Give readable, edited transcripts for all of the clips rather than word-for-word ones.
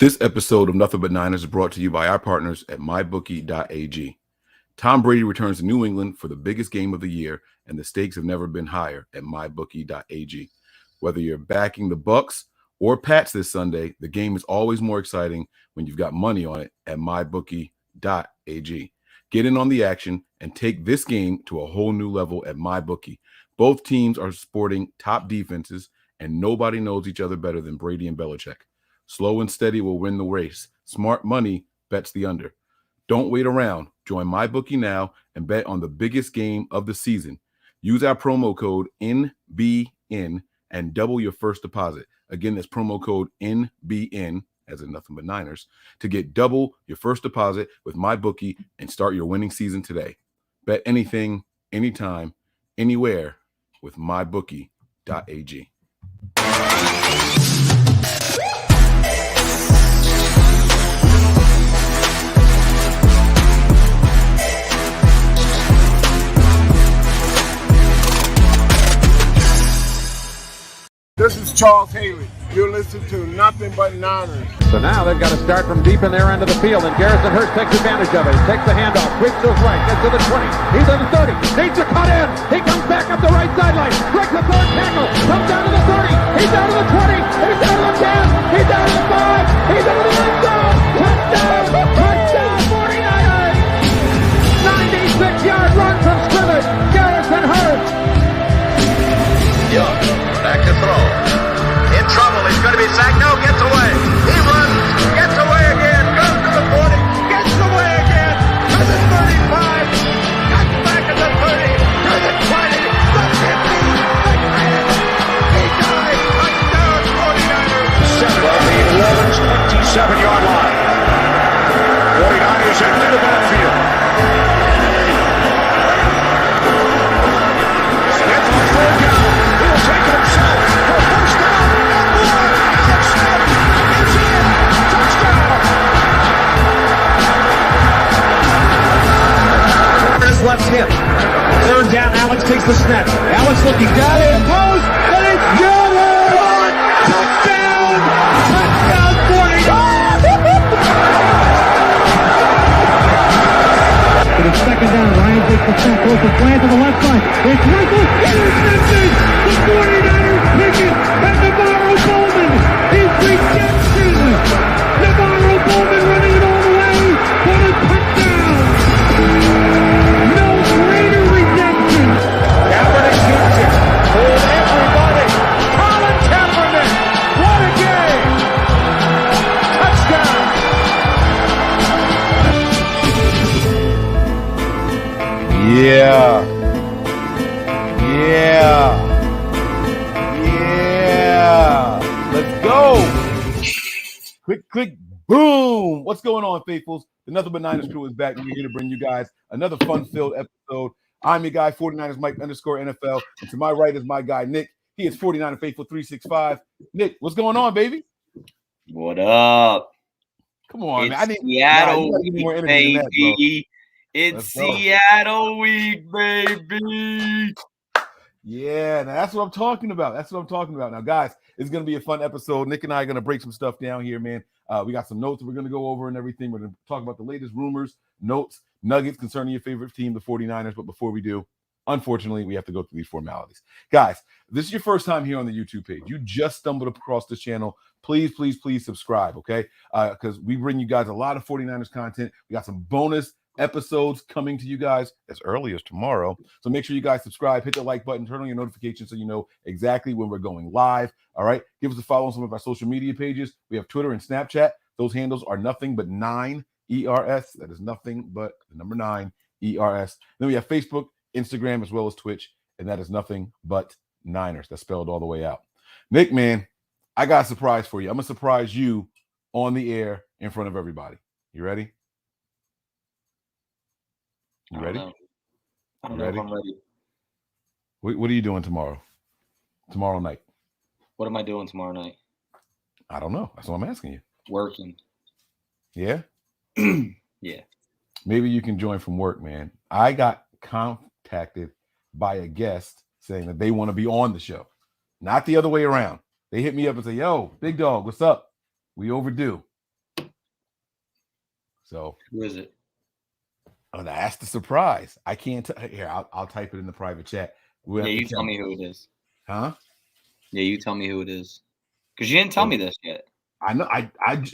This episode of Nothing But Niners is brought to you by our partners at mybookie.ag. Tom Brady returns to New England for the biggest game of the year, and the stakes have never been higher at mybookie.ag. Whether you're backing the Bucks or Pats this Sunday, the game is always more exciting when you've got money on it at mybookie.ag. Get in on the action and take this game to a whole new level at MyBookie. Both teams are sporting top defenses, and nobody knows each other better than Brady and Belichick. Slow and steady will win the race. Smart money bets the under. Don't wait around. Join MyBookie now and bet on the biggest game of the season. Use our promo code NBN and double your first deposit. Again, that's promo code NBN, as in Nothing But Niners, to get double your first deposit with MyBookie and start your winning season today. Bet anything, anytime, anywhere with mybookie.ag. This is Charles Haley. You're listening to Nothing But Niners. So now they've got to start from deep in their end of the field, and Garrison Hurst takes advantage of it. He takes the handoff, sweeps to his right, gets to the 20. He's on the 30, needs to cut in. He comes back up the right sideline, breaks the third tackle, comes down to the 30. He's down to the 20. He's down to the 10. He's down to the 5. He's down to the end zone. Touchdown! Touchdown! 49ers! 96-yard run from scrimmage. Garrison Hurst. Young, back to throw. In trouble, he's going to be sacked. No, gets away. He runs, gets away again, goes to the 40, gets away again, to the 35, cuts back at the 30, to the 20, the 50, the 10. He dies. Touchdown, 49ers. 7 Owens, 27-yard line. 49ers into the backfield. Smith on third down. He'll take it himself for first down. Alex Smith is in. Touchdown. His left hip. Third down. Alex takes the snap. Alex looking down in post, and it's good. Touchdown. Touchdown 49. But it's second down. Ryan takes the snap. Goes to slant to the left side. It's Russell. Intercepted. The 49ers pick it. And Navarro Bowman. His redemption. Navarro Bowman running it all the way for the touchdown. No greater redemption. Kaepernick shoots it. Hold everybody. Colin Kaepernick. What a game. Touchdown. Yeah. Let's go. Click, boom. What's going on, faithfuls? The Nothing But Niners crew is back, and we're here to bring you guys another fun-filled episode. I'm your guy, 49ers Mike _NFL, and to my right is my guy, Nick. He is 49er Faithful 365. Nick, what's going on, baby? What up? Come on, It's man. I need Seattle more week, energy than that, bro. baby. It's Let's go. Seattle week, baby. Yeah, now that's what I'm talking about. Now, guys, it's going to be a fun episode. Nick and I are going to break some stuff down here, man. We got some notes that we're going to go over and everything. We're going to talk about the latest rumors, notes, nuggets concerning your favorite team, the 49ers. But before we do, unfortunately, we have to go through these formalities. Guys, this is your first time here on the YouTube page. You just stumbled across this channel. Please subscribe, okay? Because we bring you guys a lot of 49ers content. We got some bonus episodes coming to you guys as early as tomorrow. So make sure you guys subscribe, hit the like button, turn on your notifications so you know exactly when we're going live. All right. Give us a follow on some of our social media pages. We have Twitter and Snapchat. Those handles are Nothing But 9 ERS. That is Nothing But the number 9 ERS. Then we have Facebook, Instagram, as well as Twitch, and that is Nothing But Niners. That's spelled all the way out. Nick, man, I got a surprise for you. I'm gonna surprise you on the air in front of everybody. You ready? You ready? I don't know if I'm ready. What are you doing tomorrow? Tomorrow night? What am I doing tomorrow night? I don't know. That's what I'm asking you. Working. Yeah? Yeah. Maybe you can join from work, man. I got contacted by a guest saying that they want to be on the show. Not the other way around. They hit me up and say, yo, big dog, what's up? We overdue. So Who is it? oh, that's the surprise. I can't. Here, I'll type it in the private chat. Yeah, you tell me who it is. Huh? Yeah, you tell me who it is. Because you didn't tell me this yet. I know.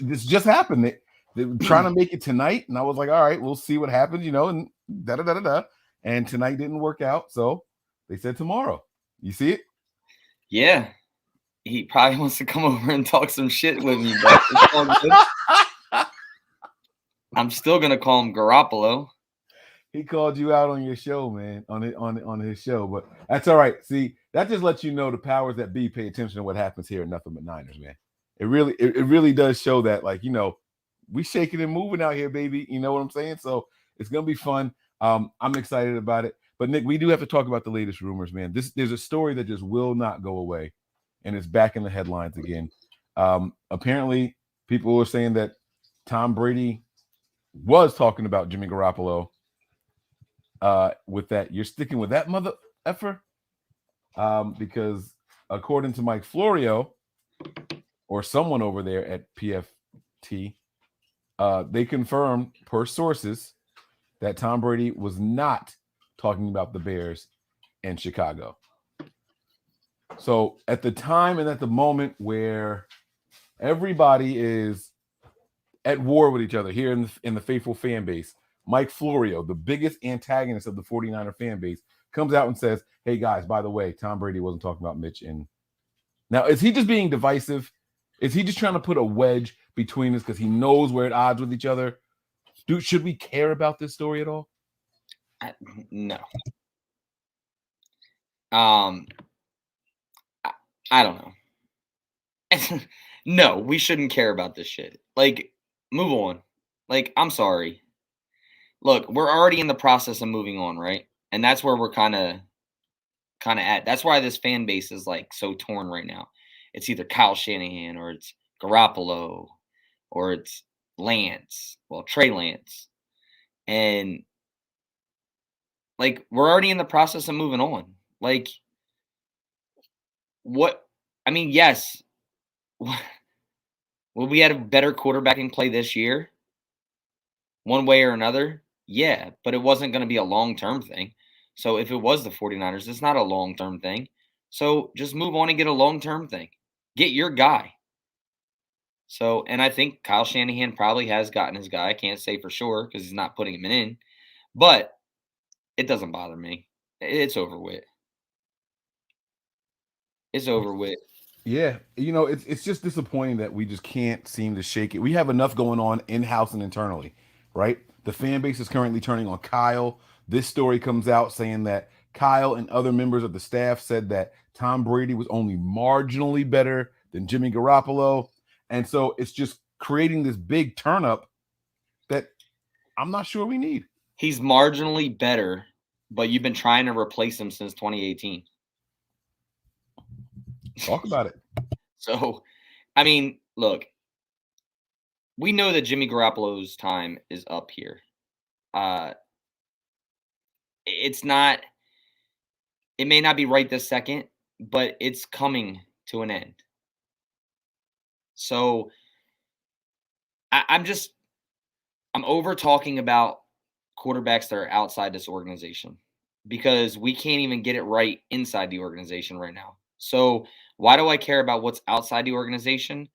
This just happened. They were trying to make it tonight, and I was like, all right, we'll see what happens, and da da da da da. And tonight didn't work out, so they said tomorrow. You see it? Yeah. He probably wants to come over and talk some shit with me, but it's all good. I'm still gonna call him Garoppolo. He called you out on your show, man, on his show, but that's all right. See, that just lets you know the powers that be pay attention to what happens here at Nothing But Niners, man. It really does show that, like, we shaking and moving out here, baby. You know what I'm saying? So it's gonna be fun. I'm excited about it. But Nick, we do have to talk about the latest rumors, man. There's a story that just will not go away, and it's back in the headlines again. Apparently, people were saying that Tom Brady was talking about Jimmy Garoppolo. With that, you're sticking with that mother effer, because according to Mike Florio or someone over there at PFT, they confirmed per sources that Tom Brady was not talking about the Bears and Chicago. So at the time and at the moment where everybody is at war with each other here in the faithful fan base, Mike Florio, the biggest antagonist of the 49er fan base, comes out and says, hey guys, by the way, Tom Brady wasn't talking about Mitch. And now, is he just being divisive? Is he just trying to put a wedge between us because he knows we're at odds with each other? Dude, should we care about this story at all? No. I don't know. No, we shouldn't care about this shit. Like, move on. Like, I'm sorry. Look, we're already in the process of moving on, right? And that's where we're kind of at. That's why this fan base is like so torn right now. It's either Kyle Shanahan or it's Garoppolo or it's Lance. Well, Trey Lance. And like, we're already in the process of moving on. Like, what? I mean, yes. Will we have a better quarterbacking play this year? One way or another? Yeah, but it wasn't going to be a long-term thing. So if it was the 49ers, it's not a long-term thing. So just move on and get a long-term thing. Get your guy. So, and I think Kyle Shanahan probably has gotten his guy. I can't say for sure because he's not putting him in. But it doesn't bother me. It's over with. It's over with. Yeah, it's just disappointing that we just can't seem to shake it. We have enough going on in-house and internally, right? The fan base is currently turning on Kyle. This story comes out saying that Kyle and other members of the staff said that Tom Brady was only marginally better than Jimmy Garoppolo. And so it's just creating this big turn up that I'm not sure we need. He's marginally better, but you've been trying to replace him since 2018. Talk about it. So, I mean, look, we know that Jimmy Garoppolo's time is up here. It may not be right this second, but it's coming to an end. So I'm over talking about quarterbacks that are outside this organization because we can't even get it right inside the organization right now. So why do I care about what's outside the organization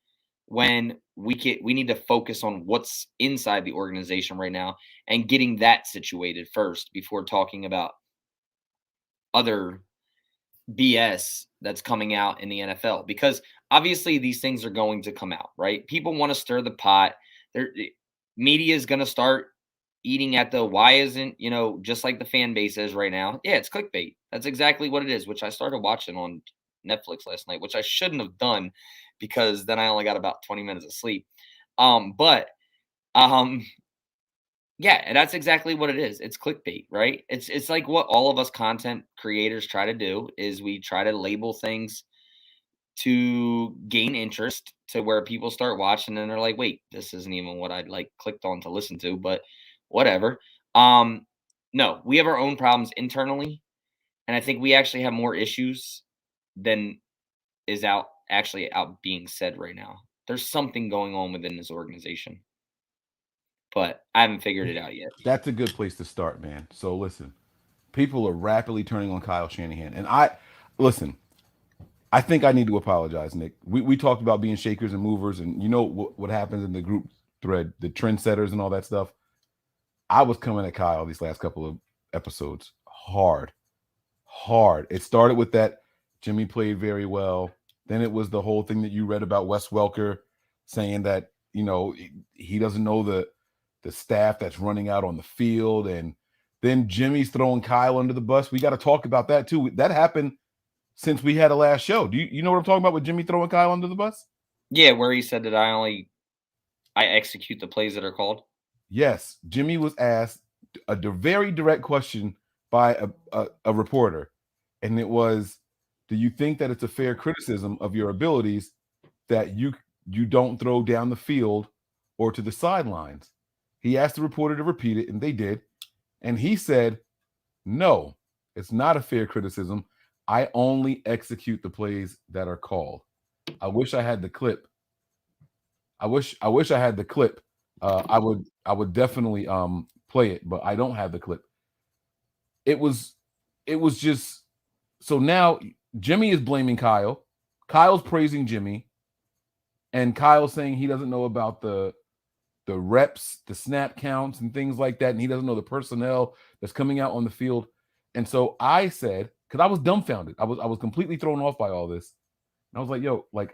when we need to focus on what's inside the organization right now and getting that situated first before talking about other BS that's coming out in the NFL? Because obviously these things are going to come out, right? People want to stir the pot. Media is going to start eating at the why isn't, just like the fan base is right now. Yeah, it's clickbait. That's exactly what it is, which I started watching on Netflix last night, which I shouldn't have done because then I only got about 20 minutes of sleep. Yeah, that's exactly what it is. It's clickbait, right? It's like what all of us content creators try to do is we try to label things to gain interest to where people start watching and they're like, wait, this isn't even what I'd like clicked on to listen to, but whatever. No, we have our own problems internally. And I think we actually have more issues than is out being said right now. There's something going on within this organization. but I haven't figured it out yet. That's a good place to start, man. So listen, people are rapidly turning on Kyle Shanahan, and listen. I think I need to apologize, Nick. We talked about being shakers and movers, and you know what happens in the group thread, the trendsetters and all that stuff. I was coming at Kyle these last couple of episodes hard. It started with that Jimmy played very well. Then it was the whole thing that you read about Wes Welker saying that, you know, he doesn't know the staff that's running out on the field. And then Jimmy's throwing Kyle under the bus. We got to talk about that too. That happened since we had a last show. Do you know what I'm talking about with Jimmy throwing Kyle under the bus? Yeah, where he said that I execute the plays that are called. Yes, Jimmy was asked a very direct question by a reporter, and it was, do you think that it's a fair criticism of your abilities that you don't throw down the field or to the sidelines? He asked the reporter to repeat it, and they did. And he said, no, it's not a fair criticism. I only execute the plays that are called. I wish I had the clip. I wish I had the clip. I would definitely play it, but I don't have the clip. It was just, so now Jimmy is blaming Kyle. Kyle's praising Jimmy, and Kyle's saying he doesn't know about the reps, the snap counts, and things like that, and he doesn't know the personnel that's coming out on the field. And so I said, because I was dumbfounded, I was completely thrown off by all this, and I was like, yo, like,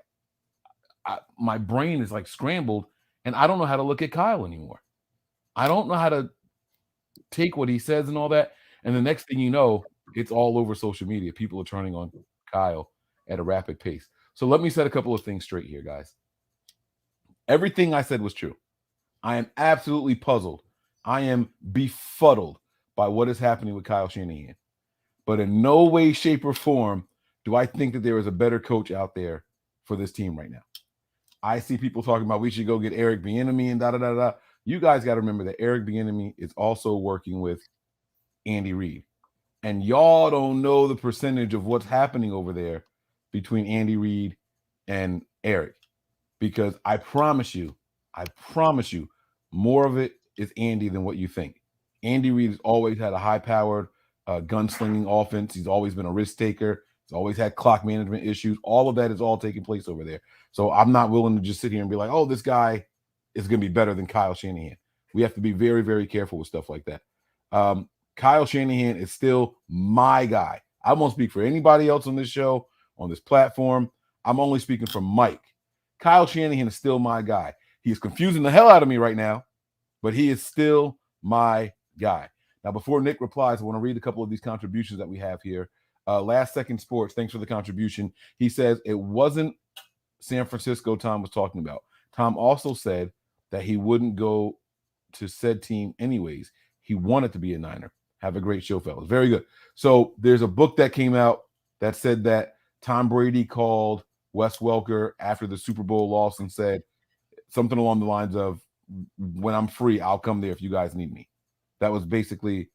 my brain is like scrambled, and I don't know how to look at Kyle anymore. I don't know how to take what he says and all that. And the next thing you know, it's all over social media. People are turning on Kyle at a rapid pace. So let me set a couple of things straight here, guys. Everything I said was true. I am absolutely puzzled. I am befuddled by what is happening with Kyle Shanahan. But in no way, shape, or form do I think that there is a better coach out there for this team right now. I see people talking about we should go get Eric Bieniemy and da-da-da-da. You guys got to remember that Eric Bieniemy is also working with Andy Reid. And y'all don't know the percentage of what's happening over there between Andy Reid and Eric. Because I promise you, more of it is Andy than what you think. Andy Reid has always had a high-powered gunslinging offense. He's always been a risk taker. He's always had clock management issues. All of that is all taking place over there. So I'm not willing to just sit here and be like, oh, this guy is going to be better than Kyle Shanahan. We have to be very, very careful with stuff like that. Kyle Shanahan is still my guy. I won't speak for anybody else on this show, on this platform. I'm only speaking for Mike. Kyle Shanahan is still my guy. He is confusing the hell out of me right now, but he is still my guy. Now, before Nick replies, I want to read a couple of these contributions that we have here. Last Second Sports, thanks for the contribution. He says it wasn't San Francisco Tom was talking about. Tom also said that he wouldn't go to said team anyways. He wanted to be a Niner. Have a great show, fellas. Very good. So there's a book that came out that said that Tom Brady called Wes Welker after the Super Bowl loss and said something along the lines of, when I'm free, I'll come there if you guys need me. That was basically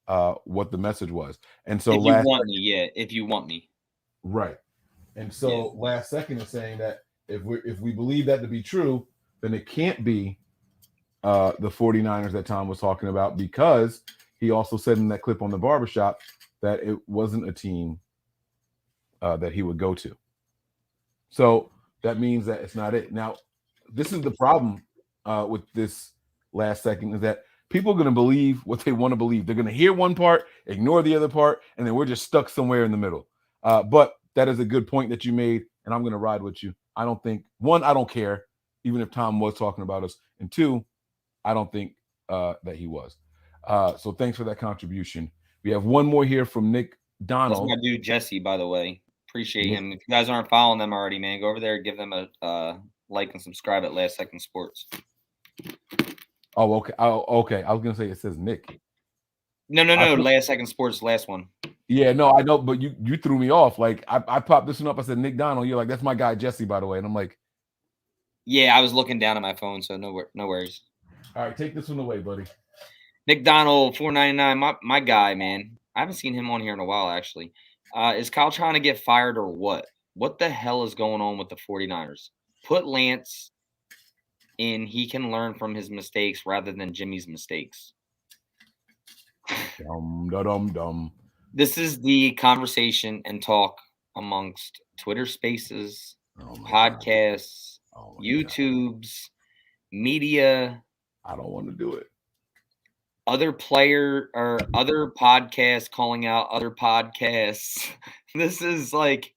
what the message was. And so if you want me. Right. And so Last Second is saying that if we believe that to be true, then it can't be the 49ers that Tom was talking about, because he also said in that clip on the barbershop that it wasn't a team that he would go to. So that means that it's not it. Now, this is the problem with this Last Second, is that people are going to believe what they want to believe. They're going to hear one part, ignore the other part, and then we're just stuck somewhere in the middle. But that is a good point that you made, and I'm going to ride with you. I don't think, one, I don't care, even if Tom was talking about us, and two, I don't think that he was. So thanks for that contribution. We have one more here from Nick Donald. That's my dude Jesse, by the way. Appreciate him. If you guys aren't following them already, man, go over there, give them a like and subscribe at Last Second Sports. Oh, okay. Okay. I was gonna say it says Nick. No. Last Second Sports, last one. Yeah, no, I know, but you threw me off. Like I popped this one up. I said Nick Donald. You're like, that's my guy Jesse, by the way. And I'm like, yeah, I was looking down at my phone, so no worries. All right, take this one away, buddy. Nick Donald, $4.99, my guy, man. I haven't seen him on here in a while, actually. Is Kyle trying to get fired or what? What the hell is going on with the 49ers? Put Lance and he can learn from his mistakes rather than Jimmy's mistakes. Dum. This is the conversation and talk amongst Twitter Spaces, Oh my podcasts, Oh my YouTubes, media, I don't want to do it. other player or other podcasts calling out other podcasts. This is like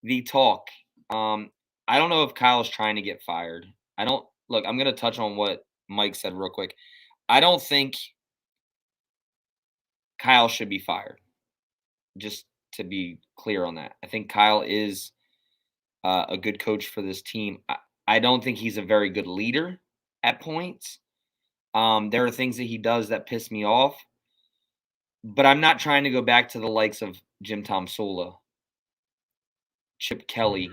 the talk. I don't know if Kyle's trying to get fired. I'm going to touch on what Mike said real quick. I don't think Kyle should be fired. Just to be clear on that. I think Kyle is a good coach for this team. I don't think he's a very good leader at points. There are things that he does that piss me off, but I'm not trying to go back to the likes of Jim Tomsula, Chip Kelly,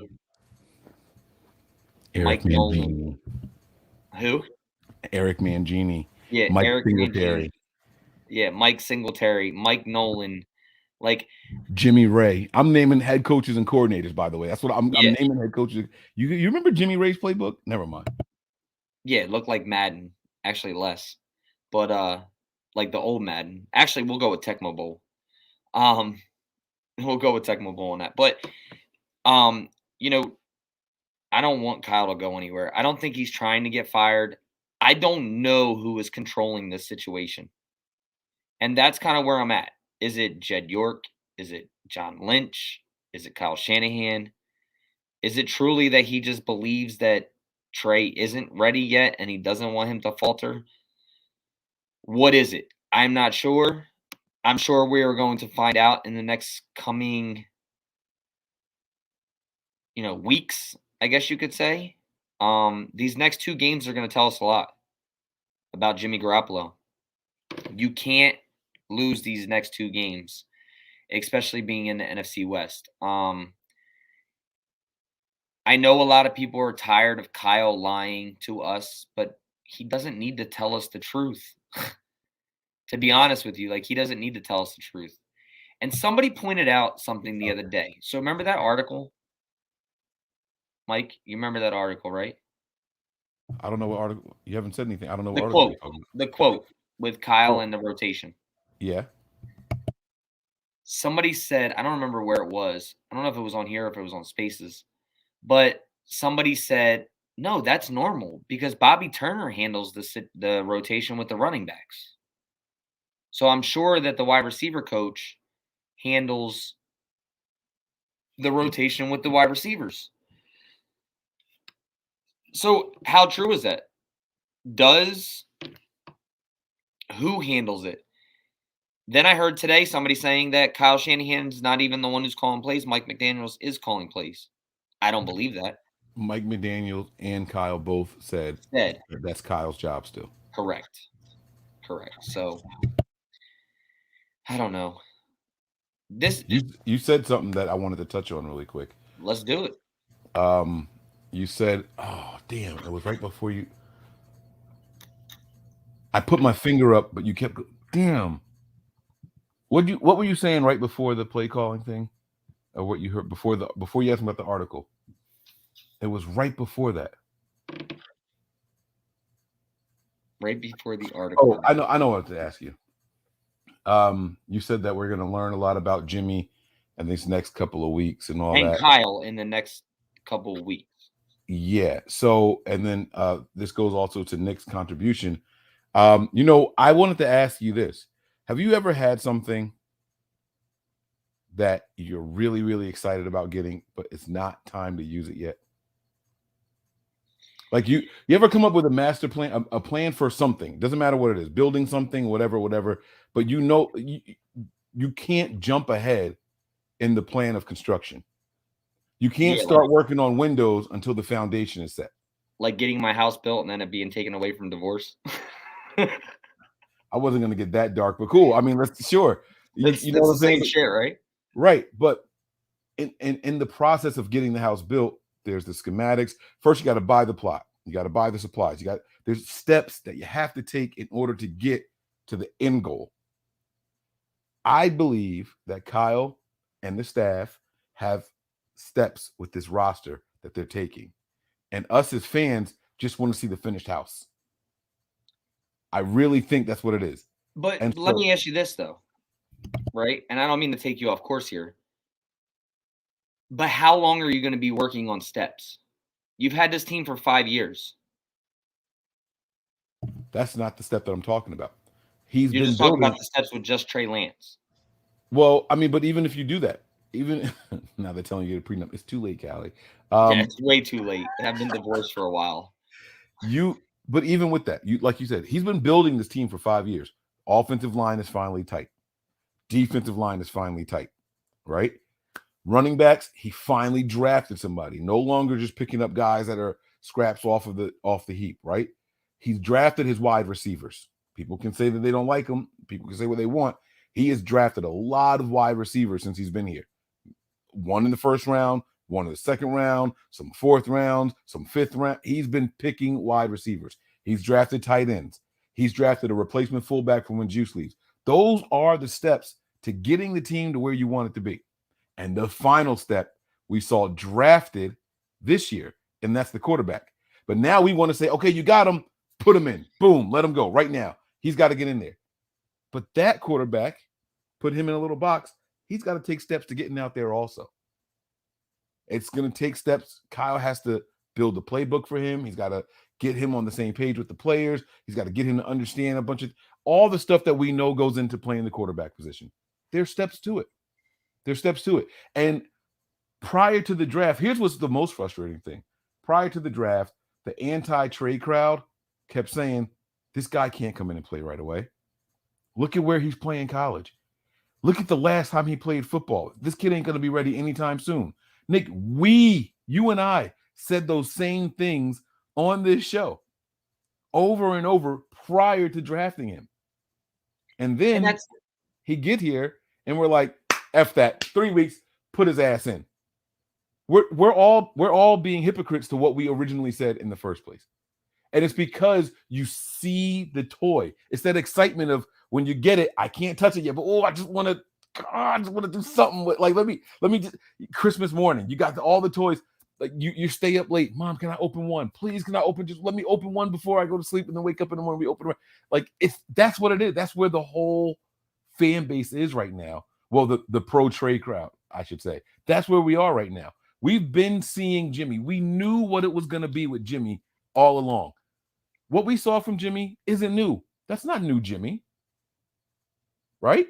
Eric Mike Nolan. Mangini. Who? Eric Mangini. Yeah, Mike Eric Singletary. Mangini. Yeah, Mike Singletary, Mike Nolan. Like Jimmy Ray. I'm naming head coaches and coordinators, by the way. That's what I'm naming head coaches. You remember Jimmy Ray's playbook? Never mind. Yeah, it looked like Madden. Actually less. But like the old Madden. Actually, we'll go with Tecmo Bowl. We'll go with Tecmo Bowl on that. But you know, I don't want Kyle to go anywhere. I don't think he's trying to get fired. I don't know who is controlling this situation. And that's kind of where I'm at. Is it Jed York? Is it John Lynch? Is it Kyle Shanahan? Is it truly that he just believes that Trey isn't ready yet and he doesn't want him to falter? What is it? I'm not sure. I'm sure we are going to find out in the next coming, weeks, I guess you could say. These next 2 games are going to tell us a lot about Jimmy Garoppolo. You can't lose these next 2 games, especially being in the NFC West. I know a lot of people are tired of Kyle lying to us, but he doesn't need to tell us the truth. To be honest with you, he doesn't need to tell us the truth. And somebody pointed out something the other day. So remember that article? Mike, you remember that article, right? I don't know what article. You haven't said anything. I don't know what The article. quote. The quote with Kyle and the rotation. Yeah. Somebody said, I don't remember where it was. I don't know if it was on here or if it was on Spaces. But somebody said, no, that's normal because Bobby Turner handles the rotation with the running backs. So I'm sure that the wide receiver coach handles the rotation with the wide receivers. So how true is that? Who handles it? Then I heard today somebody saying that Kyle Shanahan's not even the one who's calling plays. Mike McDaniels is calling plays. I don't believe that. Mike McDaniels and Kyle both said that's Kyle's job still. Correct. So I don't know. You said something that I wanted to touch on really quick. Let's do it. You said, oh damn, it was right before you. I put my finger up, but you kept damn. What were you saying right before the play calling thing? Or what you heard before you asked me about the article? It was right before that. Right before the article. Oh, I know what to ask you. You said that we're going to learn a lot about Jimmy in these next couple of weeks and all that. And Kyle in the next couple of weeks. Yeah. So, and then this goes also to Nick's contribution. I wanted to ask you this. Have you ever had something that you're really, really excited about getting, but it's not time to use it yet? Like you ever come up with a master plan, a plan for something? Doesn't matter what it is, building something, whatever. But you can't jump ahead in the plan of construction. You can't start working on windows until the foundation is set. Like getting my house built and then it being taken away from divorce. I wasn't going to get that dark, but cool. I mean, sure. It's the same shit, right? Right. But in the process of getting the house built, there's the schematics. First, you got to buy the plot. You got to buy the supplies. There's steps that you have to take in order to get to the end goal. I believe that Kyle and the staff have steps with this roster that they're taking. And us as fans, just want to see the finished house. I really think that's what it is. But And let so- me ask you this, though, right? And I don't mean to take you off course here, but how long are you going to be working on steps? You've had this team for 5 years. That's not the step that I'm talking about. He's You're been just talking building. about the steps with just Trey Lance. Well, I mean, but even if you do that, even now they're telling you to prenup, it's too late, Callie. Yeah, it's way too late. I've been divorced for a while. But even with that, like you said, he's been building this team for 5 years. Offensive line is finally tight. Defensive line is finally tight, right? Running backs, he finally drafted somebody. No longer just picking up guys that are scraps off the heap, right? He's drafted his wide receivers. People can say that they don't like him. People can say what they want. He has drafted a lot of wide receivers since he's been here. One in the first round, one in the second round, some fourth round, some fifth round. He's been picking wide receivers. He's drafted tight ends. He's drafted a replacement fullback for when Juice leaves. Those are the steps to getting the team to where you want it to be. And the final step we saw drafted this year, and that's the quarterback. But now we want to say, okay, you got him, put him in. Boom, let him go right now. He's got to get in there. But that quarterback, put him in a little box, he's got to take steps to getting out there also. It's going to take steps. Kyle has to build the playbook for him. He's got to get him on the same page with the players. He's got to get him to understand a bunch of all the stuff that we know goes into playing the quarterback position. There's steps to it. There's steps to it. And prior to the draft, here's what's the most frustrating thing. Prior to the draft, the anti-trade crowd kept saying, this guy can't come in and play right away. Look at where he's playing college. Look at the last time he played football. This kid ain't going to be ready anytime soon. Nick, you and I said those same things on this show over and over prior to drafting him. And then he get here and we're like, F that, 3 weeks, put his ass in. We're all being hypocrites to what we originally said in the first place. And it's because you see the toy. It's that excitement of when you get it, I can't touch it yet, but I just want to do something with, like, let me just, Christmas morning, you got all the toys. Like you stay up late. Mom, can I open one? Please, can I just let me open one before I go to sleep and then wake up in the morning, we open one. Like that's what it is. That's where the whole fan base is right now. Well, the pro trade crowd, I should say. That's where we are right now. We've been seeing Jimmy. We knew what it was going to be with Jimmy all along. What we saw from Jimmy isn't new. That's not new Jimmy. Right?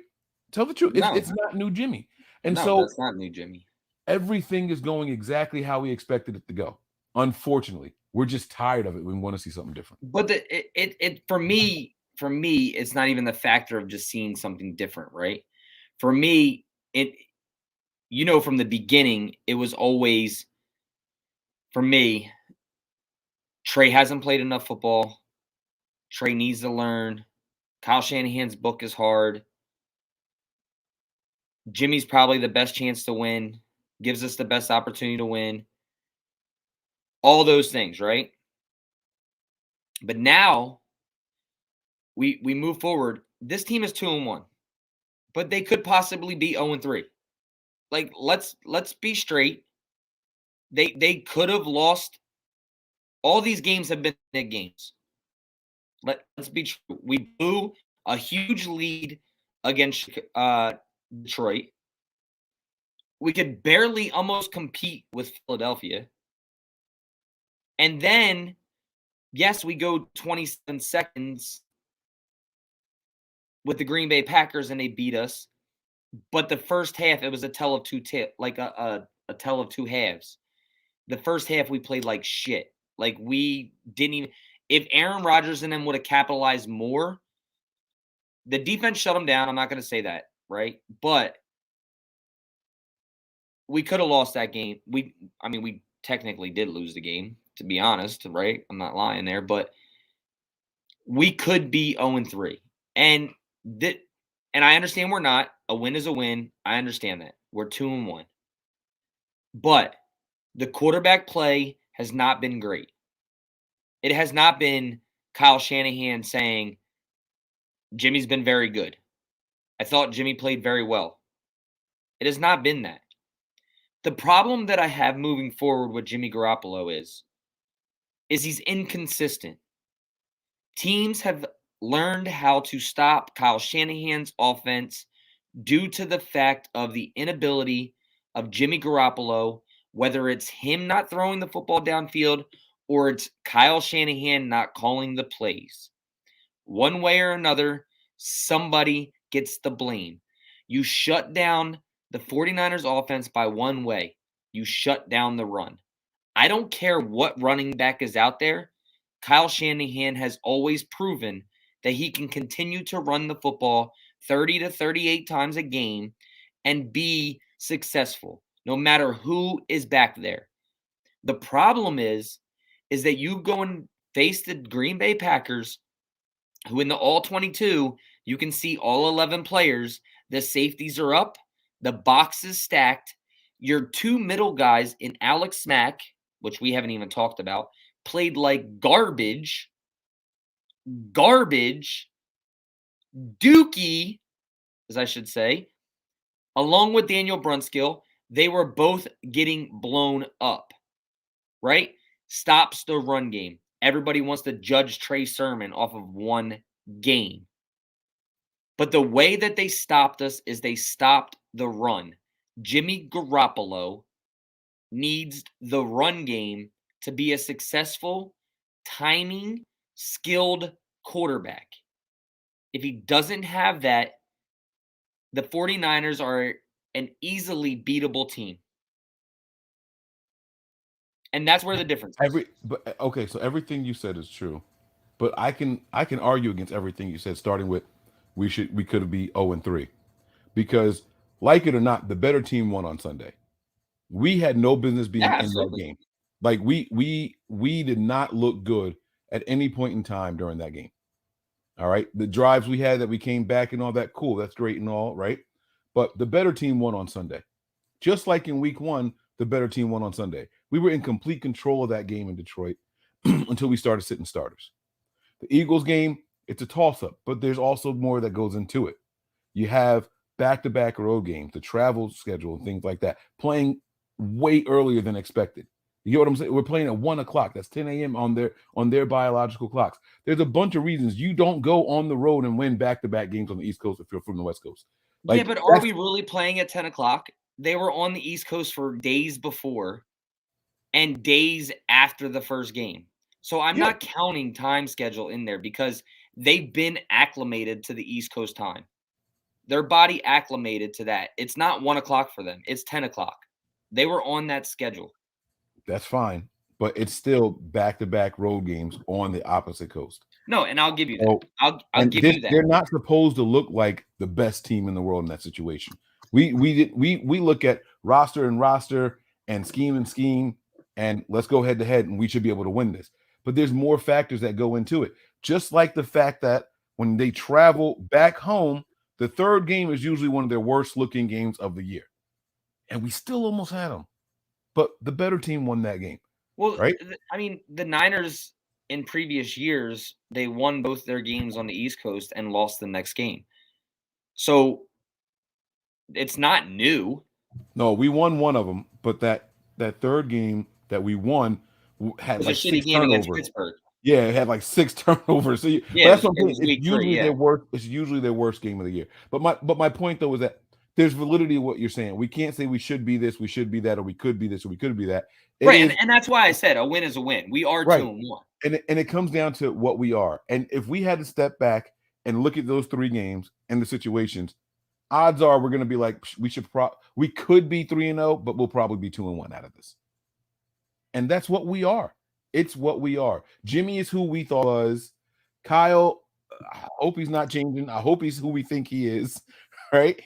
Tell the truth. No. It's not new Jimmy. And No, so that's not new Jimmy. Everything is going exactly how we expected it to go. Unfortunately, we're just tired of it. We want to see something different. But for me, it's not even the factor of just seeing something different, right? For me, from the beginning, it was always, for me, Trey hasn't played enough football. Trey needs to learn. Kyle Shanahan's book is hard. Jimmy's probably the best chance to win. Gives us the best opportunity to win. All those things, right? But now we move forward. This team is 2-1, but they could possibly be 0-3. Like, let's be straight. They could have lost. All these games have been big games. Let's be true. We blew a huge lead against Detroit. We could barely almost compete with Philadelphia. And then, yes, we go 27 seconds with the Green Bay Packers and they beat us. But the first half, it was a tell of two a tell of two halves. The first half, we played like shit. Like, we didn't even – if Aaron Rodgers and them would have capitalized more, the defense shut them down. I'm not going to say that, right? But we could have lost that game. We technically did lose the game, to be honest, right? I'm not lying there. But we could be 0-3. And I understand we're not. A win is a win. I understand that. We're 2-1. But the quarterback play has not been great. It has not been Kyle Shanahan saying, Jimmy's been very good. I thought Jimmy played very well. It has not been that. The problem that I have moving forward with Jimmy Garoppolo is is he's inconsistent. Teams have learned how to stop Kyle Shanahan's offense due to the fact of the inability of Jimmy Garoppolo, whether it's him not throwing the football downfield or it's Kyle Shanahan not calling the plays. One way or another, somebody gets the blame. You shut down the 49ers offense by one way. You shut down the run. I don't care what running back is out there. Kyle Shanahan has always proven that he can continue to run the football 30 to 38 times a game and be successful, no matter who is back there. The problem is that you go and face the Green Bay Packers, who in the all-22, you can see all 11 players. The safeties are up. The box is stacked. Your two middle guys in Alex Mack, which we haven't even talked about, played like garbage, Dookie, as I should say, along with Daniel Brunskill. They were both getting blown up, right? Stops the run game. Everybody wants to judge Trey Sermon off of one game. But the way that they stopped us is they stopped the run. Jimmy Garoppolo needs the run game to be a successful, timing, skilled quarterback. If he doesn't have that, the 49ers are an easily beatable team. And that's where the difference is. So everything you said is true. But I can argue against everything you said, starting with we could be 0-3. Because like it or not, the better team won on Sunday. We had no business being in that game. Like we did not look good at any point in time during that game. All right. The drives we had that we came back and all that, cool. That's great and all, right? But the better team won on Sunday. Just like in week 1, the better team won on Sunday. We were in complete control of that game in Detroit until we started sitting starters. The Eagles game, it's a toss-up, but there's also more that goes into it. You have back-to-back road games, the travel schedule, and things like that, playing way earlier than expected. You get what I'm saying? We're playing at 1 o'clock. That's 10 a.m. on their biological clocks. There's a bunch of reasons you don't go on the road and win back-to-back games on the East Coast if you're from the West Coast. Like, yeah, but are we really playing at 10 o'clock? They were on the East Coast for days before and days after the first game. So I'm not counting time schedule in there because they've been acclimated to the East Coast time. Their body acclimated to that. It's not 1 o'clock for them. It's 10 o'clock. They were on that schedule. That's fine, but it's still back-to-back road games on the opposite coast. No, and I'll give you that. I'll give you that. They're not supposed to look like the best team in the world in that situation. We look at roster and scheme, and let's go head to head, and we should be able to win this. But there's more factors that go into it. Just like the fact that when they travel back home, the third game is usually one of their worst looking games of the year. And we still almost had them. But the better team won that game. Well, right? I mean, the Niners in previous years, they won both their games on the East Coast and lost the next game. So it's not new. No, we won one of them, but that third game that we won had like 6 turnovers. Yeah, it had like 6 turnovers. So that's what I'm saying. It's usually their worst game of the year. But my point though is that there's validity in what you're saying. We can't say we should be this, we should be that, or we could be this, or we could be that. Right, and that's why I said a win is a win. We are 2-1. And it comes down to what we are. And if we had to step back and look at those 3 games and the situations, odds are we're going to be like we could be 3-0, but we'll probably be 2-1 out of this. And that's what we are. It's what we are. Jimmy is who we thought was. Kyle, I hope he's not changing. I hope he's who we think he is, right?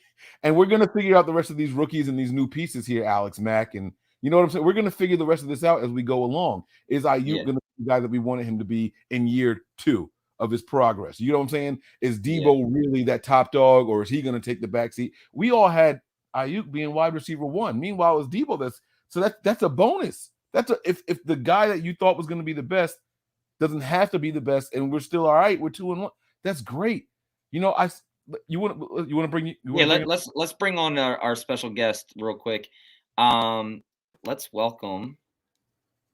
And we're going to figure out the rest of these rookies and these new pieces here, Alex Mack. And you know what I'm saying? We're going to figure the rest of this out as we go along. Is Ayuk going to be the guy that we wanted him to be in year 2 of his progress? You know what I'm saying? Is Debo really that top dog, or is he going to take the backseat? We all had Ayuk being wide receiver 1. Meanwhile, it's Debo that's a bonus. If the guy that you thought was going to be the best doesn't have to be the best, and we're still all right, we're 2-1. That's great. You know, you want to bring let's bring on our special guest real quick. Let's welcome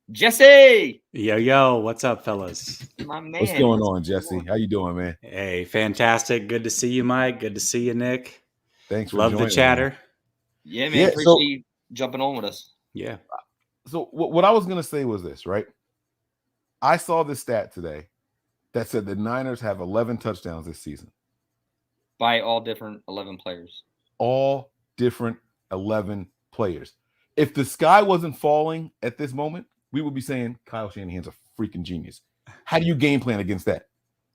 Jesse, Yo, what's up, fellas? my man. What's going what's on, Jesse? How you doing, man? Hey, fantastic. Good to see you, Mike. Good to see you, Nick. Thanks for Love joining. the chatter. Yeah, man. Yeah, Appreciate so- you jumping on with us. Yeah. So what I was gonna say was this, right? I saw this stat today that said the Niners have 11 touchdowns this season. By all different 11 players. All different 11 players. If the sky wasn't falling at this moment, we would be saying Kyle Shanahan's a freaking genius. How do you game plan against that?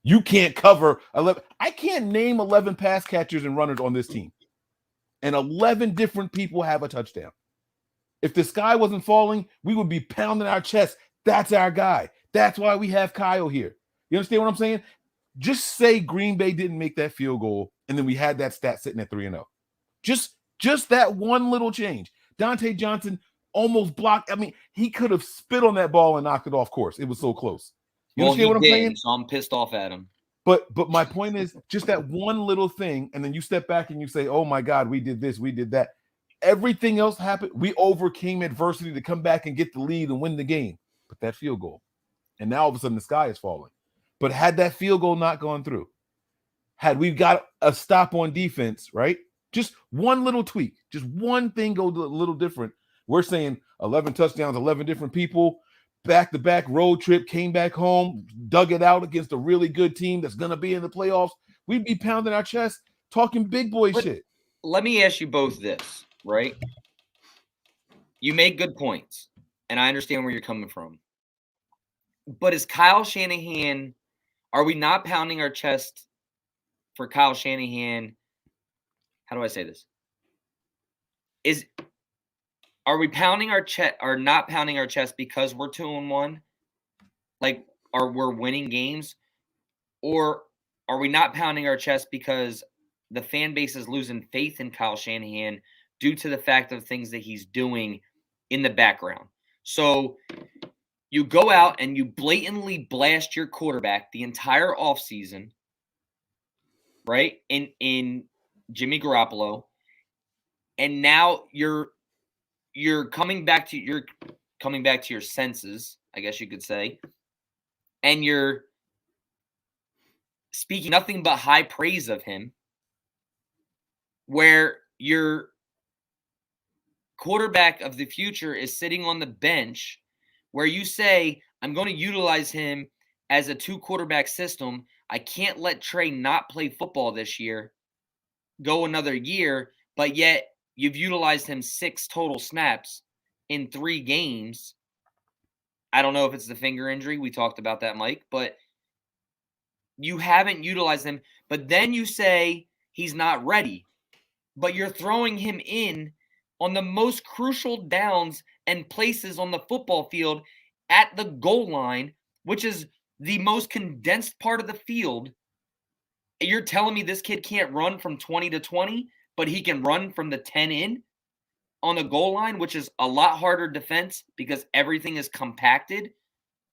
You can't cover 11. I can't name 11 pass catchers and runners on this team. And 11 different people have a touchdown. If the sky wasn't falling, we would be pounding our chest. That's our guy. That's why we have Kyle here. You understand what I'm saying? Just say Green Bay didn't make that field goal, and then we had that stat sitting at 3-0. Just that one little change. Dante Johnson almost blocked. I mean, he could have spit on that ball and knocked it off course. It was so close. You understand what I'm saying? So I'm pissed off at him. But my point is just that one little thing, and then you step back and you say, oh my God, we did this, we did that. Everything else happened. We overcame adversity to come back and get the lead and win the game. But that field goal. And now all of a sudden the sky is falling. But had that field goal not gone through, had we got a stop on defense, right? Just one little tweak, just one thing go a little different. We're saying 11 touchdowns, 11 different people, back-to-back road trip, came back home, dug it out against a really good team that's going to be in the playoffs. We'd be pounding our chest, talking big boy shit. Let me ask you both this, right? You make good points, and I understand where you're coming from. But is Kyle Shanahan, are we not pounding our chest for Kyle Shanahan? How do I say this? Are we pounding our chest or not pounding our chest because we're 2-1? Like, we're winning games? Or are we not pounding our chest because the fan base is losing faith in Kyle Shanahan due to the fact of things that he's doing in the background? So you go out and you blatantly blast your quarterback the entire offseason, right? In Jimmy Garoppolo. And now you're coming back to your senses, I guess you could say. And you're speaking nothing but high praise of him, where your quarterback of the future is sitting on the bench, where you say, I'm going to utilize him as a 2-quarterback system. I can't let Trey not play football this year, go another year, but yet you've utilized him 6 total snaps in 3 games. I don't know if it's the finger injury. We talked about that, Mike, but you haven't utilized him. But then you say he's not ready, but you're throwing him in on the most crucial downs and places on the football field at the goal line, which is the most condensed part of the field. You're telling me this kid can't run from 20 to 20, but he can run from the 10 in on the goal line, which is a lot harder defense because everything is compacted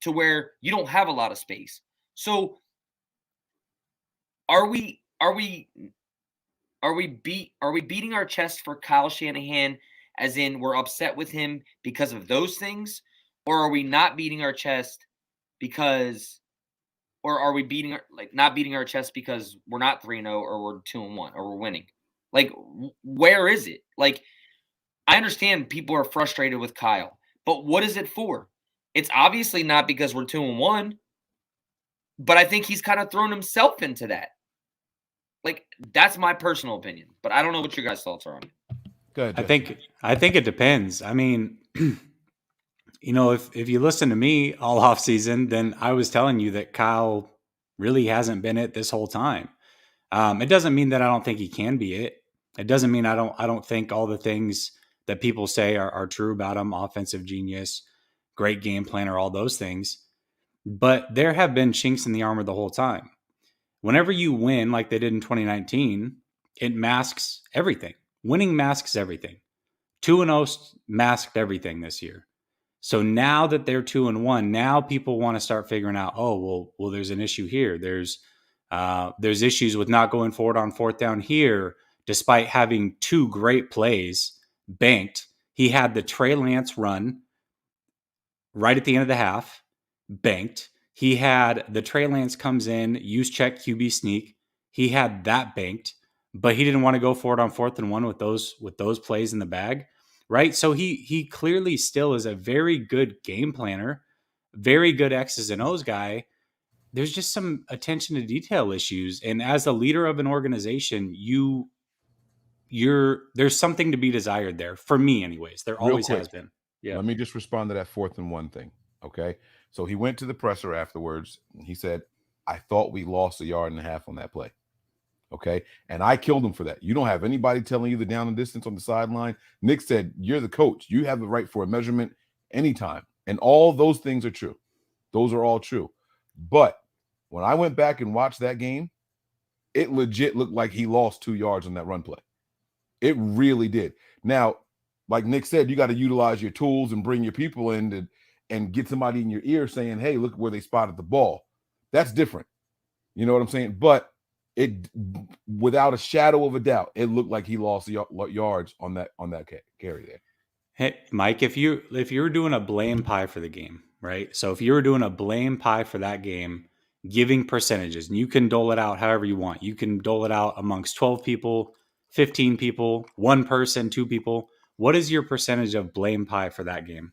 to where you don't have a lot of space. So are we beating our chest for Kyle Shanahan as in we're upset with him because of those things? Or are we not beating our chest because, or are we not beating our chest because we're not 3-0 or we're 2-1 or we're winning? Like, where is it? Like, I understand people are frustrated with Kyle, but what is it for? It's obviously not because we're 2-1, but I think he's kind of thrown himself into that. Like, that's my personal opinion, but I don't know what your guys' thoughts are on it. Go ahead, Jeff. I think it depends. I mean, if you listen to me all off season, then I was telling you that Kyle really hasn't been it this whole time. It doesn't mean that I don't think he can be it. It doesn't mean I don't think all the things that people say are true about him, offensive genius, great game planner, all those things. But there have been chinks in the armor the whole time. Whenever you win like they did in 2019, it masks everything. Winning masks everything. 2-0 masked everything this year. So now that they're 2-1, now people want to start figuring out, well, there's an issue here. There's issues with not going forward on 4th down here, despite having 2 great plays banked. He had the Trey Lance run right at the end of the half, banked. He had the Trey Lance comes in, use check QB sneak. He had that banked, but he didn't want to go for it on 4th and 1 with those plays in the bag, right? So he clearly still is a very good game planner, very good X's and O's guy. There's just some attention to detail issues, and as a leader of an organization, there's something to be desired there for me, anyways. There Real always quick, has been. Yeah. Let me just respond to that 4th and 1 thing. Okay. So he went to the presser afterwards. And he said, I thought we lost 1.5 yards on that play. Okay. And I killed him for that. You don't have anybody telling you the down and distance on the sideline. Nick said, you're the coach. You have the right for a measurement anytime. And all those things are true. Those are all true. But when I went back and watched that game, it legit looked like he lost 2 yards on that run play. It really did. Now, like Nick said, you got to utilize your tools and bring your people in and get somebody in your ear saying, hey, look where they spotted the ball. That's different. You know what I'm saying? But it, without a shadow of a doubt, it looked like he lost yards on that carry there. Hey, Mike, if you were doing a blame pie for the game, right? So if you were doing a blame pie for that game, giving percentages, and you can dole it out however you want. You can dole it out amongst 12 people, 15 people, 1 person, 2 people. What is your percentage of blame pie for that game?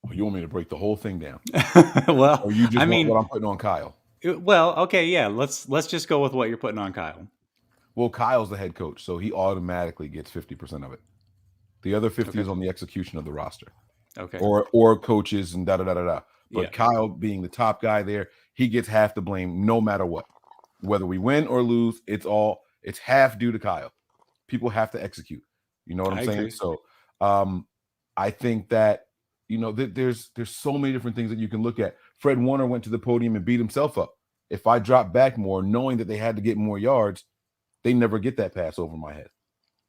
Oh, you want me to break the whole thing down? Well, or you just want what I'm putting on Kyle? Well, okay, yeah. Let's just go with what you're putting on Kyle. Well, Kyle's the head coach, so he automatically gets 50% of it. The other 50 is on the execution of the roster. Okay. Or coaches and da-da-da-da-da. But Yeah. Kyle being the top guy there, he gets half the blame no matter what. Whether we win or lose, it's half due to Kyle. People have to execute. You know what I'm saying? Agree. So I think that, you know, there's so many different things that you can look at. Fred Warner went to the podium and beat himself up. If I drop back more, knowing that they had to get more yards, they never get that pass over my head.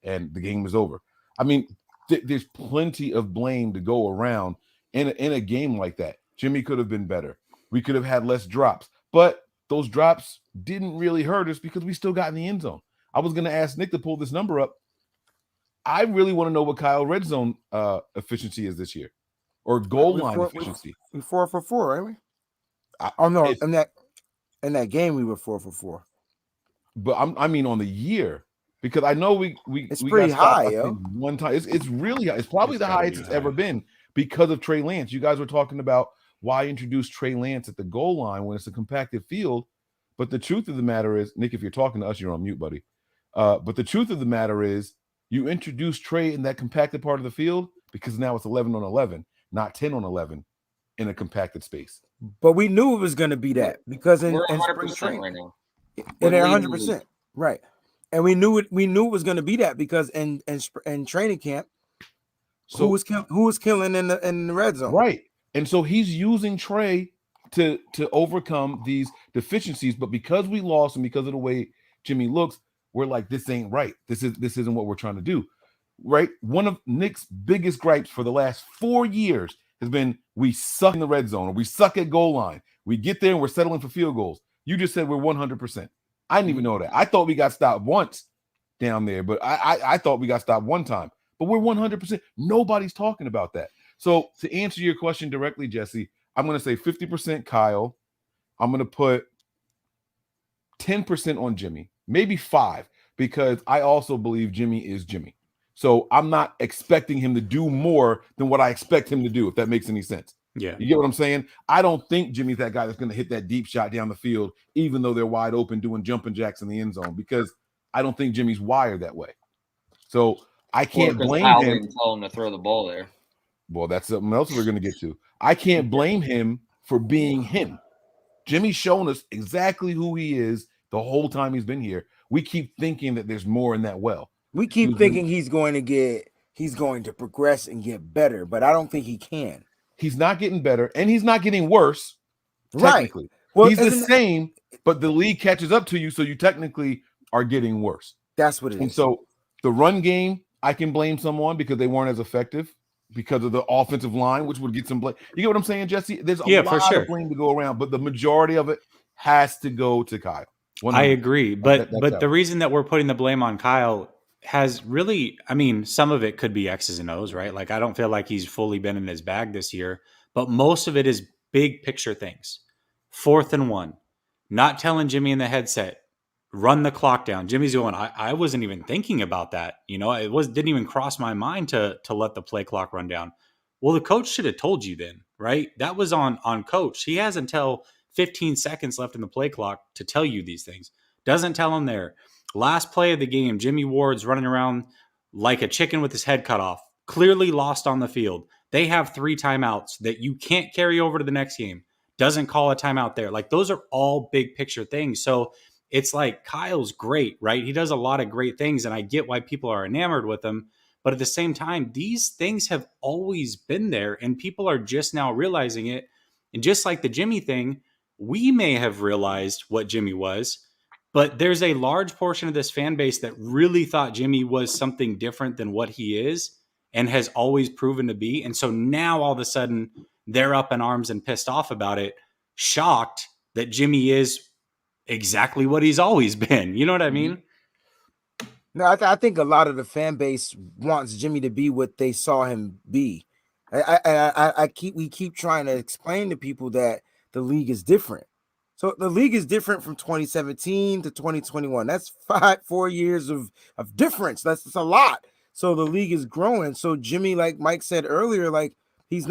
And the game is over. I mean, there's plenty of blame to go around in a game like that. Jimmy could have been better. We could have had less drops. But those drops didn't really hurt us because we still got in the end zone. I was going to ask Nick to pull this number up. I really want to know what Kyle red zone efficiency is this year, or goal line efficiency. We 4 for 4, right? In that game we were 4 for 4. But I mean on the year, because I know we pretty got stopped, high, I yo. think, one time. It's really high. It's probably the highest it's ever been because of Trey Lance. You guys were talking about why introduce Trey Lance at the goal line when it's a compacted field. But the truth of the matter is, Nick, if you're talking to us, you're on mute, buddy. But the truth of the matter is, you introduce Trey in that compacted part of the field because now it's 11 on 11, not 10 on 11 in a compacted space. But we knew it was going to be that because in We're spring 100% training, right now. and they're 100%, right? And we knew it was going to be that because in training camp, So who was killing in the red zone, right? And so he's using Trey to overcome these deficiencies. But because we lost and because of the way Jimmy looks, we're like, this ain't right. This isn't what we're trying to do, right? One of Nick's biggest gripes for the last 4 years has been we suck in the red zone or we suck at goal line. We get there and we're settling for field goals. You just said we're 100%. I didn't even know that. I thought we got stopped once down there, but I thought we got stopped one time. But we're 100%. Nobody's talking about that. So to answer your question directly, Jesse, I'm going to say 50% Kyle. I'm going to put 10% on Jimmy, maybe 5, because I also believe Jimmy is Jimmy. So I'm not expecting him to do more than what I expect him to do, if that makes any sense. Yeah. You get what I'm saying? I don't think Jimmy's that guy that's going to hit that deep shot down the field, even though they're wide open doing jumping jacks in the end zone, because I don't think Jimmy's wired that way. So I can't blame him. Didn't tell him to throw the ball there. Well, that's something else we're going to get to. I can't blame him for being him. Jimmy's shown us exactly who he is the whole time he's been here. We keep thinking that there's more in that well. We keep thinking he's going to progress and get better, but I don't think he can. He's not getting better, and he's not getting worse. Technically, right? Well, he's the same, but the league catches up to you, so you technically are getting worse. That's what it is. And so the run game, I can blame someone because they weren't as effective because of the offensive line, which would get some blame. You get what I'm saying, Jesse? There's a lot of blame to go around, but the majority of it has to go to Kyle. 100%. I agree, but the reason that we're putting the blame on Kyle has really, I mean, some of it could be X's and O's, right? Like, I don't feel like he's fully been in his bag this year, but most of it is big picture things. 4th and 1, not telling Jimmy in the headset, run the clock down. Jimmy's going, I wasn't even thinking about that. You know, didn't even cross my mind to let the play clock run down. Well, the coach should have told you then, right? That was on coach. He has until 15 seconds left in the play clock to tell you these things. Doesn't tell him there. Last play of the game, Jimmy Ward's running around like a chicken with his head cut off, clearly lost on the field. They have 3 timeouts that you can't carry over to the next game. Doesn't call a timeout there. Like, those are all big picture things. So it's like, Kyle's great, right? He does a lot of great things, and I get why people are enamored with him. But at the same time, these things have always been there, and people are just now realizing it. And just like the Jimmy thing, we may have realized what Jimmy was, but there's a large portion of this fan base that really thought Jimmy was something different than what he is and has always proven to be. And so now all of a sudden they're up in arms and pissed off about it, shocked that Jimmy is exactly what he's always been. You know what I mean? No, I think a lot of the fan base wants Jimmy to be what they saw him be. We keep trying to explain to people that the league is different. So the league is different from 2017 to 2021. That's 4 years of difference. That's a lot. So the league is growing. So Jimmy, like Mike said earlier, like he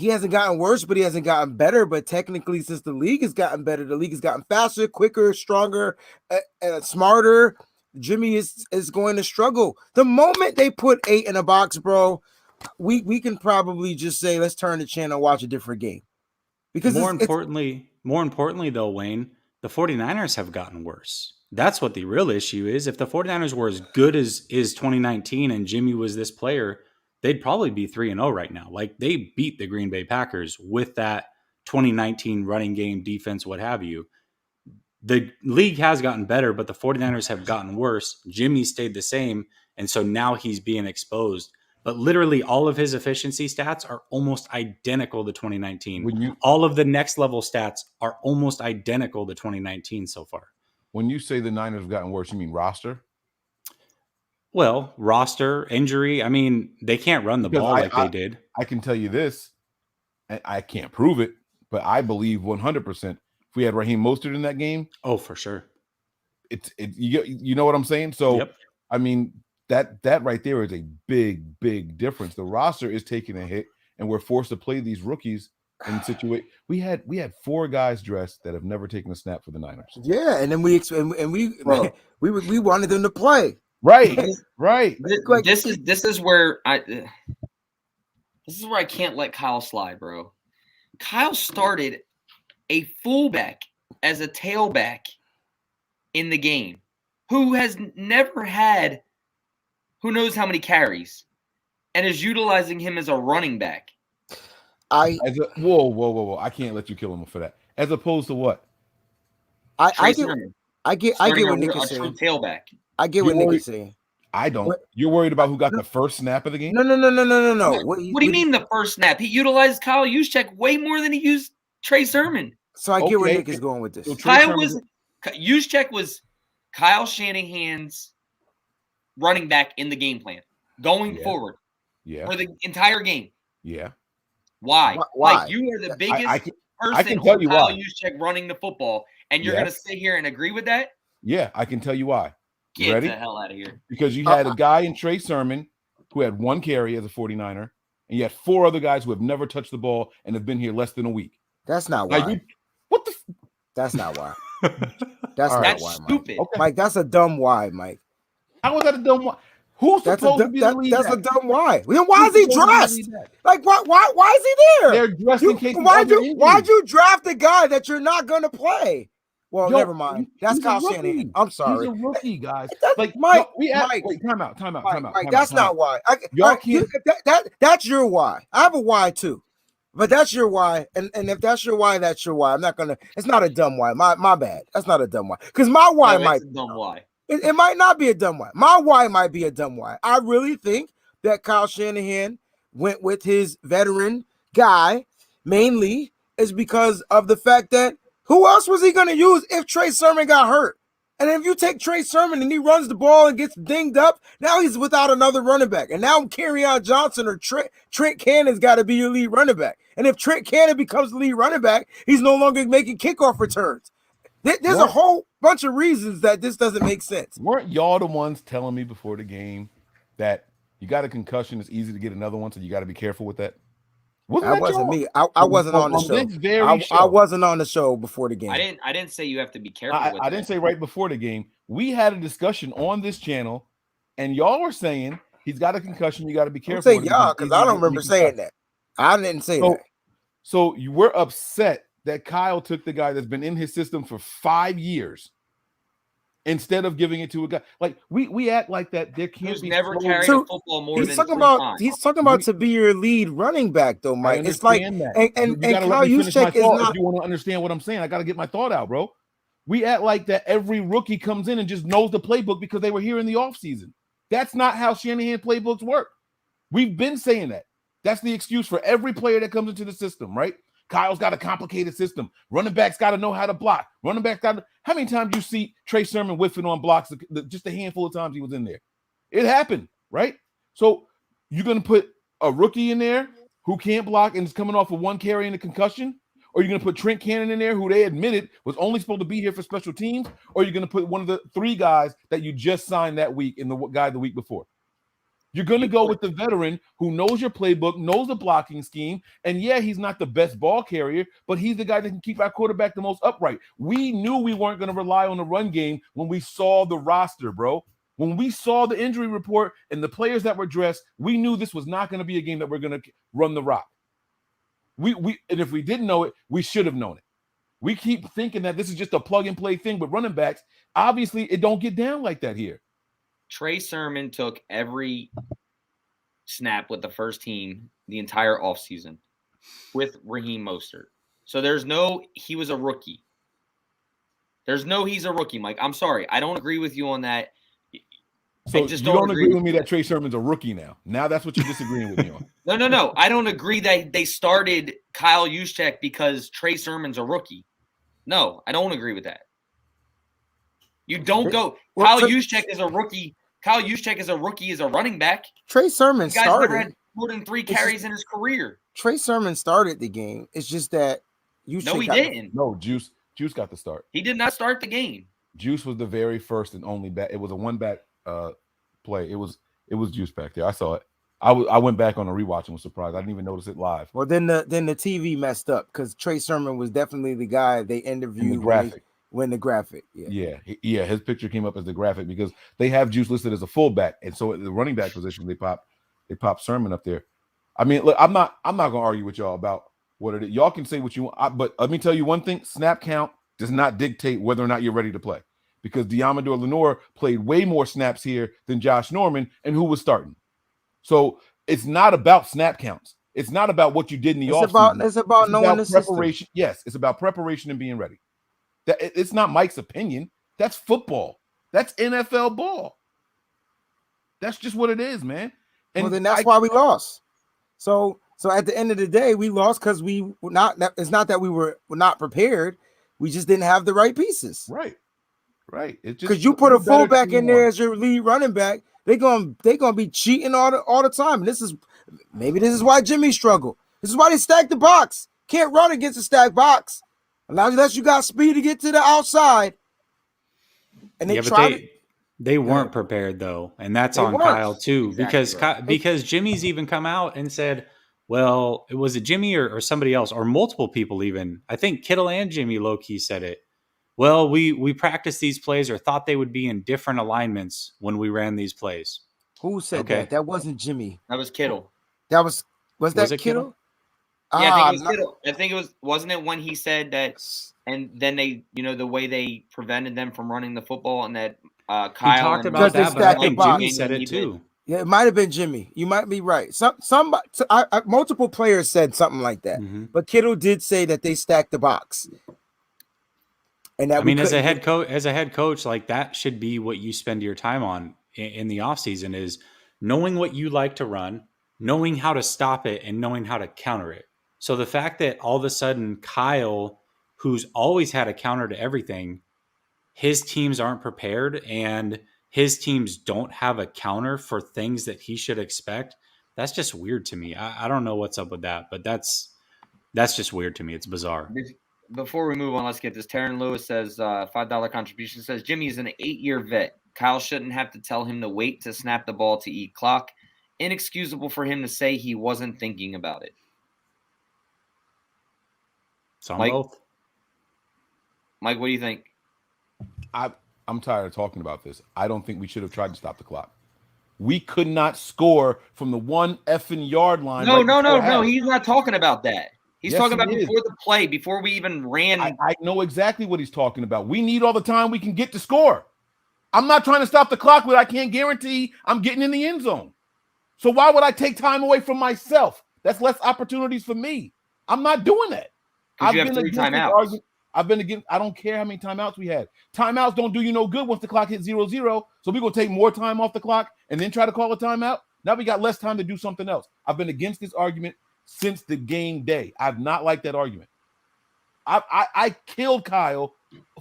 hasn't gotten worse, but he hasn't gotten better. But technically, since the league has gotten better, the league has gotten faster, quicker, stronger, and smarter. Jimmy is going to struggle. The moment they put 8 in a box, bro, we can probably just say, let's turn the channel and watch a different game. Because more importantly, though, Wayne, the 49ers have gotten worse. That's what the real issue is. If the 49ers were as good as 2019 and Jimmy was this player, they'd probably be 3-0 right now. Like, they beat the Green Bay Packers with that 2019 running game, defense, what have you. The league has gotten better, but the 49ers have gotten worse. Jimmy stayed the same, and so now he's being exposed. But literally all of his efficiency stats are almost identical to 2019. All of the next level stats are almost identical to 2019 so far. When you say the Niners have gotten worse, you mean roster? Well, roster, injury. I mean, they can't run the ball like they did. I can tell you this, and I can't prove it, but I believe 100% if we had Raheem Mostert in that game. Oh, for sure. You know what I'm saying? So, yep. I mean, that right there is a big difference. The roster is taking a hit, and we're forced to play these rookies in situation. We had 4 guys dressed that have never taken a snap for the Niners. Yeah, and then we wanted them to play. Right. This is where I can't let Kyle slide, bro. Kyle started a fullback as a tailback in the game, who has never had who knows how many carries, and is utilizing him as a running back. Whoa! I can't let you kill him for that. As opposed to what? I get what Nick is saying. Tailback. I get what Nick is saying. I don't. You're worried about who got the first snap of the game? No. What do you mean the first snap? He utilized Kyle Juszczyk way more than he used Trey Sermon. So I get where Nick is going with this. So Juszczyk was Kyle Shanahan's running back in the game plan going forward for the entire game. Yeah. Why? Like, you are the biggest person tell you Kyle why. Juszczyk running the football, and you're going to sit here and agree with that? Yeah, I can tell you why. Get ready? the hell out of here. Because you had a guy in Trey Sermon who had 1 carry as a 49er, and you had 4 other guys who have never touched the ball and have been here less than a week. That's not why. That's not why. That's stupid. Okay. Mike, that's a dumb why, Mike. How is that a dumb why? Who's supposed to be the lead? That's a dumb why. Why is he dressed? Like, why is he there? They're dressed in case. Why'd you draft a guy that you're not gonna play? Well, never mind. That's Kyle Shanahan. I'm sorry. He's a rookie, guys. Like Mike. Wait, time out. Mike, that's not why. Y'all can't. That's your why. I have a why too, but that's your why. And if that's your why, that's your why. I'm not gonna. It's not a dumb why. My bad. That's not a dumb why. Because my why might. It's a dumb why. It might not be a dumb why. My why might be a dumb why. I really think that Kyle Shanahan went with his veteran guy mainly is because of the fact that who else was he going to use if Trey Sermon got hurt? And if you take Trey Sermon and he runs the ball and gets dinged up, now he's without another running back. And now Kerryon Johnson or Trent Cannon's got to be your lead running back. And if Trent Cannon becomes the lead running back, he's no longer making kickoff returns. There's a whole bunch of reasons that this doesn't make sense. Weren't y'all the ones telling me before the game that you got a concussion, it's easy to get another one, so you got to be careful with that? That wasn't me. I wasn't on the show. I wasn't on the show before the game. I didn't say you have to be careful with I didn't say right before the game. We had a discussion on this channel, and y'all were saying he's got a concussion. You got to be careful. Don't say y'all, because I don't remember saying that. I didn't say that. So you were upset that Kyle took the guy that's been in his system for 5 years instead of giving it to a guy. Like we act like that. There can't be never carried a football more than 3 times. He's talking about to be your lead running back, though, Mike. It's like and Kyle Juszczyk is not. If you want to understand what I'm saying, I got to get my thought out, bro. We act like that every rookie comes in and just knows the playbook because they were here in the offseason. That's not how Shanahan playbooks work. We've been saying that. That's the excuse for every player that comes into the system, right? Kyle's got a complicated system. Running backs got to know how to block. Running backs got to. How many times you see Trey Sermon whiffing on blocks? Just a handful of times he was in there. It happened, right? So you're going to put a rookie in there who can't block and is coming off of 1 carry and a concussion? Or you're going to put Trent Cannon in there, who they admitted was only supposed to be here for special teams? Or you're going to put one of the 3 guys that you just signed that week and the guy the week before? You're going to go with the veteran who knows your playbook, knows the blocking scheme, and yeah, he's not the best ball carrier, but he's the guy that can keep our quarterback the most upright. We knew we weren't going to rely on the run game when we saw the roster, bro. When we saw the injury report and the players that were dressed, we knew this was not going to be a game that we're going to run the rock. And if we didn't know it, we should have known it. We keep thinking that this is just a plug-and-play thing with running backs. Obviously, it don't get down like that here. Trey Sermon took every snap with the first team the entire offseason with Raheem Mostert. So he was a rookie. There's no he's a rookie, Mike. I'm sorry. I don't agree with you on that. So you don't agree with me that Trey Sermon's a rookie now. Now that's what you're disagreeing with me on. No. I don't agree that they started Kyle Juszczyk because Trey Sermon's a rookie. No, I don't agree with that. You don't go. Kyle Juszczyk is a rookie. Kyle Juszczyk is a rookie as a running back. Trey Sermon started. Never had more than 3 carries in his career. Trey Sermon started the game. It's just that Juszczyk. No, he didn't. No, Juice got the start. He did not start the game. Juice was the very first and only back. It was a 1-back play. It was Juice back there. I saw it. I went back on a rewatch and was surprised. I didn't even notice it live. Well, then the TV messed up because Trey Sermon was definitely the guy they interviewed. In the graphic. When the graphic, yeah, his picture came up as the graphic because they have Juice listed as a fullback, and so at the running back position they pop Sermon up there. I mean, look, I'm not gonna argue with y'all about what it is. Y'all can say what you want, but let me tell you one thing: snap count does not dictate whether or not you're ready to play, because Diamador Lenore played way more snaps here than Josh Norman, and who was starting. So it's not about snap counts. It's not about what you did in the offseason. It's about knowing the preparation. system. Yes, it's about preparation and being ready. It's not Mike's opinion. That's football. That's NFL ball. That's just what it is, man. And well, then that's why we lost. So at the end of the day, we lost because we were not. It's not that we were not prepared. We just didn't have the right pieces. Right. It's just because you put a fullback in there as your lead running back, they're gonna be cheating all the time. And this is why Jimmy struggled. This is why they stacked the box. Can't run against a stacked box. Unless you got speed to get to the outside. And they weren't prepared though, and that's on Kyle too, exactly because Jimmy's even come out and said, well, was it Jimmy or somebody else or multiple people even? I think Kittle and Jimmy low-key said it. Well, we practiced these plays or thought they would be in different alignments when we ran these plays. Who said that? That wasn't Jimmy. That was Kittle. Was that Kittle? Yeah, I think it was Kittle. I think it was. Wasn't it when he said that? And then they, the way they prevented them from running the football, and that Kyle he talked about that, but I think Jimmy said it too. Yeah, it might have been Jimmy. You might be right. Multiple players said something like that, but Kittle did say that they stacked the box. And that as a head coach, like that should be what you spend your time on in the offseason is knowing what you like to run, knowing how to stop it, and knowing how to counter it. So the fact that all of a sudden Kyle, who's always had a counter to everything, his teams aren't prepared and his teams don't have a counter for things that he should expect, that's just weird to me. I don't know what's up with that, but that's just weird to me. It's bizarre. Before we move on, let's get this. Taryn Lewis says, $5 contribution says, Jimmy is an 8-year vet. Kyle shouldn't have to tell him to wait to snap the ball to eat clock. Inexcusable for him to say he wasn't thinking about it. It's on Mike? both. Mike, what do you think? I'm tired of talking about this. I don't think we should have tried to stop the clock. We could not score from the 1 effing yard line. No. He's not talking about that. He's Yes, talking about he is. before the play, before we even ran. I know exactly what he's talking about. We need all the time we can get to score. I'm not trying to stop the clock, but I can't guarantee I'm getting in the end zone. So why would I take time away from myself? That's less opportunities for me. I'm not doing that. Because you have 3 timeouts. I've been against. I don't care how many timeouts we had. Timeouts don't do you no good once the clock hits 0-0. So we're gonna take more time off the clock and then try to call a timeout. Now we got less time to do something else. I've been against this argument since the game day. I've not liked that argument. I killed Kyle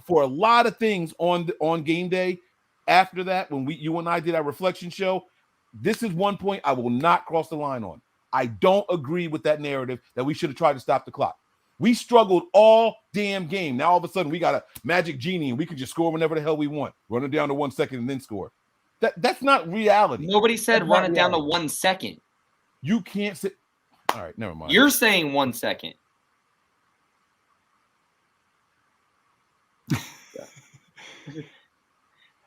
for a lot of things on game day. After that, when you and I did our reflection show, this is one point I will not cross the line on. I don't agree with that narrative that we should have tried to stop the clock. We struggled all damn game. Now all of a sudden we got a magic genie and we can just score whenever the hell we want. Run it down to 1 second and then score. That's not reality. Nobody said run it down to 1 second. You can't say. All right, never mind. You're saying 1 second.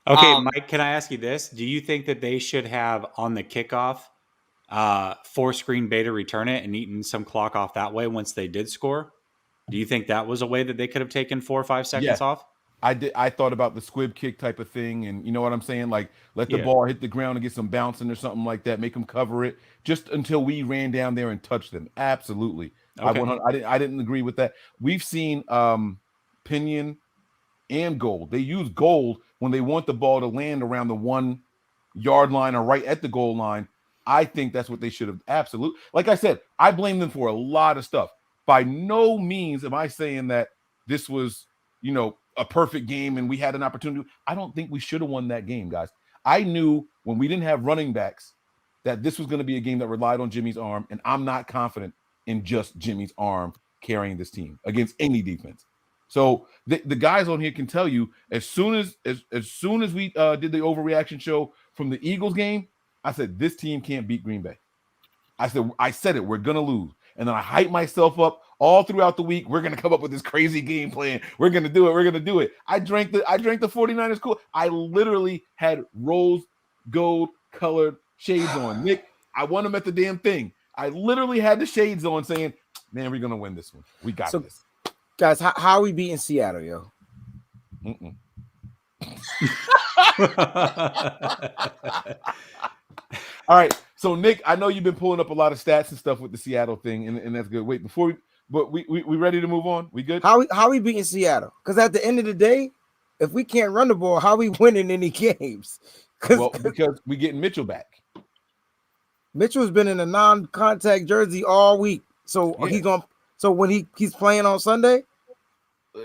Okay, Mike, can I ask you this? Do you think that they should have on the kickoff forced Green Bay to return it and eaten some clock off that way once they did score? Do you think that was a way that they could have taken 4 or 5 seconds off? I did. I thought about the squib kick type of thing, and you know what I'm saying? Like let the ball hit the ground and get some bouncing or something like that. Make them cover it just until we ran down there and touched them. Absolutely. Okay. I didn't agree with that. We've seen Pinion and Gold. They use Gold when they want the ball to land around the 1 yard line or right at the goal line. I think that's what they should have. Absolutely. Like I said, I blame them for a lot of stuff. By no means am I saying that this was, a perfect game and we had an opportunity. I don't think we should have won that game, guys. I knew when we didn't have running backs that this was going to be a game that relied on Jimmy's arm, and I'm not confident in just Jimmy's arm carrying this team against any defense. So the guys on here can tell you as soon as we did the overreaction show from the Eagles game, I said this team can't beat Green Bay. I said it, we're gonna lose. And then I hyped myself up all throughout the week. We're gonna come up with this crazy game plan. We're gonna do it. I drank the 49ers cool. I literally had rose gold colored shades on. Nick, I won them at the damn thing. I literally had the shades on saying, man, we're gonna win this one. We got this. Guys, how are we beating Seattle, yo? All right, so Nick, I know you've been pulling up a lot of stats and stuff with the Seattle thing, and that's good. Wait, we ready to move on? We good? How we beating Seattle? Because at the end of the day, if we can't run the ball, how we winning any games? Because we getting Mitchell back. Mitchell's been in a non-contact jersey all week, so he's going. So when he's playing on Sunday,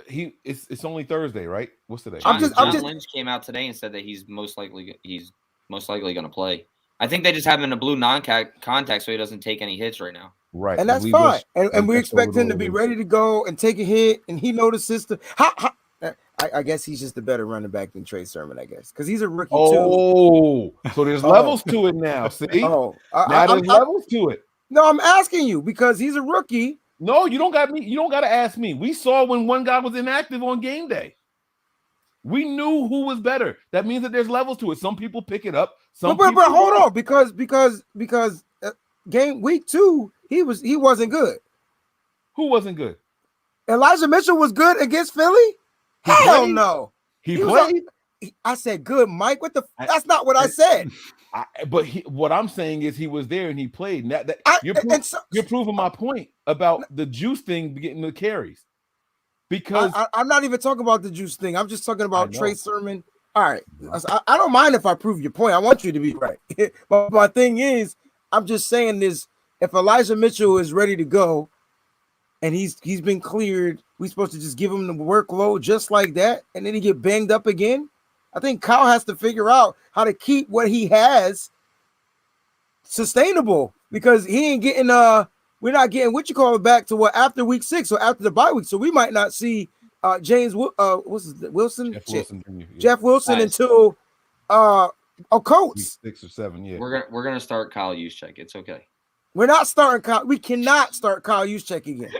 it's only Thursday, right? What's today? John Lynch came out today and said that he's most likely going to play. I think they just have him in a blue non-contact so he doesn't take any hits right now. Right. And that's fine. And we expect him to be ready to go and take a hit, and he knows the system. I guess he's just a better running back than Trey Sermon, I guess, because he's a rookie too. Oh, so there's levels to it now. See? Now there's levels to it. No, I'm asking you because he's a rookie. No, you don't got me. You don't got to ask me. We saw when one guy was inactive on game day. We knew who was better. That means that there's levels to it. Some people pick it up. But hold on, because game week 2 he wasn't good. Who wasn't good? Elijah Mitchell was good against Philly. Hell no. He played. I said good, Mike. That's not what I said. What I'm saying is he was there and he played. You're proving my point about the juice thing getting the carries. Because I'm not even talking about the juice thing. I'm just talking about Trey Sermon. All right. I don't mind if I prove your point. I want you to be right. But my thing is, I'm just saying this. If Elijah Mitchell is ready to go and he's been cleared We supposed to just give him the workload just like that, and then he get banged up again? I think Kyle has to figure out how to keep what he has sustainable, because he ain't getting we're not getting back to what after week 6 or after the bye week. So we might not see Wilson? Jeff Wilson until Colts. 6 or 7, yeah. We're gonna start Kyle Juszczyk. It's okay. We're not starting Kyle. We cannot start Kyle Juszczyk again.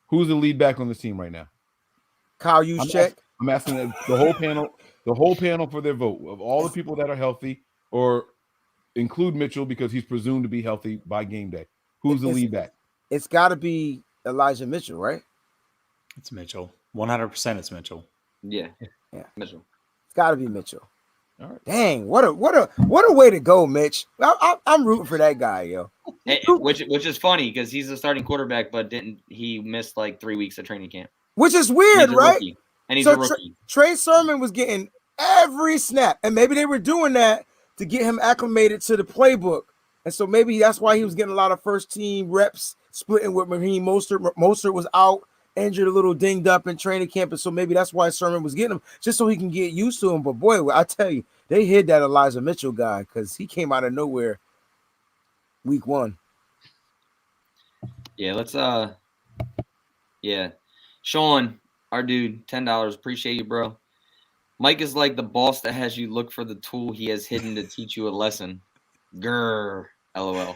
Who's the lead back on this team right now? Kyle Juszczyk. I'm asking the whole panel for their vote of all the people that are healthy, or include Mitchell because he's presumed to be healthy by game day. Who's the lead back? It's got to be Elijah Mitchell, right? It's Mitchell. 100% it's Mitchell. Yeah. Mitchell. It's got to be Mitchell. All right. Dang, what a way to go, Mitch. I'm rooting for that guy, yo. Which is funny because he's the starting quarterback, but he missed like 3 weeks of training camp. Which is weird, right? Rookie, and he's a rookie. Trey Sermon was getting every snap, and maybe they were doing that to get him acclimated to the playbook. And so maybe that's why he was getting a lot of first team reps, splitting with Raheem Mostert. Mostert was out, injured, a little dinged up in training camp. And so maybe that's why Sermon was getting him, just so he can get used to him. But boy, I tell you, they hid that Elijah Mitchell guy because he came out of nowhere week 1. Yeah, let's Sean, our dude, $10. Appreciate you, bro. Mike is like the boss that has you look for the tool he has hidden to teach you a lesson. Grr, LOL.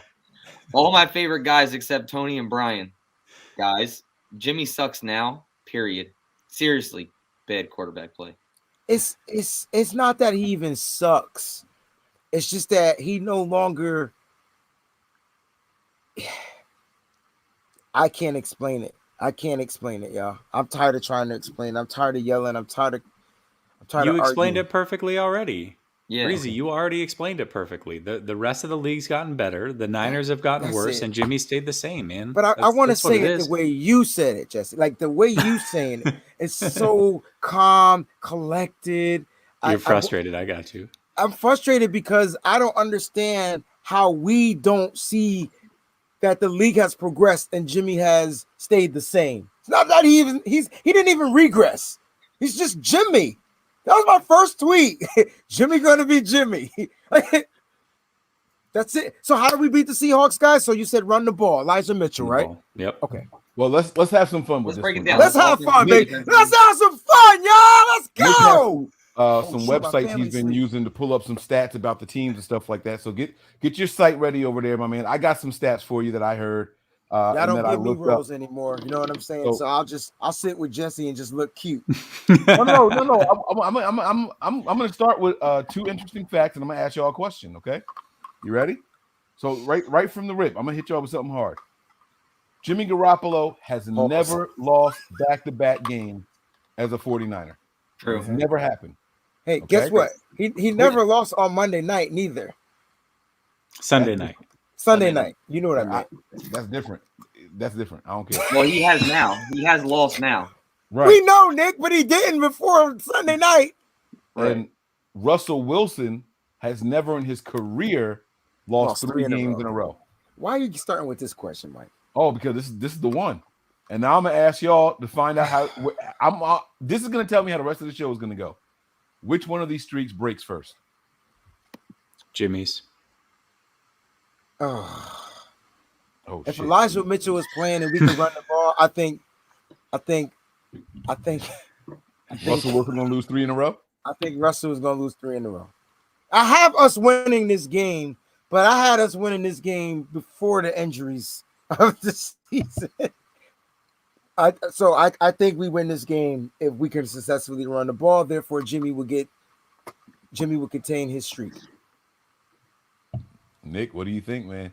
All my favorite guys except Tony and Brian. Guys, Jimmy sucks now, period. Seriously, bad quarterback play. It's not that he even sucks. It's just that he no longer. I can't explain it. Y'all. I'm tired of trying to explain. I'm tired of yelling. I'm tired of You explained it perfectly already. Yeah. Breezy, you already explained it perfectly. The rest of the league's gotten better. The Niners have gotten worse, and Jimmy stayed the same, man. But I want to say it the way you said it, Jesse. Like the way you saying it, it's so calm, collected. You're frustrated. I got you. I'm frustrated because I don't understand how we don't see that the league has progressed and Jimmy has stayed the same. It's not that he didn't even regress. He's just Jimmy. That was my first tweet. Jimmy gonna be Jimmy. That's it. So how do we beat the Seahawks, guys? So you said run the ball, Elijah Mitchell, right? Yep. Okay. Well, let's have some fun with Let's this. break it down. Let's have fun, baby. Let's have some fun, y'all. Let's go. Some websites he's been using to pull up some stats about the teams and stuff like that. So get your site ready over there, my man. I got some stats for you that I heard. Y'all don't give me roles anymore. You know what I'm saying? So I'll sit with Jesse and just look cute. No. I'm gonna start with 2 interesting facts, and I'm gonna ask y'all a question. Okay, you ready? So right from the rip, I'm gonna hit y'all with something hard. Jimmy Garoppolo has never lost back-to-back games as a 49er. True. It's never happened. Hey, guess what? He never lost on Monday night neither. Sunday night. Sunday night. You know what I mean? That's different. That's different. I don't care. Well, he has now. He has lost now. Right. We know, Nick, but he didn't before Sunday night. And Russell Wilson has never in his career lost 3 games in a row. Why are you starting with this question, Mike? Oh, because this is the one. And now I'm gonna ask y'all to find out how. This is gonna tell me how the rest of the show is gonna go. Which one of these streaks breaks first? Jimmy's. If Elijah Mitchell was playing and we can run the ball, I think Russell Wilson gonna lose 3 in a row. I think Russell is gonna lose 3 in a row. I have us winning this game, but I had us winning this game before the injuries of the season. I think we win this game if we can successfully run the ball. Therefore, Jimmy will contain his streak. Nick, what do you think, man?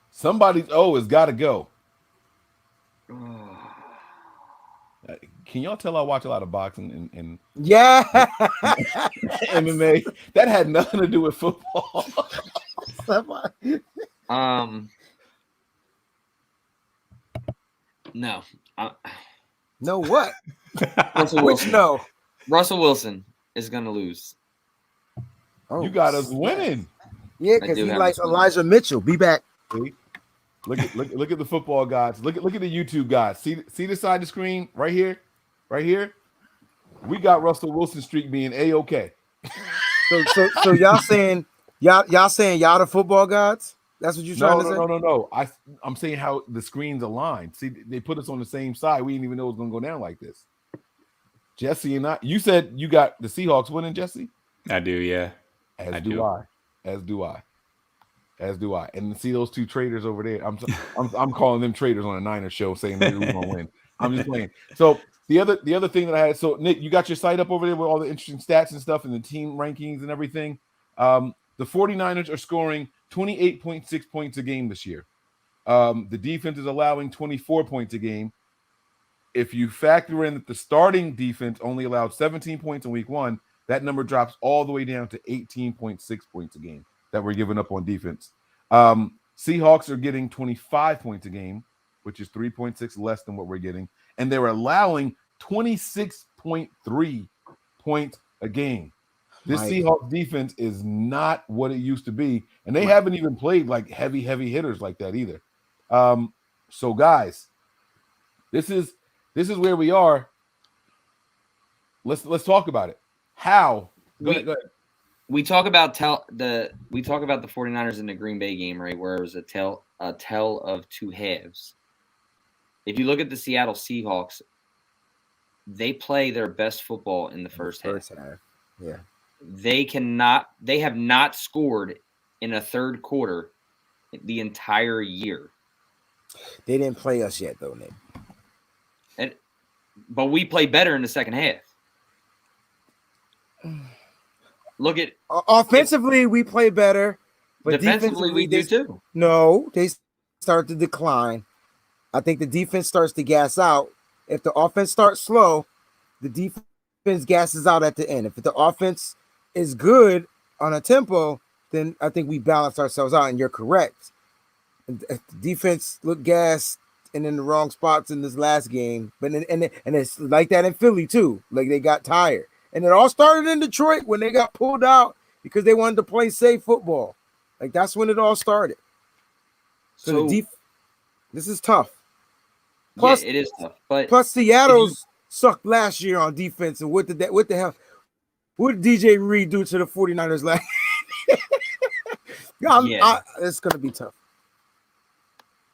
Somebody's has got to go. Can y'all tell I watch a lot of boxing and yeah, MMA? That had nothing to do with football. No. No what? Russell Wilson is going to lose. You got us winning. Yeah, because he likes Elijah Mitchell. Be back. Look at the football gods. Look at the YouTube guys. See the side of the screen right here, right here. We got Russell Wilson streak being A-OK. So y'all saying y'all the football gods? That's what you're trying to say? No. I'm saying how the screens aligned. See, they put us on the same side. We didn't even know it was gonna go down like this. Jesse and I. You said you got the Seahawks winning, Jesse. I do, yeah. As do I. And see those two traders over there. I'm calling them traders on a Niners show, saying they're gonna win. I'm just playing. So the other thing that I had. So Nick, you got your site up over there with all the interesting stats and stuff and the team rankings and everything. The 49ers are scoring 28.6 points a game this year. The defense is allowing 24 points a game. If you factor in that the starting defense only allowed 17 points in week 1, that number drops all the way down to 18.6 points a game that we're giving up on defense. Seahawks are getting 25 points a game, which is 3.6 less than what we're getting. And they're allowing 26.3 points a game. This Seahawks defense is not what it used to be. And they haven't even played like heavy hitters like that either. So guys, this is where we are. Let's talk about it. How? Go ahead. We talk about the 49ers in the Green Bay game, right, where it was a tale of two halves. If you look at the Seattle Seahawks, they play their best football in the first half. Yeah. They have not scored in a third quarter the entire year. They didn't play us yet, though, Nick. But we play better in the second half. Look at offensively, we play better, but defensively we do too. No, they start to decline. I think the defense starts to gas out. If the offense starts slow, the defense gasses out at the end. If the offense is good on a tempo, then I think we balance ourselves out. And you're correct. If the defense looked gassed and in the wrong spots in this last game, but and it's like that in Philly too. Like they got tired. And it all started in Detroit when they got pulled out because they wanted to play safe football. Like that's when it all started. So this is tough. Plus, it is tough. But plus Seattle's sucked last year on defense. And what the hell? What did DJ Reed do to the 49ers last? It's gonna be tough.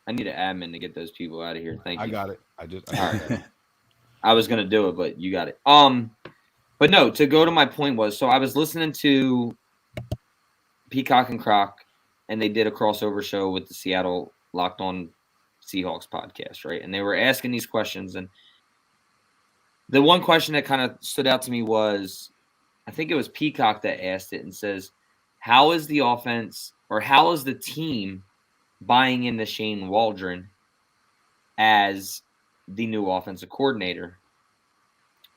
I need an admin to get those people out of here. Thank you. I got it. I was gonna do it, but you got it. But no, to go to my point was, so I was listening to Peacock and Croc, and they did a crossover show with the Seattle Locked On Seahawks podcast, right? And they were asking these questions, and the one question that kind of stood out to me was, I think it was Peacock that asked it and says, how is the offense or how is the team buying into Shane Waldron as the new offensive coordinator?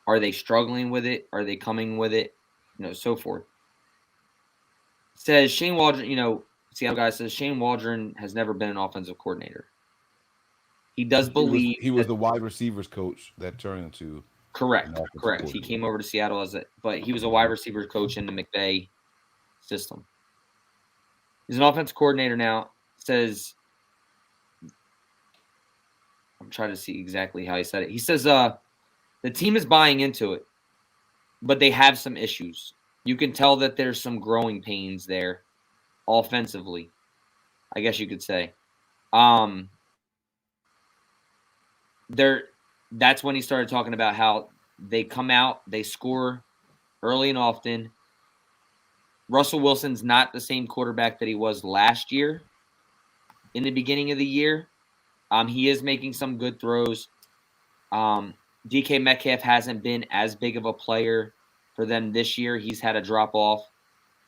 Are they struggling with it? Are they coming with it? So forth. Says Shane Waldron, Seattle guy says Shane Waldron has never been an offensive coordinator. He does believe he was the wide receivers coach that turned into correct. He came over to Seattle but he was a wide receivers coach in the McVay system. He's an offensive coordinator now. Says, I'm trying to see exactly how he said it. He says, the team is buying into it, but they have some issues. You can tell that there's some growing pains there offensively, I guess you could say. That's when he started talking about how they come out, they score early and often. Russell Wilson's not the same quarterback that he was last year in the beginning of the year. He is making some good throws. DK Metcalf hasn't been as big of a player for them this year. He's had a drop off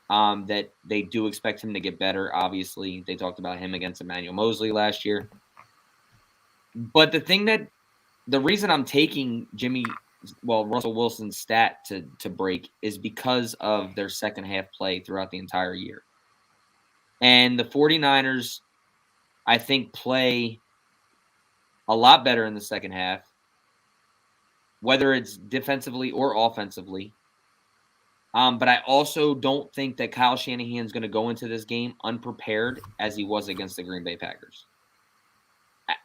that they do expect him to get better. Obviously, they talked about him against Emmanuel Mosley last year. But the reason I'm taking Russell Wilson's stat to break is because of their second half play throughout the entire year. And the 49ers, I think, play a lot better in the second half, whether it's defensively or offensively. But I also don't think that Kyle Shanahan is going to go into this game unprepared as he was against the Green Bay Packers.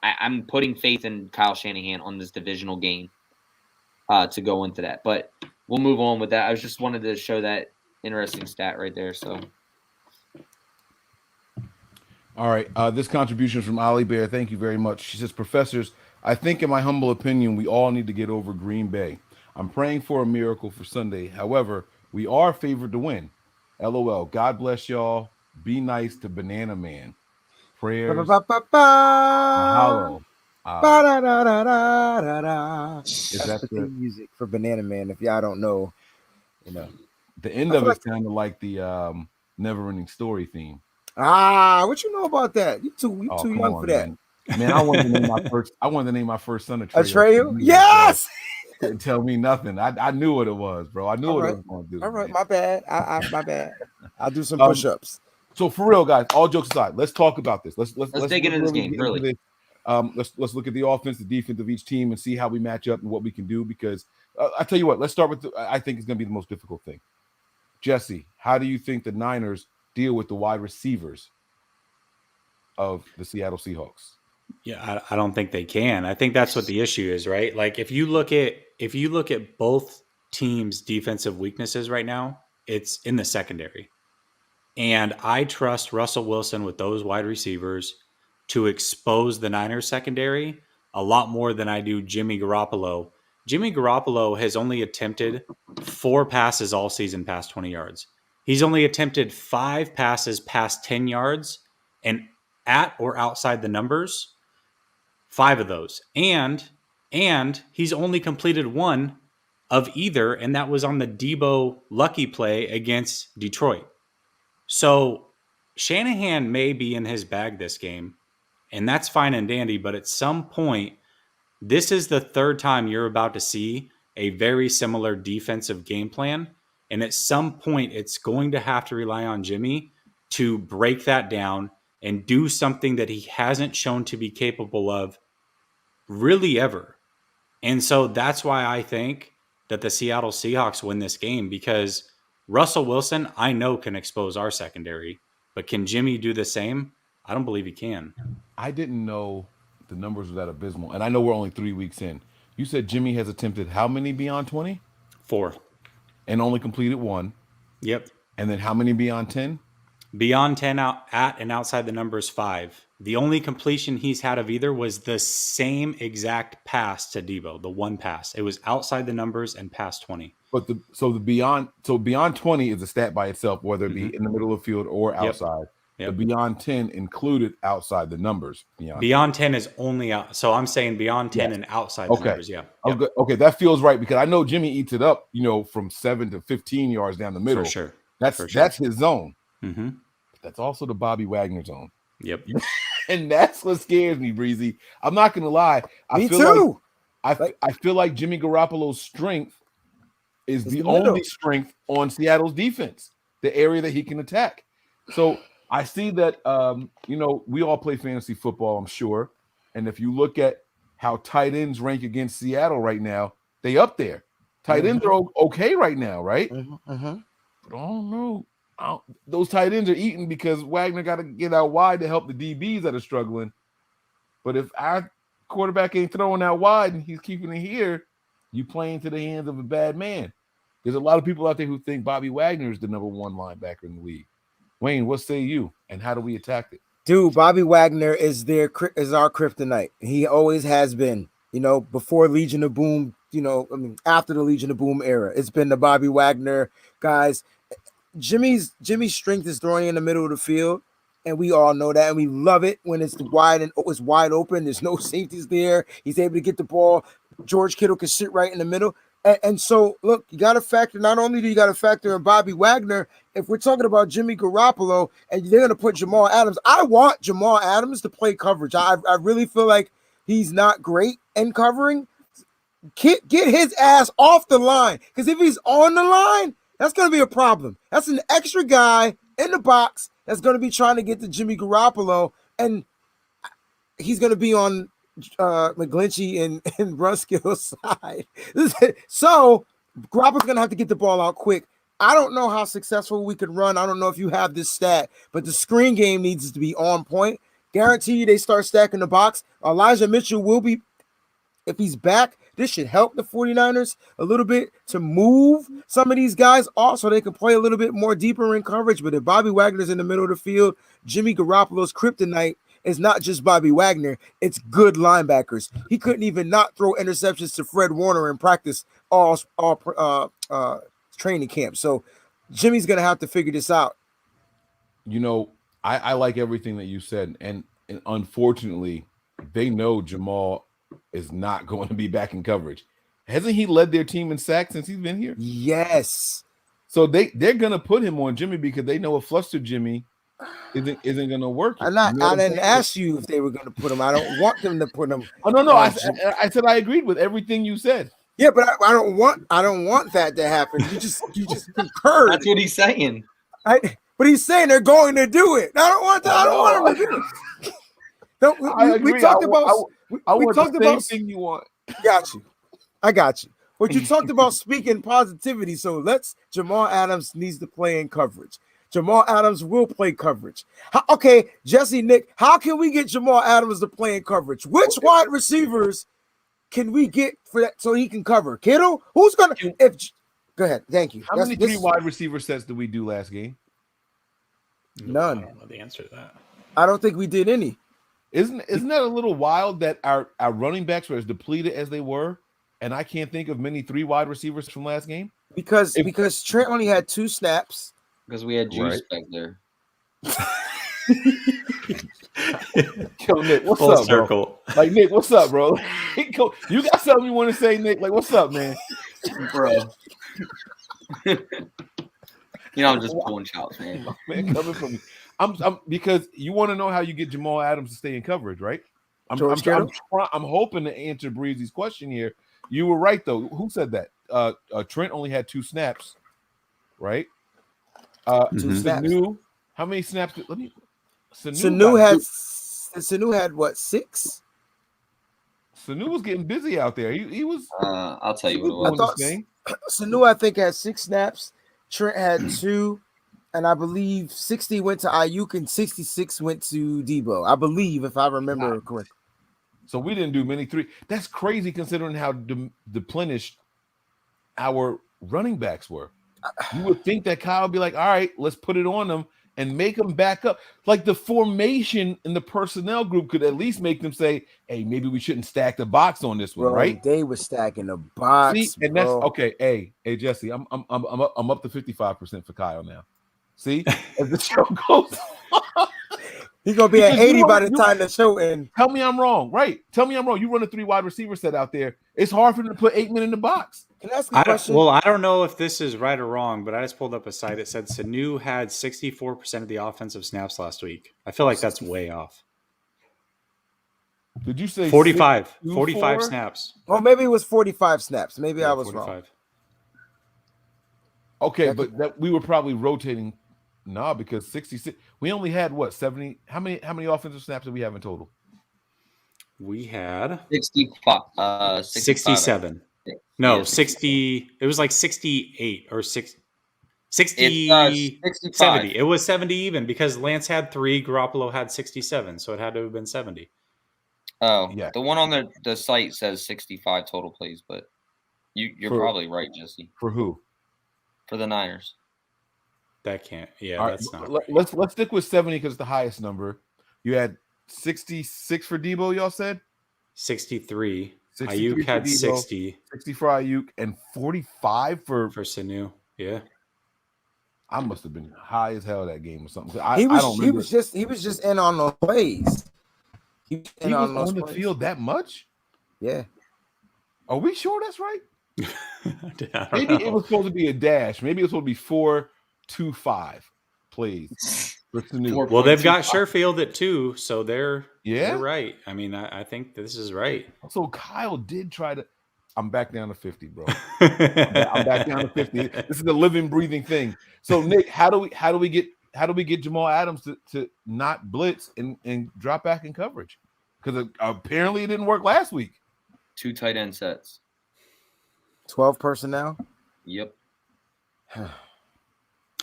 I'm putting faith in Kyle Shanahan on this divisional game to go into that. But we'll move on with that. I just wanted to show that interesting stat right there. So, All right. This contribution is from Ollie Bear. Thank you very much. She says, Professors, I think in my humble opinion, we all need to get over Green Bay. I'm praying for a miracle for Sunday. However, we are favored to win. LOL. God bless y'all. Be nice to Banana Man. Prayers. Mahalo. Is that the the theme music for Banana Man? If y'all don't know, the end I of feel it's kind of like the Never Ending Story theme. what you know about that? You too Come young on, for that. Man, I wanted to name my first. I wanted to name my first son Atreyu. Atreyu? Yes. Couldn't tell me nothing. I knew what it was, bro. I knew what it was going to do. All right, man. my bad. My bad. I'll do some push-ups. So for real, guys, all jokes aside, let's talk about this. Let's dig into this game. Really, let's look at the offense, the defense of each team, and see how we match up and what we can do. Because I tell you what, let's start with. I think it's going to be the most difficult thing. Jesse, how do you think the Niners deal with the wide receivers of the Seattle Seahawks? Yeah, I don't think they can. I think that's what the issue is, right? Like if you look at both teams' defensive weaknesses right now, it's in the secondary. And I trust Russell Wilson with those wide receivers to expose the Niners secondary a lot more than I do Jimmy Garoppolo. Jimmy Garoppolo has only attempted 4 passes all season past 20 yards. He's only attempted 5 passes past 10 yards and at or outside the numbers, 5 of those. And he's only completed 1 of either, and that was on the Debo lucky play against Detroit. So Shanahan may be in his bag this game, and that's fine and dandy, but at some point, this is the 3rd time you're about to see a very similar defensive game plan, and at some point, it's going to have to rely on Jimmy to break that down and do something that he hasn't shown to be capable of really ever. And so that's why I think that the Seattle Seahawks win this game, because Russell Wilson, I know, can expose our secondary, but can Jimmy do the same? I don't believe he can. I didn't know the numbers were that abysmal, and I know we're only 3 weeks in. You said Jimmy has attempted how many beyond 20? 4. And only completed 1. Yep. And then how many beyond 10? Beyond 10 out at and outside the numbers 5. The only completion he's had of either was the same exact pass to Debo, the 1 pass. It was outside the numbers and past 20. But beyond 20 is a stat by itself, whether it be in the middle of the field or outside. Yep. The beyond 10 included outside the numbers. Beyond 10 is only out. So I'm saying beyond 10 and outside the numbers. Yeah. Yep. Okay, that feels right, because I know Jimmy eats it up, from 7 to 15 yards down the middle. For sure. That's his zone. Mm-hmm. But that's also the Bobby Wagner zone. Yep. And that's what scares me, Breezy. I'm not gonna lie. Me too. I feel like Jimmy Garoppolo's strength is the only strength on Seattle's defense, the area that he can attack. So I see that we all play fantasy football, I'm sure. And if you look at how tight ends rank against Seattle right now, they up there. Tight ends are okay right now, right? But I don't know. Those tight ends are eating because Wagner got to get out wide to help the DBs that are struggling. But if our quarterback ain't throwing out wide and he's keeping it here, you playing to the hands of a bad man. There's a lot of people out there who think Bobby Wagner is the number 1 linebacker in the league. Wayne, what say you? And how do we attack it? Dude, Bobby Wagner is our kryptonite. He always has been. Before Legion of Boom. After the Legion of Boom era, it's been the Bobby Wagner guys. Jimmy's strength is throwing in the middle of the field, and we all know that, and we love it when it's wide and it's wide open. There's no safeties there. He's able to get the ball. George Kittle can sit right in the middle. And so, look, you got to factor. Not only do you got to factor in Bobby Wagner, if we're talking about Jimmy Garoppolo and they're going to put Jamal Adams, I want Jamal Adams to play coverage. I really feel like he's not great in covering. Get his ass off the line, because if he's on the line, that's going to be a problem. That's an extra guy in the box that's going to be trying to get to Jimmy Garoppolo, and he's going to be on McGlinchey and Brunskill's side. So Garoppolo's going to have to get the ball out quick. I don't know how successful we could run. I don't know if you have this stat, but the screen game needs to be on point. Guarantee you they start stacking the box. Elijah Mitchell will be, if he's back, this should help the 49ers a little bit to move some of these guys off so they can play a little bit more deeper in coverage. But if Bobby Wagner's in the middle of the field, Jimmy Garoppolo's kryptonite is not just Bobby Wagner, it's good linebackers. He couldn't even not throw interceptions to Fred Warner in practice all training camp. So Jimmy's going to have to figure this out. You know, I like everything that you said. And unfortunately, they know Jamal is not going to be back in coverage. Hasn't he led their team in sacks since he's been here? Yes. So they're going to put him on Jimmy because they know a flustered Jimmy isn't going to work. I didn't ask you if they were going to put him. I don't want them to put him. Oh no, I said I agreed with everything you said. Yeah, but I don't want that to happen. You just concurred. That's what he's saying. But he's saying they're going to do it. I don't want that. I don't want him to do it. We talked about. We talked about thing you want. I got you. But you talked about speaking positivity. So Jamal Adams needs to play in coverage. Jamal Adams will play coverage. Okay, Jesse, Nick, how can we get Jamal Adams to play in coverage? Which wide receivers can we get for that so he can cover? Kittle? Who's gonna? Go ahead. Thank you. How many three wide receiver sets did we do last game? None. I don't know the answer to that. I don't think we did any. Isn't that a little wild that our running backs were as depleted as they were, and I can't think of many three wide receivers from last game? Because Trent only had 2 snaps. Because we had juice back there. Yo, Nick, what's Full up, circle. bro? Like, Nick, what's up, bro? You got something you want to say, Nick? Like, what's up, man? Bro. I'm just pulling shots, man. Man, coming from me. I'm because you want to know how you get Jamal Adams to stay in coverage, right? I'm hoping to answer Breezy's question here. You were right, though. Who said that? Trent only had 2 snaps, right? Sanu, how many snaps? Sanu had what, 6? Sanu was getting busy out there. He was. I'll tell you what it was. Sanu, I think, had 6 snaps. Trent had 2, and I believe 60 went to Ayuk and 66 went to Debo. I believe, if I remember correctly. So we didn't do many 3. That's crazy considering how depleted our running backs were. You would think that Kyle would be like, all right, let's put it on them and make them back up. Like the formation in the personnel group could at least make them say, hey, maybe we shouldn't stack the box on this one, right? They were stacking the box. See, and that's okay. Hey, Jesse, I'm up to 55% for Kyle now. See, as the show goes, he's gonna be at 80 by the time the show ends. Tell me I'm wrong, right? Tell me I'm wrong. You run a 3 wide receiver set out there. It's hard for them to put 8 men in the box. Can I ask you a question? Well, I don't know if this is right or wrong, but I just pulled up a site that said Sanu had 64% of the offensive snaps last week. I feel like that's way off. Did you say 45 snaps? Well, maybe it was 45 snaps. Maybe I was 45. Wrong. Okay, but that we were probably rotating. No, because 66. We only had what, 70? How many offensive snaps did we have in total? We had 65. 67. No, 60. It was like 68 or 60. 70. It was 70 even because Lance had 3, Garoppolo had 67, so it had to have been 70. Oh, yeah. The one on the site says 65 total plays, but you're probably right, Jesse. For who? For the Niners. That can't. Yeah, that's not. Right. Let's stick with 70 because it's the highest number. You had 66 for Debo. Y'all said 63. Ayuk had Debo, 60. 60 for Ayuk and 45 for Sanu. Yeah. I must have been high as hell that game or something. He was just in on the plays. He was on the field that much? Yeah. Are we sure that's right? Maybe it was supposed to be a dash. Maybe it was supposed to be 4-2-5 plays. Well, they've got Sherfield at 2, so they're right. I mean, I think this is right. So Kyle did try to. I'm back down to 50, bro. I'm back down to 50. This is a living, breathing thing. So Nick, how do we get Jamal Adams to not blitz and drop back in coverage? Because apparently it didn't work last week. 2 tight end sets. 12 personnel. Yep.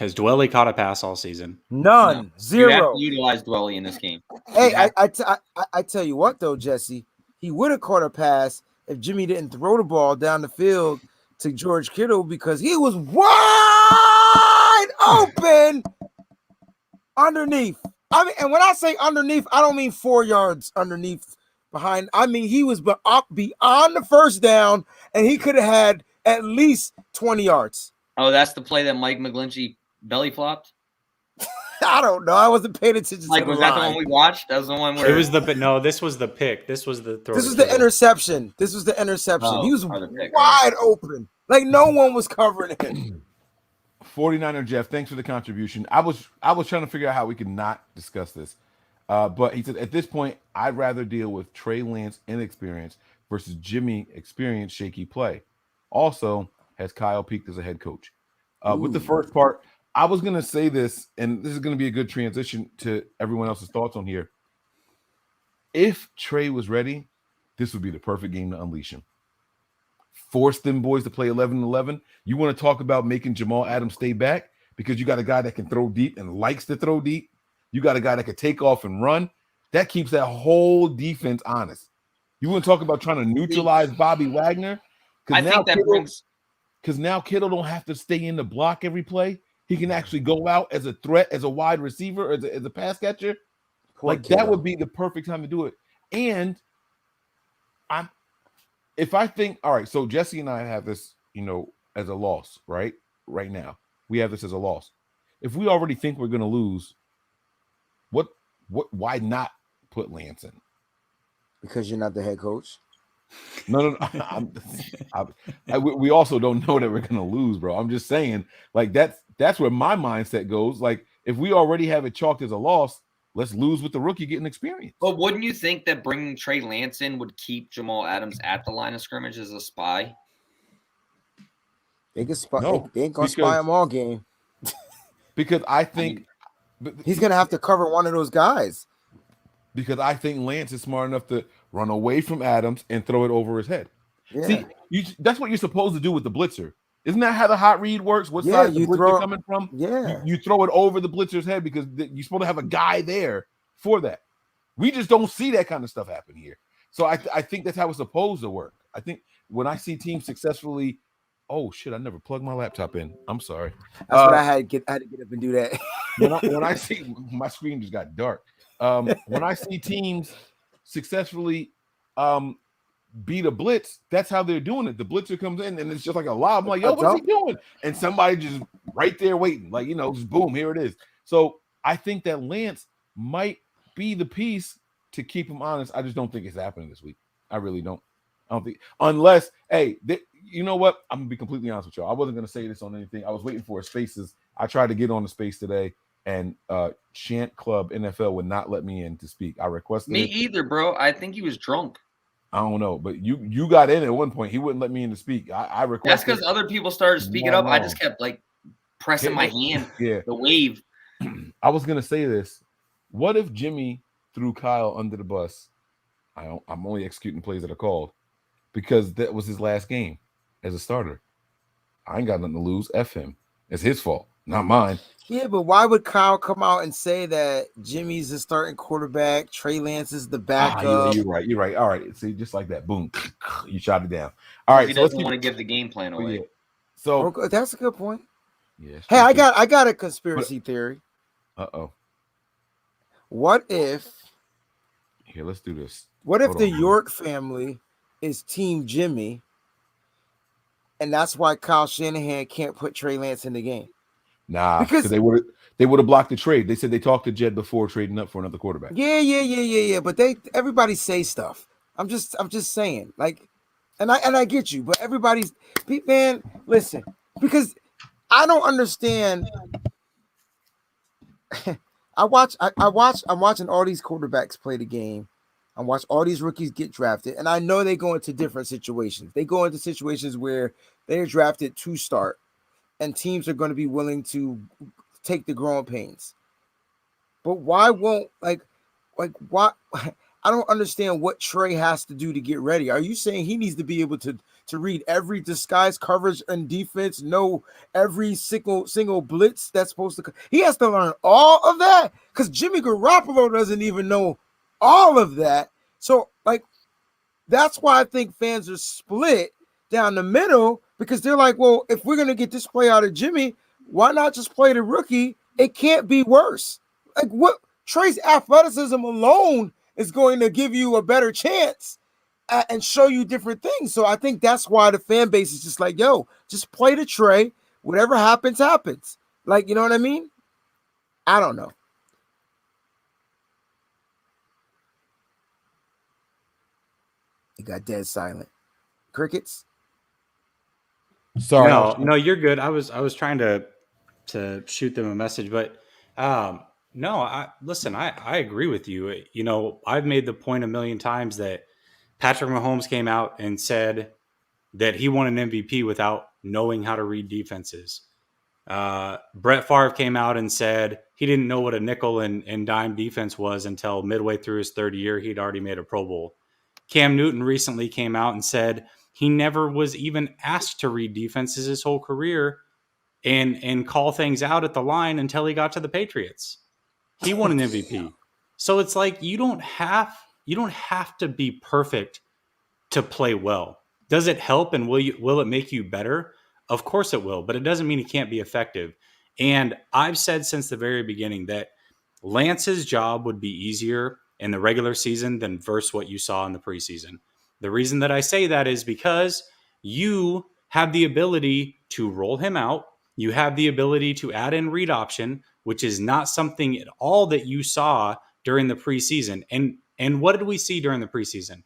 Has Dwelly caught a pass all season? None, No. You have zero. to utilize Dwelly in this game. Hey, You have I tell you what though, Jesse, he would have caught a pass if Jimmy didn't throw the ball down the field to George Kittle because he was wide open underneath. I mean, and when I say underneath, I don't mean 4 yards underneath behind. I mean he was up beyond the first down, and he could have had at least 20 yards. Oh, that's the play that Mike McGlinchey belly flopped? I don't know. I wasn't paying attention Like, to the was that the line. one we watched? That was the one where It was this was the pick. This was the throw. This was to the Kittle. interception. This was the interception. Oh, He was or the pick, wide open. Like no one was covering him. 49er Jeff, thanks for the contribution. I was trying to figure out how we could not discuss this. But he said, at this point, I'd rather deal with Trey Lance inexperience versus Jimmy experience shaky play. Also, has Kyle peaked as a head coach? With the first part, I was going to say this, and this is going to be a good transition to everyone else's thoughts on here. If Trey was ready, this would be the perfect game to unleash him. Force them boys to play 11-11. You want to talk about making Jamal Adams stay back because you got a guy that can throw deep and likes to throw deep. You got a guy that can take off and run. That keeps that whole defense honest. You want to talk about trying to neutralize Bobby Wagner? I think that brings because now Kittle don't have to stay in the block every play. He can actually go out as a threat, as a wide receiver, as a pass catcher. That would be the perfect time to do it. And if I think, all right, so Jesse and I have this, as a loss, right? Right now, we have this as a loss. If we already think we're going to lose, why not put Lance in? Because you're not the head coach. No. We also don't know that we're going to lose, bro. I'm just saying, that's where my mindset goes. Like, if we already have it chalked as a loss, let's lose with the rookie getting experience. But wouldn't you think that bringing Trey Lance in would keep Jamal Adams at the line of scrimmage as a spy? They can spy. No, they ain't gonna spy him all game. Because I think he's gonna have to cover one of those guys. Because I think Lance is smart enough to run away from Adams and throw it over his head. Yeah. See, that's what you're supposed to do with the blitzer. Isn't that how the hot read works? What side is the blitzer coming from? Yeah. You throw it over the blitzer's head because you're supposed to have a guy there for that. We just don't see that kind of stuff happen here. So I think that's how it's supposed to work. I think when I see teams successfully, oh shit, I never plugged my laptop in. I'm sorry. That's what I had to get up and do that. when I see my screen just got dark. When I see teams successfully beat a blitz, that's how they're doing it. The blitzer comes in and it's just like a lob. I'm like, yo, what's he doing? And somebody just right there waiting, like, just boom, here it is. So I think that Lance might be the piece to keep him honest. I just don't think it's happening this week. I really don't. I don't think, unless, you know what? I'm gonna be completely honest with y'all. I wasn't gonna say this on anything. I was waiting for spaces. I tried to get on the space today, and Chant Club NFL would not let me in to speak. I requested me either, bro. I think he was drunk. I don't know, but you got in at one point. He wouldn't let me in to speak. I requested. That's because other people started speaking up. I just kept pressing my hand. Yeah, the wave. I was gonna say this. What if Jimmy threw Kyle under the bus? I'm only executing plays that are called because that was his last game as a starter. I ain't got nothing to lose. F him. It's his fault, not mine. Yeah, but why would Kyle come out and say that Jimmy's the starting quarterback, Trey Lance is the backup? You're right. All right. See, just like that. Boom. You shot it down. All right. He doesn't want to give the game plan away. Yeah. So that's a good point. Yeah. Hey, I got a conspiracy theory. Uh-oh. What if here, let's do this. What if the York family is Team Jimmy, and that's why Kyle Shanahan can't put Trey Lance in the game? Nah, because they would have blocked the trade. They said they talked to Jed before trading up for another quarterback. Yeah. But everybody say stuff. I'm just saying, and I get you, but man, listen, because I don't understand. I'm watching all these quarterbacks play the game. I watch all these rookies get drafted, and I know they go into different situations. They go into situations where they're drafted to start, and teams are going to be willing to take the growing pains. But why won't why? I don't understand what Trey has to do to get ready. Are you saying he needs to be able to to read every disguise coverage and defense, know every single blitz that's supposed to. He has to learn all of that because Jimmy Garoppolo doesn't even know all of that. So, like, that's why I think fans are split down the middle because they're like, well, if we're gonna get this play out of Jimmy, why not just play the rookie? It can't be worse. Like, what? Trey's athleticism alone is going to give you a better chance and show you different things. So I think that's why the fan base is just like, yo, just play the Trey. Whatever happens, happens. Like, you know what I mean? I don't know. It got dead silent. Crickets? Sorry. No, you're good. I was trying to shoot them a message, but no, I agree with you. You know, I've made the point a million times that Patrick Mahomes came out and said that he won an MVP without knowing how to read defenses. Brett Favre came out and said he didn't know what a nickel and dime defense was until midway through his third year. He'd already made a Pro Bowl. Cam Newton recently came out and said he never was even asked to read defenses his whole career and call things out at the line until he got to the Patriots. He won an MVP. So it's like you don't have to be perfect to play well. Does it help and will it make you better? Of course it will, but it doesn't mean it can't be effective. And I've said since the very beginning that Lance's job would be easier in the regular season than versus what you saw in the preseason. The reason that I say that is because you have the ability to roll him out. You have the ability to add in read option, which is not something at all that you saw during the preseason. And what did we see during the preseason?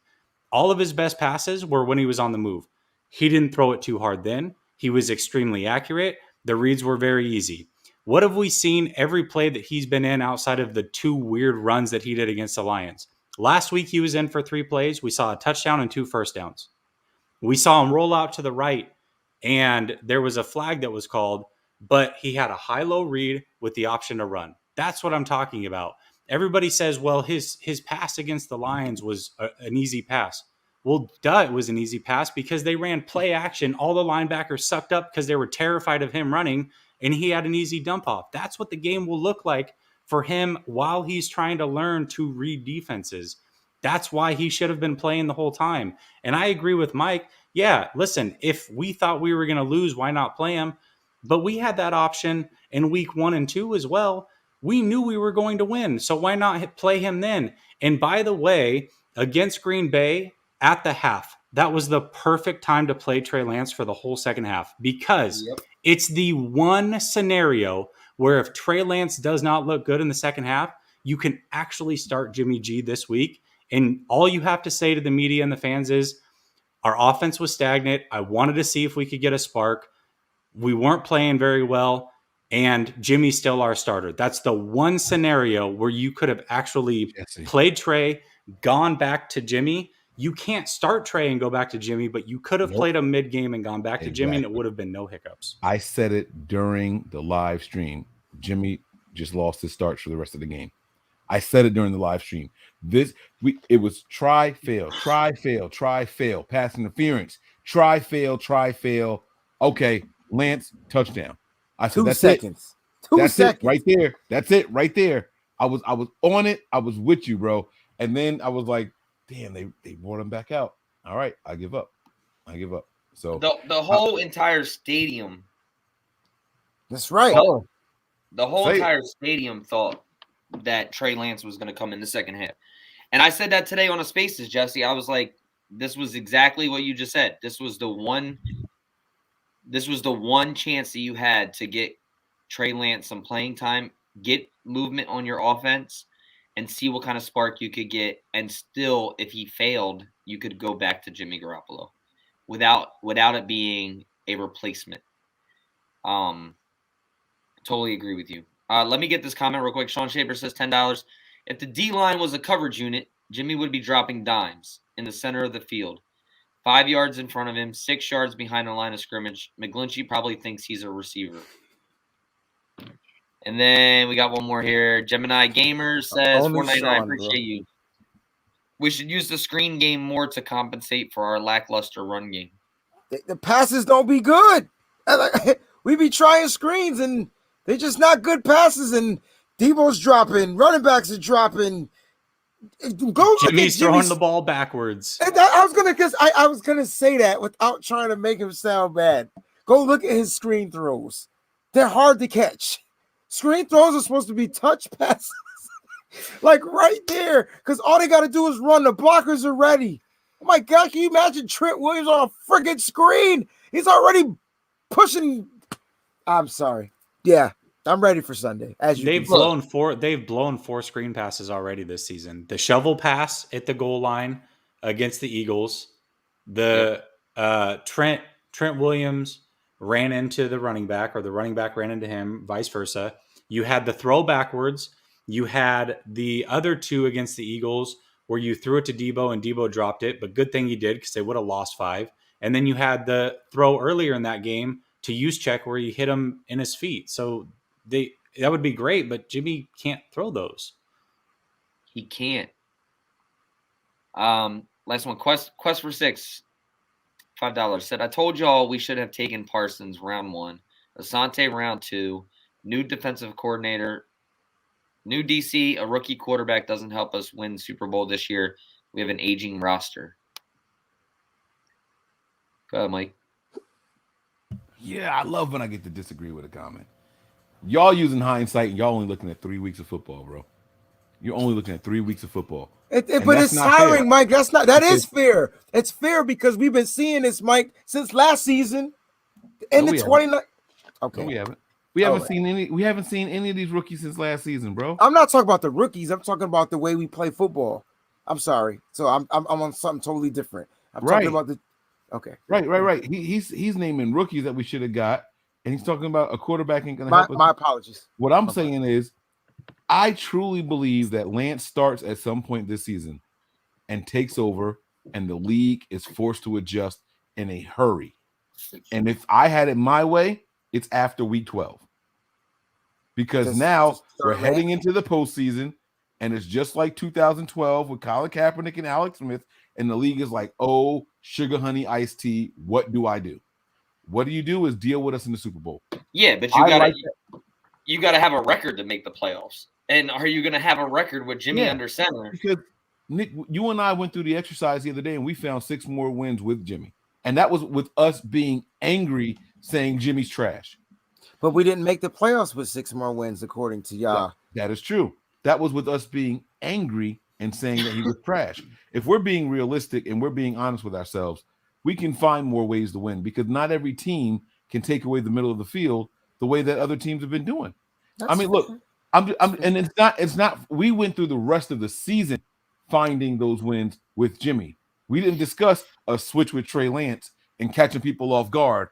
All of his best passes were when he was on the move. He didn't throw it too hard then. He was extremely accurate. The reads were very easy. What have we seen every play that he's been in outside of the 2 weird runs that he did against the Lions? Last week, he was in for 3 plays. We saw a touchdown and 2 first downs. We saw him roll out to the right, and there was a flag that was called, but he had a high-low read with the option to run. That's what I'm talking about. Everybody says, well, his pass against the Lions was an easy pass. Well, it was an easy pass because they ran play action. All the linebackers sucked up because they were terrified of him running, and he had an easy dump off. That's what the game will look like for him while he's trying to learn to read defenses. That's why he should have been playing the whole time. And I agree with Mike. Yeah, listen, if we thought we were going to lose, why not play him? But we had that option in week 1 and 2 as well. We knew we were going to win, so why not play him then? And by the way, against Green Bay at the half, that was the perfect time to play Trey Lance for the whole second half because it's the one scenario where if Trey Lance does not look good in the second half, you can actually start Jimmy G this week. And all you have to say to the media and the fans is, our offense was stagnant. I wanted to see if we could get a spark. We weren't playing very well, and Jimmy's still our starter. That's the one scenario where you could have actually played Trey, gone back to Jimmy. You can't start Trey and go back to Jimmy, but you could have played him mid-game and gone back to Jimmy, and it would have been no hiccups. I said it during the live stream. Jimmy just lost his start for the rest of the game. I said it during the live stream. It was try, fail, pass interference, try, fail. Okay, Lance, touchdown. I said 2 seconds. That's it right there. That's it right there. I was on it. I was with you, bro. And then I was like, damn, they brought him back out. All right, I give up. So the whole entire stadium. That's right. The whole entire stadium thought that Trey Lance was going to come in the second half. And I said that today on a Spaces, Jesse. I was like, this was exactly what you just said. This was the one chance that you had to get Trey Lance some playing time, get movement on your offense, and see what kind of spark you could get. And still, if he failed, you could go back to Jimmy Garoppolo without it being a replacement. Totally agree with you. Let me get this comment real quick. Sean Shaper says $10. If the D-line was a coverage unit, Jimmy would be dropping dimes in the center of the field. 5 yards in front of him, 6 yards behind the line of scrimmage. McGlinchey probably thinks he's a receiver. And then we got one more here. Gemini Gamers says, $4.99, I appreciate you. We should use the screen game more to compensate for our lackluster run game. the passes don't be good. We be trying screens and they're just not good passes. And Debo's dropping, running backs are dropping. Jimmy's throwing the ball backwards. I was gonna say that without trying to make him sound bad. Go look at his screen throws. They're hard to catch. Screen throws are supposed to be touch passes, like right there, because all they got to do is run. The blockers are ready. Oh my God, can you imagine Trent Williams on a freaking screen? He's already pushing. I'm sorry. Yeah, I'm ready for Sunday. They've blown four screen passes already this season. The shovel pass at the goal line against the Eagles. The Trent Williams ran into the running back, or the running back ran into him, vice versa. You had the throw backwards. You had the other two against the Eagles where you threw it to Debo and Debo dropped it, but good thing he did because they would have lost 5. And then you had the throw earlier in that game to Juszczyk where you hit him in his feet. So that would be great, but Jimmy can't throw those. He can't. Last one, Quest for 6, $5 said, I told y'all we should have taken Parsons round 1, Asante round 2, new defensive coordinator, new DC, a rookie quarterback doesn't help us win Super Bowl this year. We have an aging roster. Go ahead, Mike. Yeah, I love when I get to disagree with a comment. Y'all using hindsight, and y'all only looking at 3 weeks of football, bro. You're only looking at 3 weeks of football. But it's tiring, fair. Mike. That is fair. It's fair because we've been seeing this, Mike, since last season. And the 29. Okay. No, we haven't. We haven't seen any of these rookies since last season, bro. I'm not talking about the rookies. I'm talking about the way we play football. I'm sorry. So I'm on something totally different. I'm talking about the. Okay. Right. He's naming rookies that we should have got, and he's talking about a quarterback ain't gonna help us. My apologies. What I'm saying is, I truly believe that Lance starts at some point this season and takes over, and the league is forced to adjust in a hurry. And if I had it my way, it's after week 12. Because now we're heading into the postseason, and it's just like 2012 with Colin Kaepernick and Alex Smith, and the league is like, oh, sugar, honey, iced tea, what do I do? What do you do is deal with us in the Super Bowl. Yeah, but you gotta have a record to make the playoffs. And are you gonna have a record with Jimmy under center? Because Nick, you and I went through the exercise the other day, and we found 6 more wins with Jimmy. And that was with us being angry, saying Jimmy's trash. But we didn't make the playoffs with 6 more wins, according to y'all. That is true. That was with us being angry and saying that he was trash. If we're being realistic and we're being honest with ourselves, we can find more ways to win because not every team can take away the middle of the field the way that other teams have been doing. Look, and it's not. We went through the rest of the season finding those wins with Jimmy. We didn't discuss a switch with Trey Lance and catching people off guard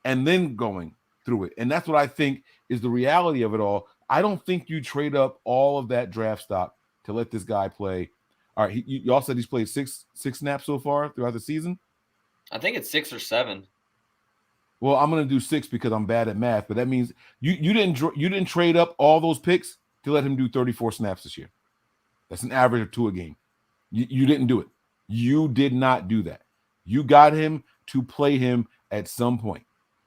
and then going through it. And that's what I think is the reality of it all. I don't think you trade up all of that draft stock to let this guy play. All right, y'all said he's played six snaps so far throughout the season. I think it's 6 or 7. Well, I'm going to do 6 because I'm bad at math, but that means you didn't trade up all those picks to let him do 34 snaps this year. That's an average of 2 a game. You didn't do it. You did not do that. You got him to play him at some point.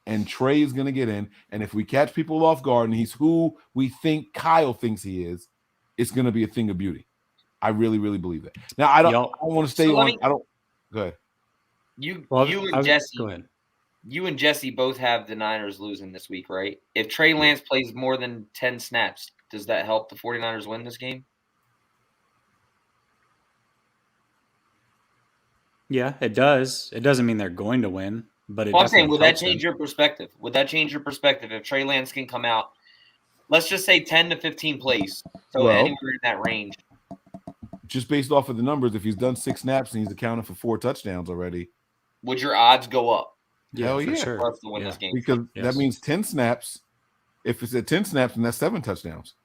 And Trey is going to get in, and if we catch people off guard and he's who we think Kyle thinks he is, it's going to be a thing of beauty. I really, really believe that. Now, I don't want to stay on. Go ahead. You and Jesse. Go ahead. You and Jesse both have the Niners losing this week, right? If Trey Lance plays more than 10 snaps, does that help the 49ers win this game? Yeah, it does. It doesn't mean they're going to win, but I'm saying, would that change your perspective? Would that change your perspective if Trey Lance can come out, let's just say 10 to 15 plays, so anywhere in that range? Just based off of the numbers, if he's done 6 snaps and he's accounted for 4 touchdowns already, would your odds go up? Hell yeah. Sure. For us to win this game. Because that means 10 snaps. If it's at 10 snaps, then that's 7 touchdowns.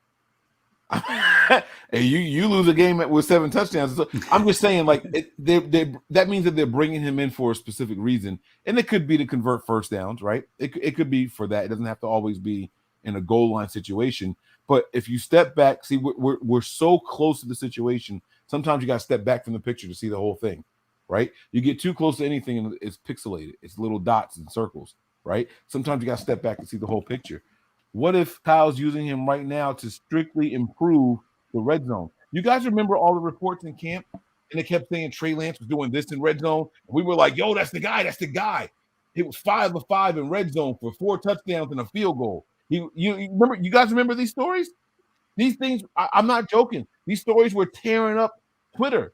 And you lose a game with 7 touchdowns. So I'm just saying, like, that means that they're bringing him in for a specific reason. And it could be to convert first downs, right? It could be for that. It doesn't have to always be in a goal line situation. But if you step back, see, we're so close to the situation. Sometimes you got to step back from the picture to see the whole thing, right? You get too close to anything and it's pixelated. It's little dots and circles, right? Sometimes you got to step back and see the whole picture. What if Kyle's using him right now to strictly improve the red zone? You guys remember all the reports in camp? And they kept saying Trey Lance was doing this in red zone. And we were like, yo, that's the guy. That's the guy. He was 5 of 5 in red zone for 4 touchdowns and a field goal. You remember? You guys remember these stories? These things, I'm not joking. These stories were tearing up Twitter.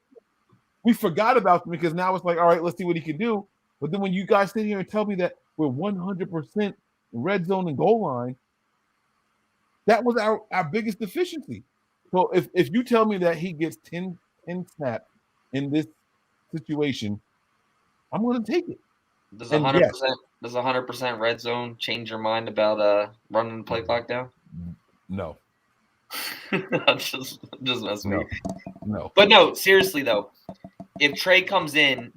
We forgot about them because now it's like, all right, let's see what he can do. But then when you guys sit here and tell me that we're 100% red zone and goal line, that was our biggest deficiency. So if you tell me that he gets 10 snaps in this situation, I'm going to take it. Does 100% red zone change your mind about running the play clock down? No. I'm just messing with you. No. But no, seriously though, if Trey comes in,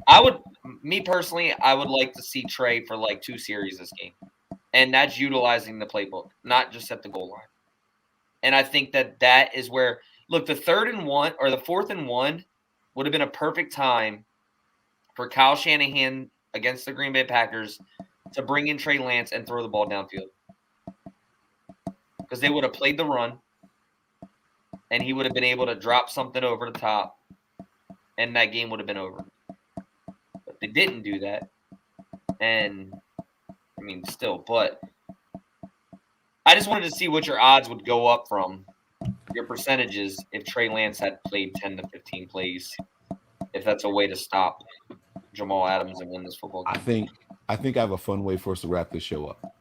I would like to see Trey for like 2 series this game. And that's utilizing the playbook, not just at the goal line. And I think that is where, look, the 3rd and 1 or the 4th and 1 would have been a perfect time for Kyle Shanahan against the Green Bay Packers to bring in Trey Lance and throw the ball downfield. Because they would have played the run, and he would have been able to drop something over the top, and that game would have been over. But they didn't do that. And, I mean, still, but I just wanted to see what your odds would go up from, your percentages, if Trey Lance had played 10 to 15 plays, if that's a way to stop Jamal Adams and win this football game. I think I have a fun way for us to wrap this show up.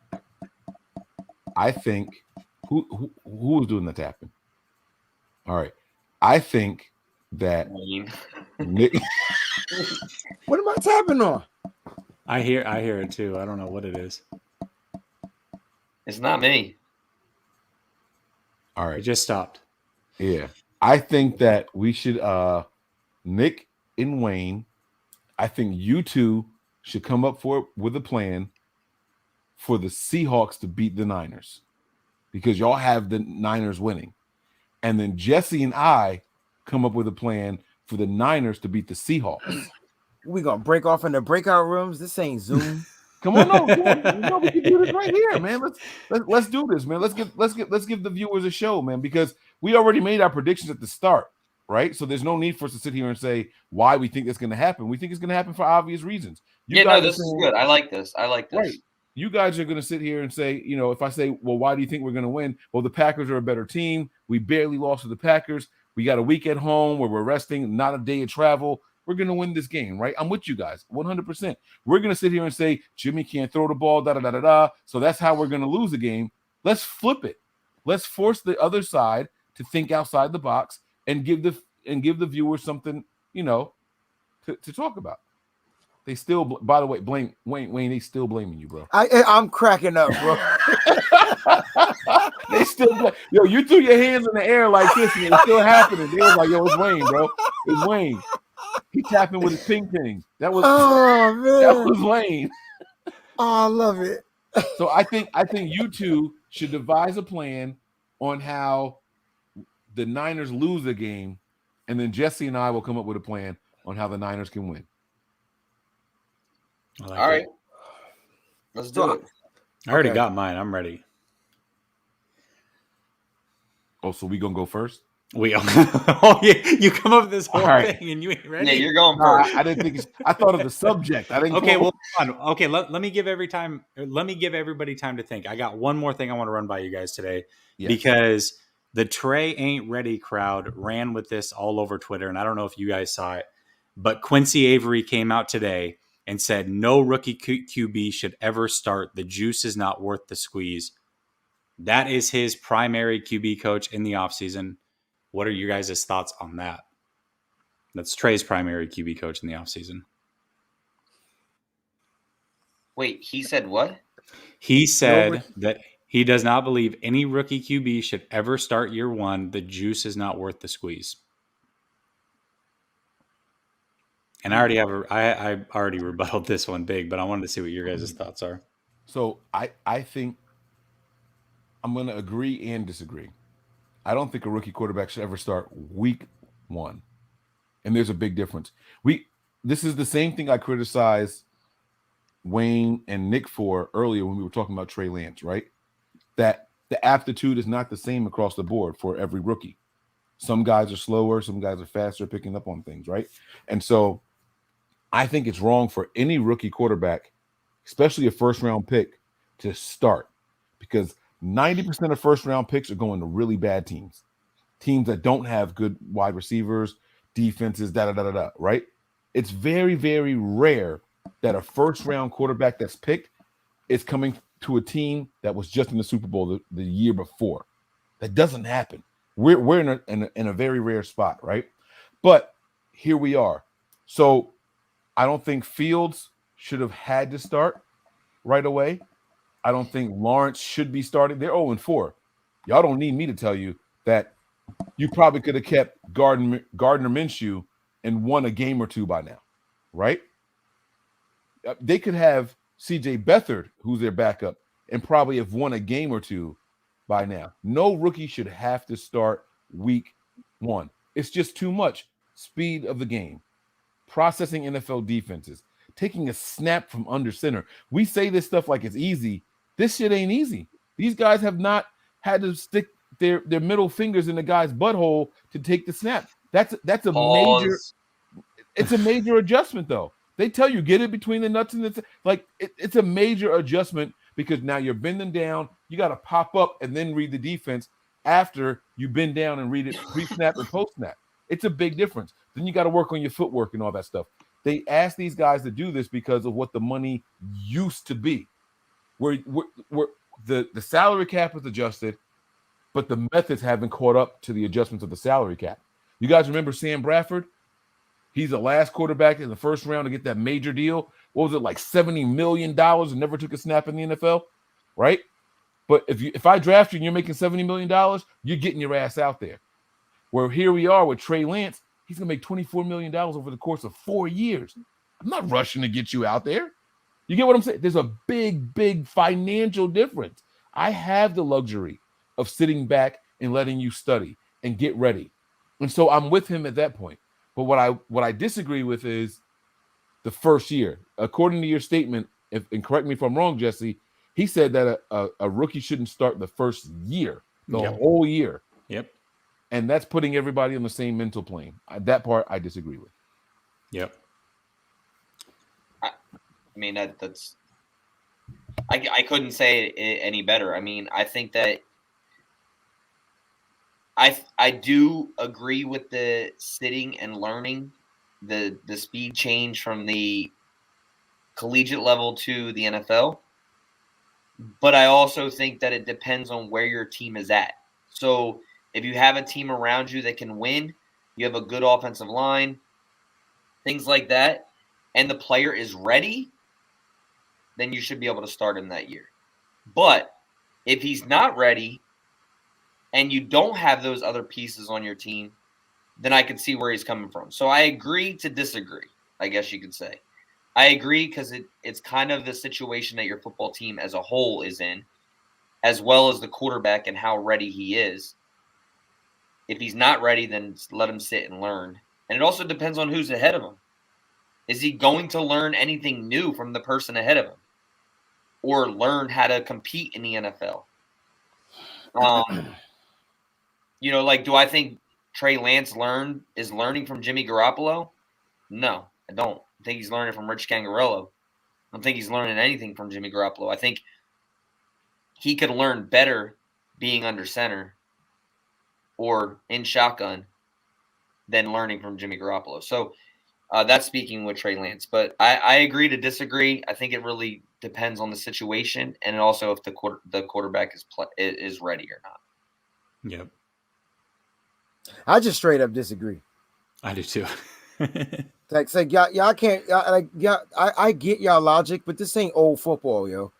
I think who was doing the tapping? All right. I think that Nick. What am I tapping on? I hear it too. I don't know what it is. It's not me. All right. It just stopped. Yeah. I think that we should Nick and Wayne, I think you two should come up with a plan for the Seahawks to beat the Niners, because y'all have the Niners winning. And then Jesse and I come up with a plan for the Niners to beat the Seahawks. We gonna break off in the breakout rooms. This ain't Zoom. Come on, no, we can do this right here, man. Let's do this, man. Let's give the viewers a show, man, because we already made our predictions at the start, right? So there's no need for us to sit here and say why we think it's going to happen. We think it's going to happen for obvious reasons. This is good. I like this. Right. You guys are going to sit here and say, if I say, well, why do you think we're going to win? Well, the Packers are a better team. We barely lost to the Packers. We got a week at home where we're resting, not a day of travel. We're going to win this game, right? I'm with you guys, 100%. We're going to sit here and say, Jimmy can't throw the ball, da-da-da-da-da. So that's how we're going to lose the game. Let's flip it. Let's force the other side to think outside the box and give the viewers something, to talk about. They still, by the way, Wayne, they still blaming you, bro. I'm cracking up, bro. They still yo, you threw your hands in the air like this and it's still happening. They was like, yo, it's Wayne, bro. It's Wayne. He tapping with his ping. That was Wayne. Oh, I love it. So I think you two should devise a plan on how the Niners lose the game, and then Jesse and I will come up with a plan on how the Niners can win. All right. Let's do it. I already got mine. I'm ready. Oh, so we gonna go first? Oh yeah, you come up with this whole thing and you ain't ready. Yeah, you're going first. I didn't think I thought of the subject. I didn't. Okay, well, okay. Let me give everybody time to think. I got one more thing I want to run by you guys today, because the Trey ain't ready crowd ran with this all over Twitter, and I don't know if you guys saw it, but Quincy Avery came out today and said no rookie QB should ever start. The juice is not worth the squeeze. That is his primary QB coach in the offseason. What are your guys' thoughts on that? That's Trey's primary QB coach in the offseason. Wait, he said what? He said that he does not believe any rookie QB should ever start year one. The juice is not worth the squeeze. And I already rebutted this one big, but I wanted to see what your guys' thoughts are. So I think I'm going to agree and disagree. I don't think a rookie quarterback should ever start week one. And there's a big difference. This is the same thing I criticized Wayne and Nick for earlier when we were talking about Trey Lance, right? That the aptitude is not the same across the board for every rookie. Some guys are slower, some guys are faster picking up on things, right? And so I think it's wrong for any rookie quarterback, especially a first-round pick, to start, because 90% of first-round picks are going to really bad teams that don't have good wide receivers, defenses, right? It's very, very rare that a first-round quarterback that's picked is coming to a team that was just in the Super Bowl the year before. That doesn't happen. We're in a very rare spot, right? But here we are. So I don't think Fields should have had to start right away. I don't think Lawrence should be starting. They're 0-4. Y'all don't need me to tell you that you probably could have kept Gardner Minshew and won a game or two by now, right? They could have C.J. Beathard, who's their backup, and probably have won a game or two by now. No rookie should have to start week 1. It's just too much. Speed of the game, processing NFL defenses, taking a snap from under center. We say this stuff like it's easy. This shit ain't easy. These guys have not had to stick their middle fingers in the guy's butthole to take the snap. That's a major. It's a major adjustment, though. They tell you get it between the nuts and it's a major adjustment, because now you're bending down. You got to pop up and then read the defense after you bend down and read it pre-snap and post-snap. It's a big difference. Then you got to work on your footwork and all that stuff. They ask these guys to do this because of what the money used to be, where the salary cap is adjusted, but the methods haven't caught up to the adjustments of the salary cap. You guys remember Sam Bradford? He's the last quarterback in the first round to get that major deal. What was it, like $70 million, and never took a snap in the NFL, right? But if I draft you and you're making $70 million, you're getting your ass out there. Where here we are with Trey Lance, he's going to make $24 million over the course of 4 years. I'm not rushing to get you out there. You get what I'm saying? There's a big, big financial difference. I have the luxury of sitting back and letting you study and get ready. And so I'm with him at that point. But what I disagree with is the first year. According to your statement, and correct me if I'm wrong, Jesse, he said that a rookie shouldn't start the first year, the whole year. Yep. And that's putting everybody on the same mental plane. That part I disagree with. Yep. I mean, that's I couldn't say it any better. I mean, I think that I do agree with the sitting and learning, the speed change from the collegiate level to the NFL. But I also think that it depends on where your team is at. So if you have a team around you that can win, you have a good offensive line, things like that, and the player is ready, then you should be able to start him that year. But if he's not ready and you don't have those other pieces on your team, then I can see where he's coming from. So I agree to disagree, I guess you could say. I agree because it's kind of the situation that your football team as a whole is in, as well as the quarterback and how ready he is. If he's not ready, then let him sit and learn. And it also depends on who's ahead of him. Is he going to learn anything new from the person ahead of him? Or learn how to compete in the NFL? Do I think Trey Lance is learning from Jimmy Garoppolo? No, I don't. I think he's learning from Rich Gangarello. I don't think he's learning anything from Jimmy Garoppolo. I think he could learn better being under center or in shotgun than learning from Jimmy Garoppolo. So that's speaking with Trey Lance. But I agree to disagree. I think it really depends on the situation and also if the quarterback is ready or not. Yep. I just straight up disagree. I do too. Like y'all can't I get y'all logic, but this ain't old football, yo.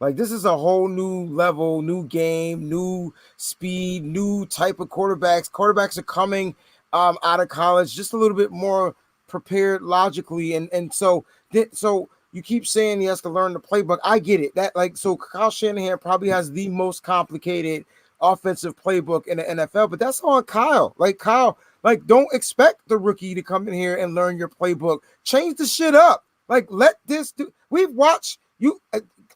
Like this is a whole new level, new game, new speed, new type of quarterbacks. Quarterbacks are coming out of college just a little bit more prepared logically, and so you keep saying he has to learn the playbook. I get it. So Kyle Shanahan probably has the most complicated offensive playbook in the NFL, but that's on Kyle. Like Kyle Like, don't expect the rookie to come in here and learn your playbook. Change the shit up. Like, let this do. We've watched you.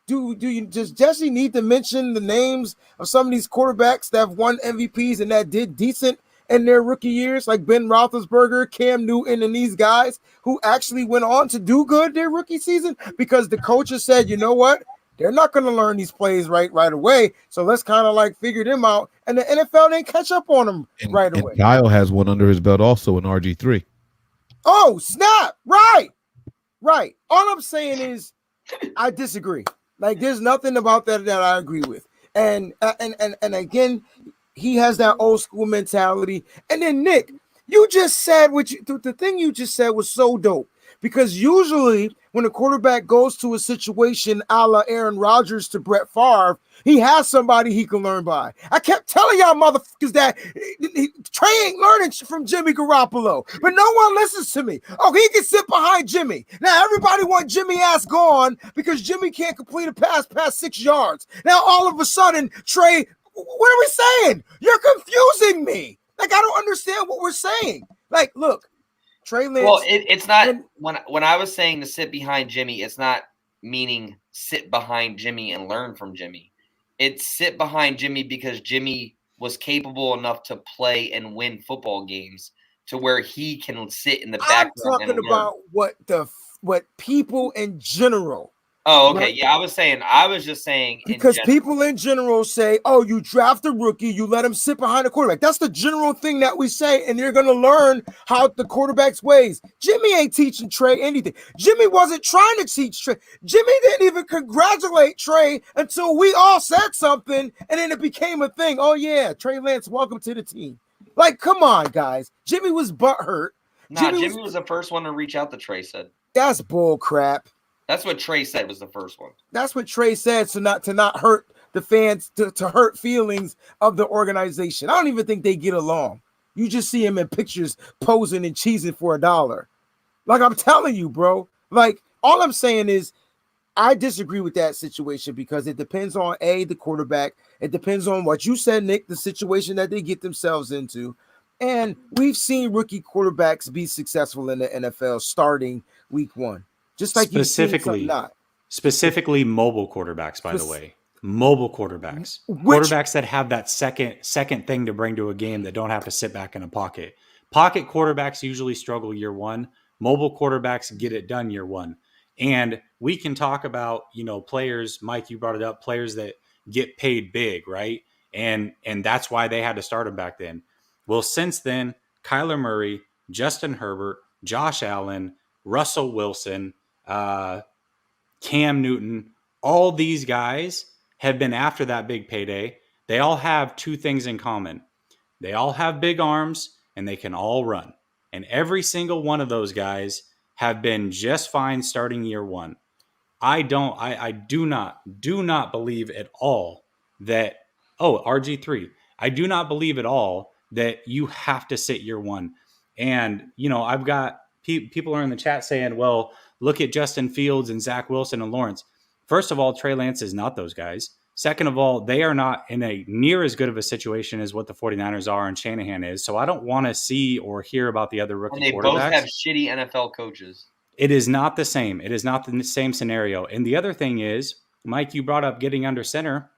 Does Jesse need to mention the names of some of these quarterbacks that have won MVPs and that did decent in their rookie years, like Ben Roethlisberger, Cam Newton, and these guys who actually went on to do good their rookie season because the coaches said, you know what? They're not going to learn these plays right away. So let's kind of like figure them out. And the NFL didn't catch up on them right away. Kyle has one under his belt also in RG3. Oh, snap. Right. All I'm saying is I disagree. Like, there's nothing about that I agree with. And again, he has that old school mentality. And then Nick, you just said the thing you just said was so dope, because usually when a quarterback goes to a situation a la Aaron Rodgers to Brett Favre, he has somebody he can learn by. I kept telling y'all motherfuckers that Trey ain't learning from Jimmy Garoppolo, but no one listens to me. Oh, he can sit behind Jimmy. Now everybody want Jimmy ass gone because Jimmy can't complete a pass past 6 yards. Now all of a sudden, Trey, what are we saying? You're confusing me. Like, I don't understand what we're saying. Like, look, Trey Lance. Well, it's not when I was saying to sit behind Jimmy, it's not meaning sit behind Jimmy and learn from Jimmy. It's sit behind Jimmy because Jimmy was capable enough to play and win football games to where he can sit in the background. I'm talking about what people in general. Oh, okay. Right? Yeah, I was just saying because people in general say, oh, you draft a rookie, you let him sit behind a quarterback. That's the general thing that we say, and you're going to learn how the quarterback's ways. Jimmy ain't teaching Trey anything. Jimmy wasn't trying to teach Trey. Jimmy didn't even congratulate Trey until we all said something, and then it became a thing. Oh, yeah, Trey Lance, welcome to the team. Like, come on, guys. Jimmy was butthurt. Nah, Jimmy was the first one to reach out to Trey said. That's bull crap. That's what Trey said was the first one. That's what Trey said, so not hurt the fans, to hurt feelings of the organization. I don't even think they get along. You just see him in pictures posing and cheesing for $1. Like, I'm telling you, bro. Like, all I'm saying is I disagree with that situation because it depends on the quarterback. It depends on what you said, Nick, the situation that they get themselves into. And we've seen rookie quarterbacks be successful in the NFL starting week 1. Just like specifically mobile quarterbacks, by the way, mobile quarterbacks, quarterbacks that have that second thing to bring to a game that don't have to sit back in a pocket. Pocket quarterbacks usually struggle year 1. Mobile quarterbacks get it done year 1. And we can talk about, players, Mike, you brought it up, players that get paid big, right? And that's why they had to start them back then. Well, since then, Kyler Murray, Justin Herbert, Josh Allen, Russell Wilson, Cam Newton, all these guys have been after that big payday. They all have 2 things in common. They all have big arms and they can all run. And every single one of those guys have been just fine starting year 1. I do not believe at all that, RG3, I do not believe at all that you have to sit year 1. And, I've got people are in the chat saying, well, look at Justin Fields and Zach Wilson and Lawrence. First of all, Trey Lance is not those guys. Second of all, they are not in a near as good of a situation as what the 49ers are and Shanahan is. So I don't want to see or hear about the other rookie quarterbacks. And they both have shitty NFL coaches. It is not the same. It is not the same scenario. And the other thing is, Mike, you brought up getting under center.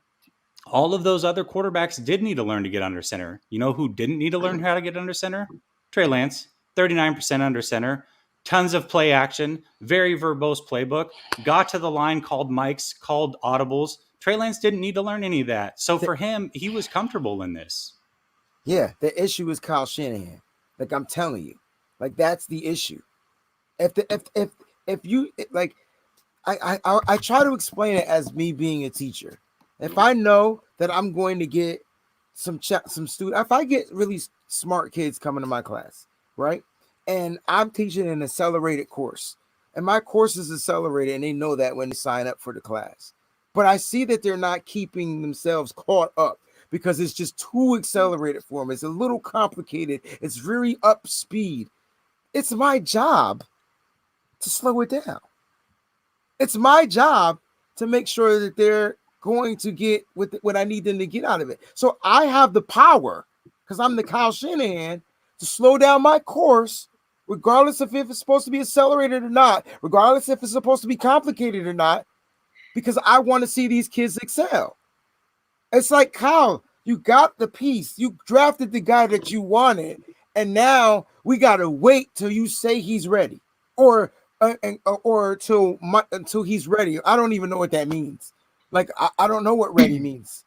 All of those other quarterbacks did need to learn to get under center. You know who didn't need to learn how to get under center? Trey Lance, 39% under center. Tons of play action, very verbose playbook, got to the line, called mics, called audibles. Trey Lance didn't need to learn any of that. So for him, he was comfortable in this. Yeah, the issue is Kyle Shanahan. Like, I'm telling you, like, that's the issue. If you like, I try to explain it as me being a teacher. If I know that I'm going to get some student, if I get really smart kids coming to my class, right? And I'm teaching an accelerated course, and my course is accelerated, and they know that when they sign up for the class. But I see that they're not keeping themselves caught up because it's just too accelerated for them. It's a little complicated. It's very up speed. It's my job to slow it down. It's my job to make sure that they're going to get what I need them to get out of it. So I have the power, because I'm the Kyle Shanahan, to slow down my course, regardless of if it's supposed to be accelerated or not, regardless if it's supposed to be complicated or not, because I want to see these kids excel. It's like, Kyle, you got the piece. You drafted the guy that you wanted, and now we got to wait till you say he's ready, or until he's ready. I don't even know what that means. Like, I don't know what ready means.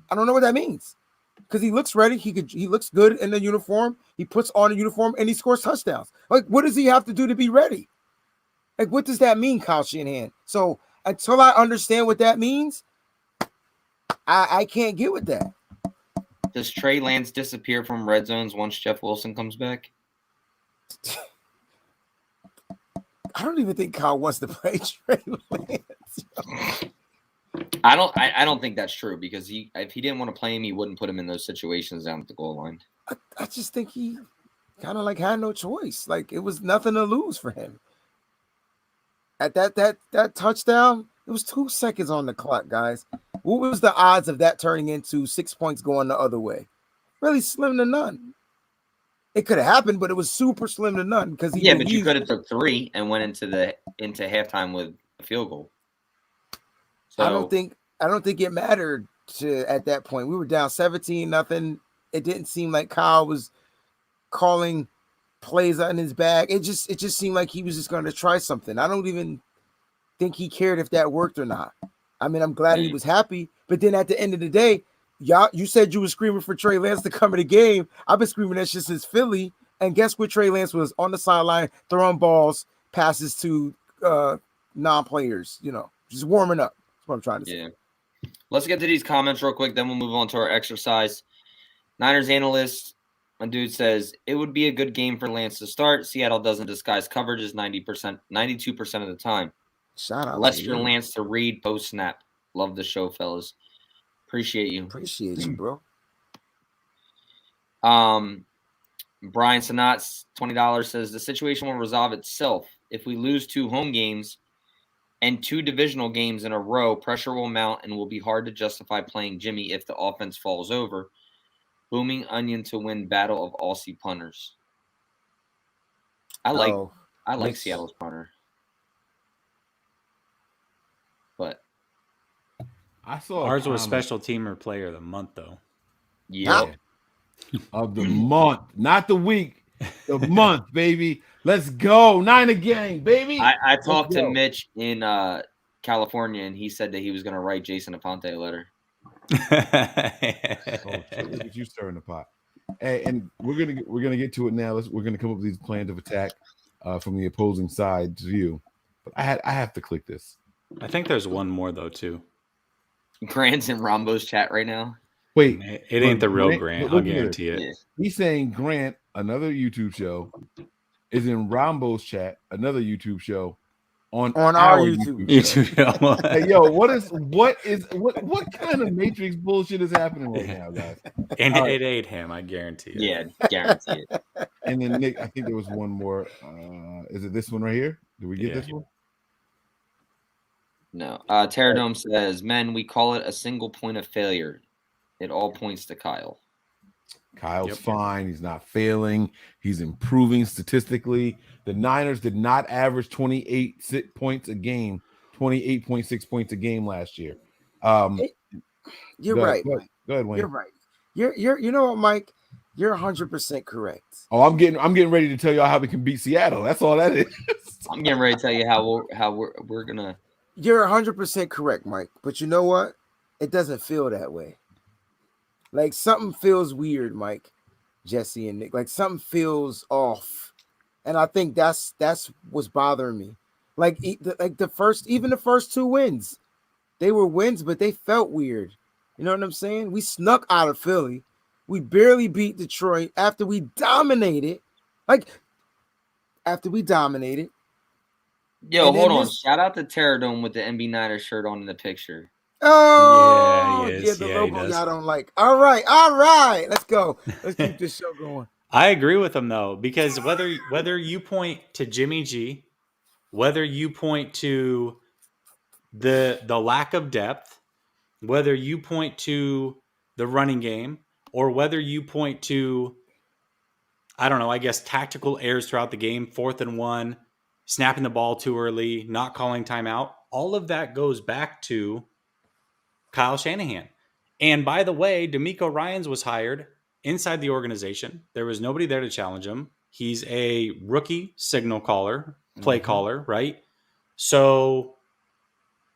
I don't know what that means. Because he looks ready, he looks good in the uniform. He puts on a uniform and he scores touchdowns. Like, what does he have to do to be ready? Like, what does that mean, Kyle Shanahan? So until I understand what that means, I can't get with that. Does Trey Lance disappear from red zones once Jeff Wilson comes back? I don't even think Kyle wants to play Trey Lance. I don't think that's true, because if he didn't want to play him, he wouldn't put him in those situations down at the goal line. I just think he kind of like had no choice. Like, it was nothing to lose for him. At that touchdown, it was 2 seconds on the clock, guys. What was the odds of that turning into 6 points going the other way? Really slim to none. It could have happened, but it was super slim to none because but you could have took 3 and went into halftime with a field goal. So I don't think it mattered at that point. We were down 17-0. It didn't seem like Kyle was calling plays on his bag. It just seemed like he was just going to try something. I don't even think he cared if that worked or not. I mean, I'm glad he was happy, but then at the end of the day, you said you were screaming for Trey Lance to come in the game. I've been screaming that shit since Philly, and guess what? Trey Lance was on the sideline throwing balls, passes to non-players. Just warming up. That's what I'm trying to say. Yeah. Let's get to these comments real quick, then we'll move on to our exercise. Niners analyst, my dude says, it would be a good game for Lance to start. Seattle doesn't disguise coverages 92% of the time. Shout out Lester Lance to read post-snap. Love the show, fellas. Appreciate you. Appreciate you, bro. Brian Sanat's $20 says, the situation will resolve itself. If we lose 2 home games and 2 divisional games in a row, pressure will mount and will be hard to justify playing Jimmy if the offense falls over. Booming onion to win battle of Aussie punters. I like Seattle's punter. But I saw ours was special teamer player of the month, though. Yeah. Of the month, not the week, the month, baby. Let's go. Niner gang, baby. I talked to Mitch in California, and he said that he was going to write Jason Aponte a letter. Look at you stirring the pot. Hey, and we're gonna get to it now. We're gonna come up with these plans of attack from the opposing side's view. But I have to click this. I think there's one more though too. Grant's in Rombo's chat right now. Wait, it ain't the real Grant. I'll guarantee it. Yeah. He's saying Grant, another YouTube show, is in Rombo's chat, another YouTube show, on our YouTube show. Hey, yo, what kind of Matrix bullshit is happening right now, guys? And it ate him, I guarantee it. Yeah, guarantee it. And then Nick, I think there was one more. Is it this one right here? Did we get this one? No. Terradome says, men, we call it a single point of failure. It all points to Kyle. Kyle's fine. He's not failing. He's improving statistically. The Niners did not average 28 points a game, 28.6 points a game last year. You're right. Go ahead, Wayne. You're right. You know what, Mike? You're 100% correct. Oh, I'm getting ready to tell y'all how we can beat Seattle. That's all that is. I'm getting ready to tell you how we're gonna. You're 100% correct, Mike. But you know what? It doesn't feel that way. Like, something feels weird, Mike, Jesse, and Nick. Like, something feels off, and I think that's what's bothering me. Like the first 2 wins, they were wins, but they felt weird. You know what I'm saying? We snuck out of Philly. We barely beat Detroit after we dominated. Yo, hold on. Shout out to Terradome with the NB Niners shirt on in the picture. Oh, yeah, the logo y'all don't like. All right. Let's go. Let's keep this show going. I agree with him though, because whether you point to Jimmy G, whether you point to the lack of depth, whether you point to the running game, or whether you point to I don't know, I guess tactical errors throughout the game, 4th and 1, snapping the ball too early, not calling timeout. All of that goes back to Kyle Shanahan. And by the way, DeMeco Ryans was hired inside the organization. There was nobody there to challenge him. He's a rookie signal caller, play caller, right? So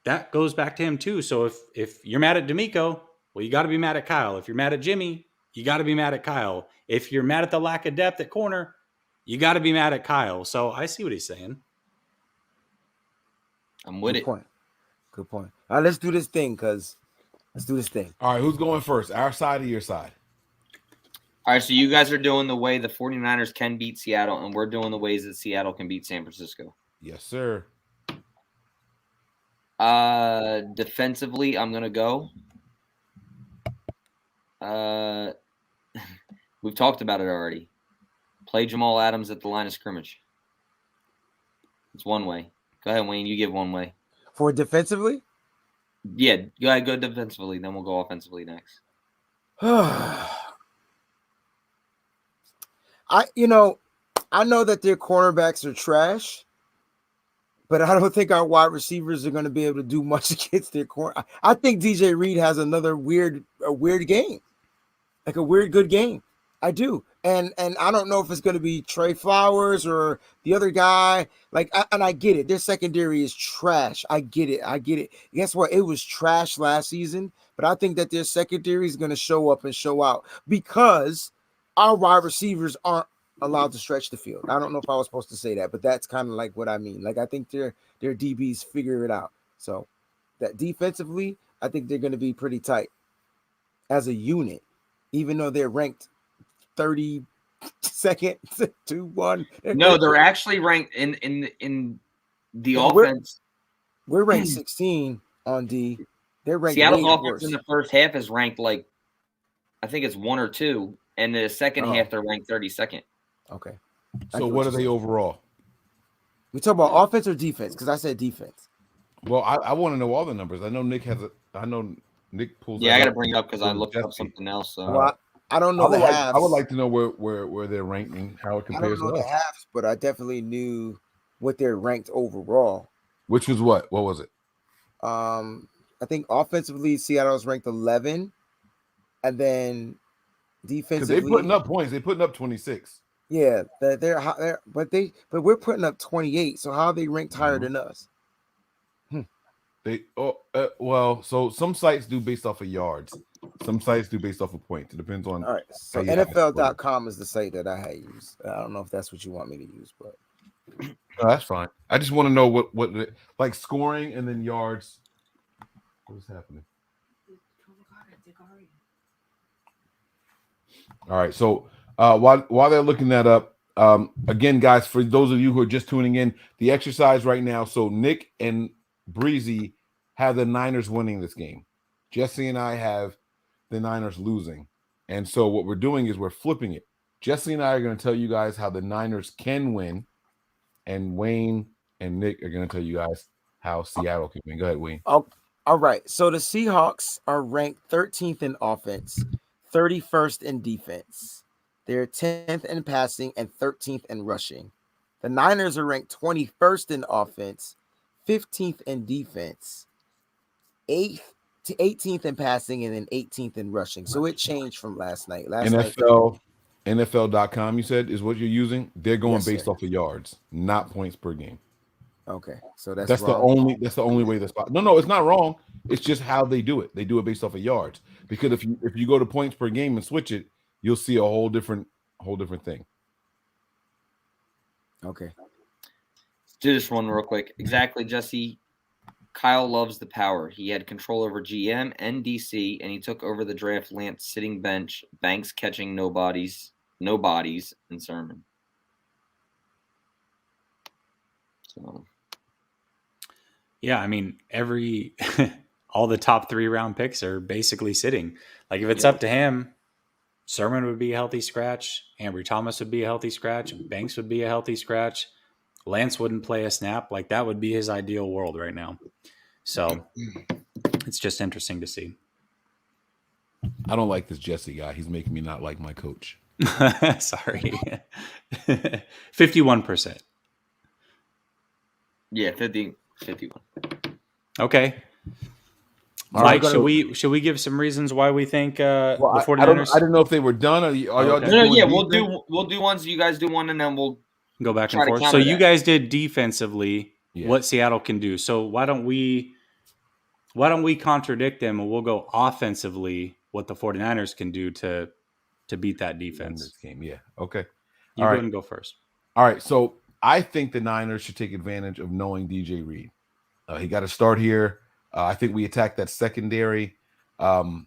that goes back to him too. So if you're mad at DeMeco, well, you got to be mad at Kyle. If you're mad at Jimmy, you got to be mad at Kyle. If you're mad at the lack of depth at corner, you got to be mad at Kyle. So I see what he's saying. I'm with Good it. point. Good point. All right, let's do this thing, All right, who's going first? Our side or your side? All right, so you guys are doing the way the 49ers can beat Seattle, and we're doing the ways that Seattle can beat San Francisco. Yes, sir. Defensively, I'm going to go. We've talked about it already. Play Jamal Adams at the line of scrimmage. It's one way. Go ahead, Wayne. You give one way. For defensively? Yeah, go ahead, go defensively. Then we'll go offensively next. I know that their cornerbacks are trash, but I don't think our wide receivers are going to be able to do much against their corner. I think DJ Reed has another weird game, like a weird good game. I do, and I don't know if it's going to be Trey Flowers or the other guy. And I get it. Their secondary is trash. I get it. Guess what? It was trash last season, but I think that their secondary is going to show up and show out because our wide receivers aren't allowed to stretch the field. I don't know if I was supposed to say that, but that's kind of like what I mean. Like, I think their DBs figure it out. So that defensively, I think they're going to be pretty tight as a unit, even though they're ranked 32nd to 1. No, they're actually ranked in the offense. We're ranked 16 on D. They're ranked Seattle's way offense worse. in the first half is ranked I think it's 1 or 2, and in the second half they're ranked 32nd. Okay. So what are they overall? We talk about offense or defense? Because I said defense. Well, I want to know all the numbers. I know Nick pulls. Yeah, I got to bring it up because I looked up something else. So. Well, I don't know the halves. I would like to know where they're ranked and how it compares I don't know to the us. halves, but I definitely knew what they're ranked overall. Which was what? What was it? I think offensively, Seattle's ranked 11, and then defensively, they're putting up points. They're putting up 26. Yeah, but we're putting up 28. So how are they ranked higher than us? So some sites do based off of yards. Some sites do based off of points. It depends on. All right. So NFL.com is the site that I had used. I don't know if that's what you want me to use, but no, that's fine. I just want to know what like scoring and then yards. What is happening? All right. So while they're looking that up, again, guys, for those of you who are just tuning in, the exercise right now. So Nick and Breezy have the Niners winning this game. Jesse and I have the Niners losing. And so what we're doing is we're flipping it. Jesse and I are going to tell you guys how the Niners can win. And Wayne and Nick are going to tell you guys how Seattle can win. Go ahead, Wayne. Oh, all right. So the Seahawks are ranked 13th in offense, 31st in defense. They're 10th in passing and 13th in rushing. The Niners are ranked 21st in offense, 15th in defense, 8th to 18th in passing, and then 18th in rushing. So it changed from last night. NFL.com, you said, is what you're using. They're going based off of yards, not points per game. Okay, so that's wrong. That's the only way that's no, it's not wrong. It's just how they do it. They do it based off of yards. Because if you go to points per game and switch it, you'll see a whole different thing. Okay. Let's do this one real quick. Exactly, Jesse. Kyle loves the power. He had control over GM and DC, and he took over the draft. Lance sitting bench, Banks catching no bodies, and Sermon. So, yeah, I mean, all the top 3 round picks are basically sitting. Like if it's up to him, Sermon would be a healthy scratch. Ambry Thomas would be a healthy scratch. Banks would be a healthy scratch. Lance wouldn't play a snap. Like that would be his ideal world right now. So it's just interesting to see. I don't like this Jesse guy. He's making me not like my coach. Sorry. 51%. Yeah, 51. Okay. All Mike, right, should we give some reasons why we think the well, 49ers I didn't know if they were done. Are y'all Okay. just No, doing yeah, defense? we'll do ones. You guys do one, and then we'll go back and try to forth? So counter you that. guys did defensively Yeah. what Seattle can do. So why don't we contradict them and we'll go offensively what the 49ers can do to beat that In defense. this game, yeah. Okay. You All go right. ahead and go first. All right. So I think the Niners should take advantage of knowing DJ Reed. He got to start here. I think we attacked that secondary. And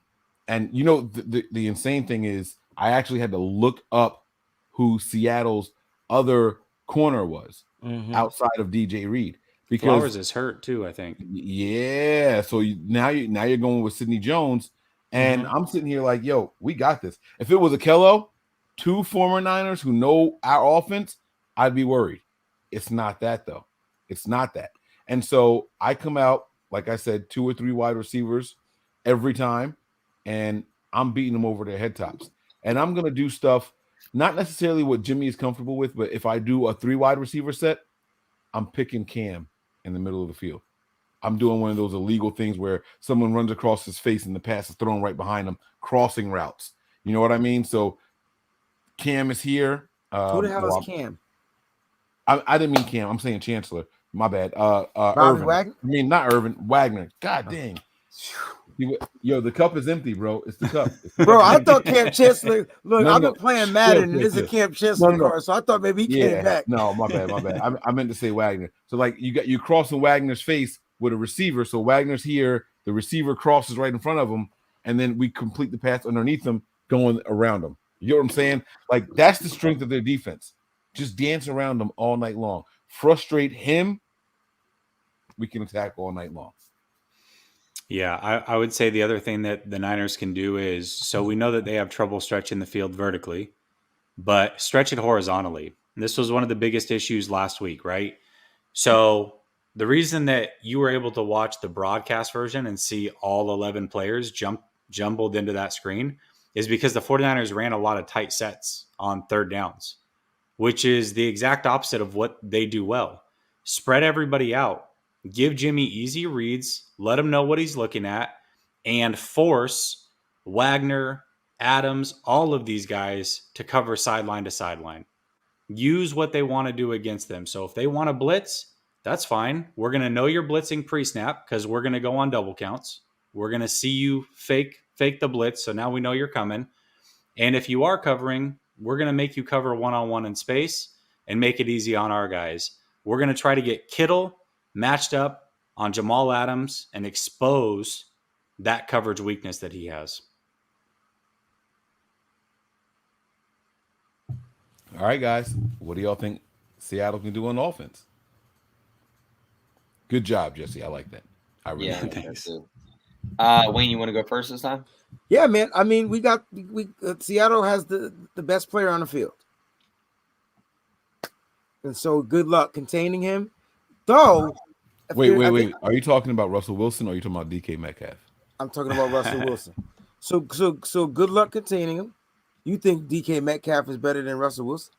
you know, the insane thing is I actually had to look up who Seattle's other corner was outside of DJ Reed, because Flowers is hurt too, I think. Yeah. So now you're going with Sidney Jones, and I'm sitting here like, yo, we got this. If it was Akello, two former Niners who know our offense, I'd be worried. It's not that though. It's not that. And so I come out, like I said, 2 or 3 wide receivers every time, and I'm beating them over their head tops. And I'm going to do stuff, not necessarily what Jimmy is comfortable with, but if I do a 3 wide receiver set, I'm picking Cam in the middle of the field. I'm doing one of those illegal things where someone runs across his face and the pass is thrown right behind him, crossing routes. You know what I mean? So Cam is here. Who the hell is Cam? I didn't mean Cam. I'm saying Chancellor. My bad. Bobby Irvin. Wagner? I mean, not Irvin. Wagner. God dang. Yo, the cup is empty, bro. It's the cup. Bro, I thought Cam Chancellor. Look, No, I've no. been playing Madden, and this is a Chill. Cam Chancellor No. card, so I thought maybe he came back. No, my bad. I meant to say Wagner. So like you crossing Wagner's face with a receiver. So Wagner's here, the receiver crosses right in front of him, and then we complete the pass underneath him, going around him. You know what I'm saying? Like that's the strength of their defense. Just dance around them all night long. Frustrate him. We can attack all night long. Yeah, I would say the other thing that the Niners can do is, so we know that they have trouble stretching the field vertically, but stretch it horizontally. This was one of the biggest issues last week, right? So the reason that you were able to watch the broadcast version and see all 11 players jumbled into that screen is because the 49ers ran a lot of tight sets on third downs, which is the exact opposite of what they do well. Spread everybody out. Give Jimmy easy reads, let him know what he's looking at, and force Wagner, Adams, all of these guys to cover sideline to sideline. Use what they want to do against them. So if they want to blitz, that's fine. We're going to know you're blitzing pre-snap because we're going to go on double counts. We're going to see you fake the blitz, so now we know you're coming. And if you are covering, we're going to make you cover one-on-one in space and make it easy on our guys. We're going to try to get Kittle matched up on Jamal Adams and expose that coverage weakness that he has. All right, guys. What do y'all think Seattle can do on offense? Good job, Jesse. I like that. I really like Thanks. that. Wayne, you want to go first this time? Yeah, man. I mean, we Seattle has the best player on the field, and so good luck containing him. Though, wait. Are you talking about Russell Wilson or are you talking about DK Metcalf? I'm talking about Russell Wilson. So good luck containing him. You think DK Metcalf is better than Russell Wilson?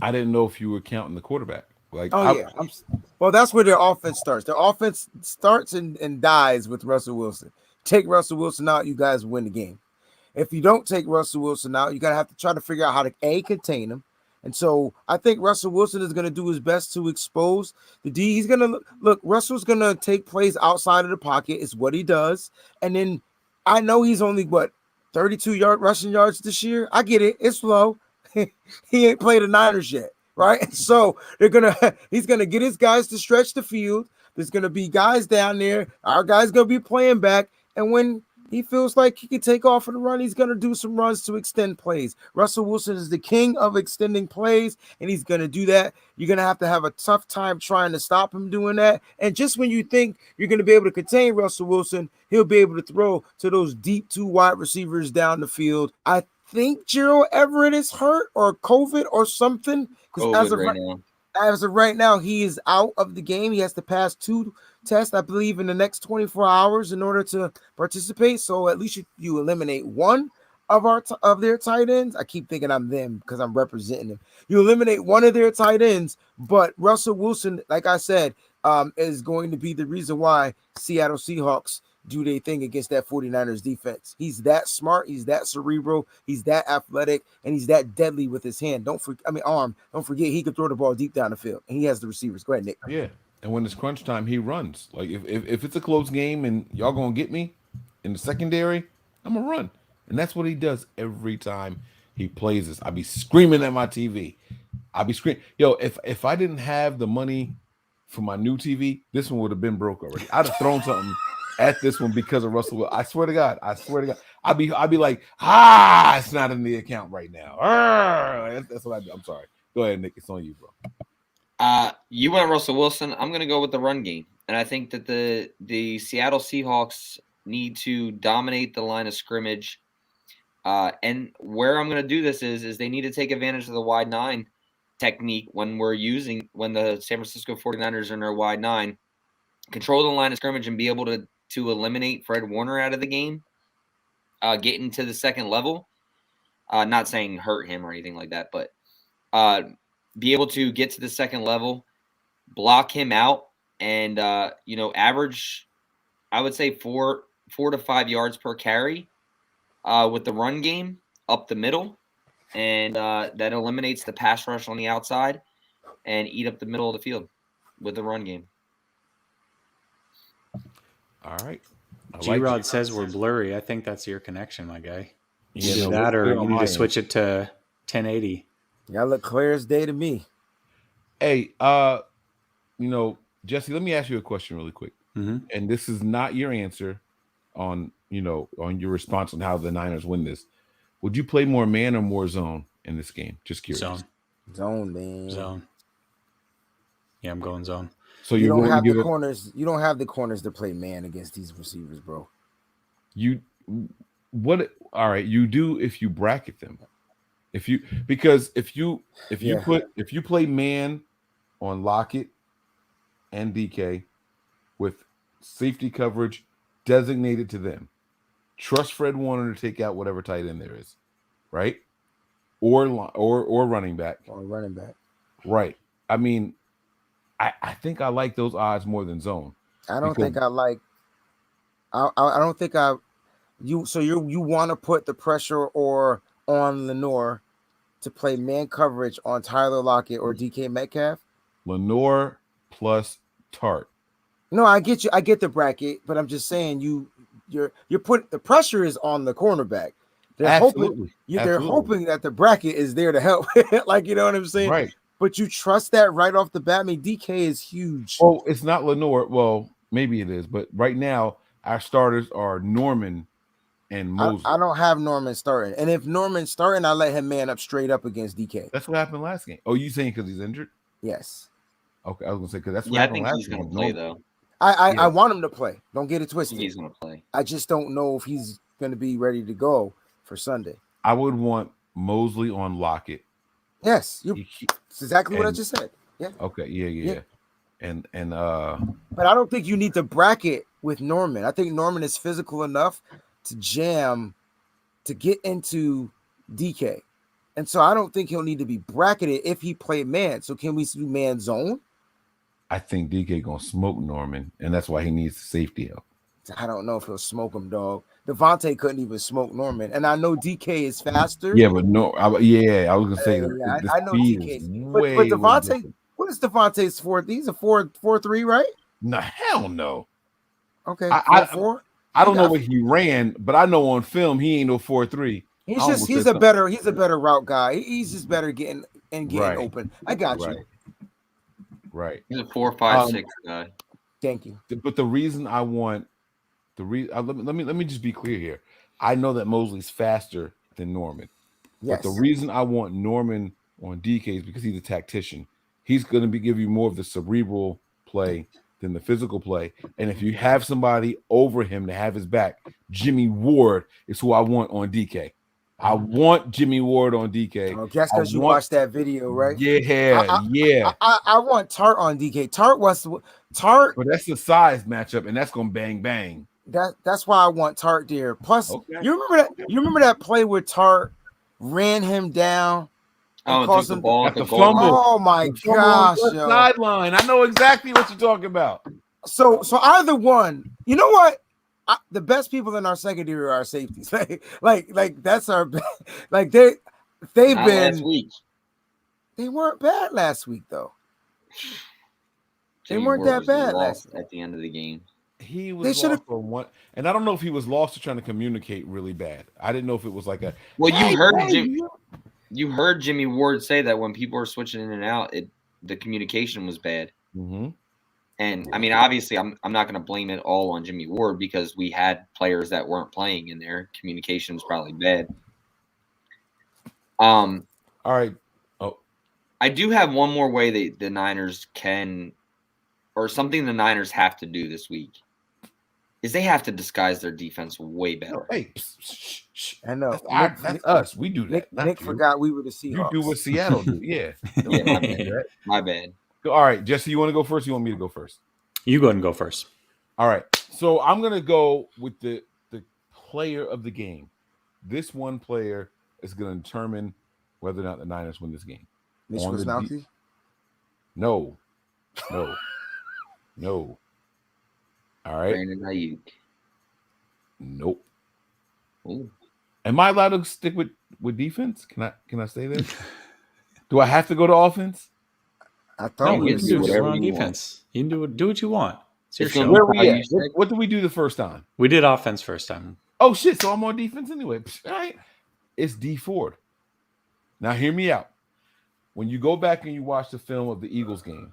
I didn't know if you were counting the quarterback. Well, that's where their offense starts. Their offense starts and dies with Russell Wilson. Take Russell Wilson out, you guys win the game. If you don't take Russell Wilson out, you're going to have to try to figure out how to contain him. And so I think Russell Wilson is going to do his best to expose the D. He's going to look, Russell's going to take plays outside of the pocket. It's what he does. And then I know he's only 32 rushing yards this year. I get it. It's low. He ain't played the Niners yet. Right. So he's going to get his guys to stretch the field. There's going to be guys down there. Our guy's going to be playing back. And when he feels like he can take off for the run, he's going to do some runs to extend plays. Russell Wilson is the king of extending plays, and he's going to do that. You're going to have a tough time trying to stop him doing that. And just when you think you're going to be able to contain Russell Wilson, he'll be able to throw to those deep 2 wide receivers down the field. I think Gerald Everett is hurt or COVID or something. Because as of right now, he is out of the game. He has to pass 2 tests, I believe, in the next 24 hours in order to participate. So at least you eliminate one. of their tight ends. I keep thinking I'm them because I'm representing them. You eliminate one of their tight ends, but Russell Wilson, like I said, is going to be the reason why Seattle Seahawks do their thing against that 49ers defense. He's that smart, he's that cerebral, he's that athletic, and he's that deadly with his arm. Don't forget he can throw the ball deep down the field, and he has the receivers. Go ahead, Nick. Yeah, and when it's crunch time, he runs. Like if it's a close game and y'all gonna get me in the secondary, I'm gonna run, and that's what he does every time he plays this. I be screaming at my TV. I be screaming, yo. If I didn't have the money for my new TV, this one would have been broke already. I'd have thrown something at this one because of Russell. I swear to God. I'd be like, it's not in the account right now. That's what I do. I'm sorry. Go ahead, Nick. It's on you, bro. You went Russell Wilson. I'm going to go with the run game, and I think that the Seattle Seahawks need to dominate the line of scrimmage. And where I'm going to do this is they need to take advantage of the wide nine technique when the San Francisco 49ers are in their wide nine, control the line of scrimmage and be able to eliminate Fred Warner out of the game, get into the second level. Not saying hurt him or anything like that, but be able to get to the second level, block him out, and average, I would say 4 to 5 yards per carry with the run game up the middle, and that eliminates the pass rush on the outside and eat up the middle of the field with the run game. All right. G-Rod says we're blurry. I think that's your connection, my guy. Yeah, Either that or you need to switch it to 1080. Y'all look clear as day to me. Hey, Jesse, let me ask you a question really quick. Mm-hmm. And this is not your answer on your response on how the Niners win this. Would you play more man or more zone in this game? Just curious. Zone, man. Zone. Yeah, I'm going zone. So you don't have the corners. You don't have the corners to play man against these receivers, bro. All right, you do if you bracket them. If you play man on Lockett and DK with safety coverage designated to them, trust Fred Warner to take out whatever tight end there is, right? Or running back. Or running back. Right. I mean, I think I like those odds more than zone. I don't think I like. I don't think I. You want to put the pressure or on Lenore to play man coverage on Tyler Lockett or DK Metcalf? Lenore plus Tart. No, I get you. I get the bracket, but I'm just saying you're putting the pressure is on the cornerback. They're hoping that the bracket is there to help. Like, you know what I'm saying? Right. But you trust that right off the bat. I mean, DK is huge. Oh, it's not Lenore. Well, maybe it is, but right now our starters are Norman and Moses. I don't have Norman starting. And if Norman's starting, I let him man up straight up against DK. That's what happened last game. Oh, you saying because he's injured? Yes. Okay, I was gonna say because that's what happened last game. I think he's gonna play though. I want him to play. Don't get it twisted. He's gonna play. I just don't know if he's gonna be ready to go for Sunday. I would want Mosley on Lockett. Yes, it's exactly what I just said. Yeah. Okay. Yeah. And but I don't think you need to bracket with Norman. I think Norman is physical enough to jam to get into DK. And so I don't think he'll need to be bracketed if he played man. So can we do man zone? I think DK gonna smoke Norman, and that's why he needs safety help. I don't know if he'll smoke him, dog. Devontae couldn't even smoke Norman, and I know DK is faster. Yeah, but I was gonna say I know DK, but Devontae. What is Devontae's 4? He's a 4.3, right? No, hell no. Okay, 4.4. I don't know what he ran, but I know on film he ain't no 4.3. He's a better route guy. He's just better getting open. I got you. Right. He's a 4.56 guy. Thank you. But the reason I want let me just be clear here. I know that Mosley's faster than Norman. Yes. But the reason I want Norman on DK is because he's a tactician. He's going to give you more of the cerebral play than the physical play. And if you have somebody over him to have his back, Jimmy Ward is who I want on DK. I want Jimmy Ward on DK. Oh, that's because you watched that video, right? Yeah, yeah. I want Tart on DK. Tart. But that's the size matchup, and that's going to bang. That's why I want Tart there. Plus, Okay. you remember that play where Tart ran him down and Oh, caused took the him ball Got at the the goal fumble. line. Oh my The fumble on gosh, the left yo. sideline. I know exactly what you're talking about. So either one, you know what? The best people in our secondary are our safeties. like that's our like they've Not been last week. They weren't bad last week though. They Jimmy weren't Ward that was bad lost last week. at the end of the game. He They was should've- lost on one, and I don't know if he was lost or trying to communicate really bad. I didn't know if it was like a. Well, "Hey, hey, you heard Jimmy Ward say that when people were switching in and out, the communication was bad. Mm-hmm. And I mean, obviously, I'm not going to blame it all on Jimmy Ward because we had players that weren't playing in there. Communication was probably bad. All right. Oh, I do have one more way the Niners can, or something the Niners have to do this week, is they have to disguise their defense way better. hey, shh. I know. That's us. We do that. Nick forgot we were the Seahawks. You do what Seattle do. Yeah. Yeah, my bad. My bad. All right, Jesse, you want to go first? Or you want me to go first? You go ahead and go first. All right. So I'm gonna go with the player of the game. This one player is gonna determine whether or not the Niners win this game. Mitch On the Wisnowski? No. All right. Brandon Ayuk. Nope. Ooh. Am I allowed to stick with defense? Can I stay there? Do I have to go to offense? I thought No, we you were can do whatever whatever on you defense. You can do what you want. It's your It's gonna show. Where we Are at? you sick? What did we do the first time? We did offense first time. Oh shit! So I'm on defense anyway. All right. It's D Ford. Now hear me out. When you go back and you watch the film of the Eagles game,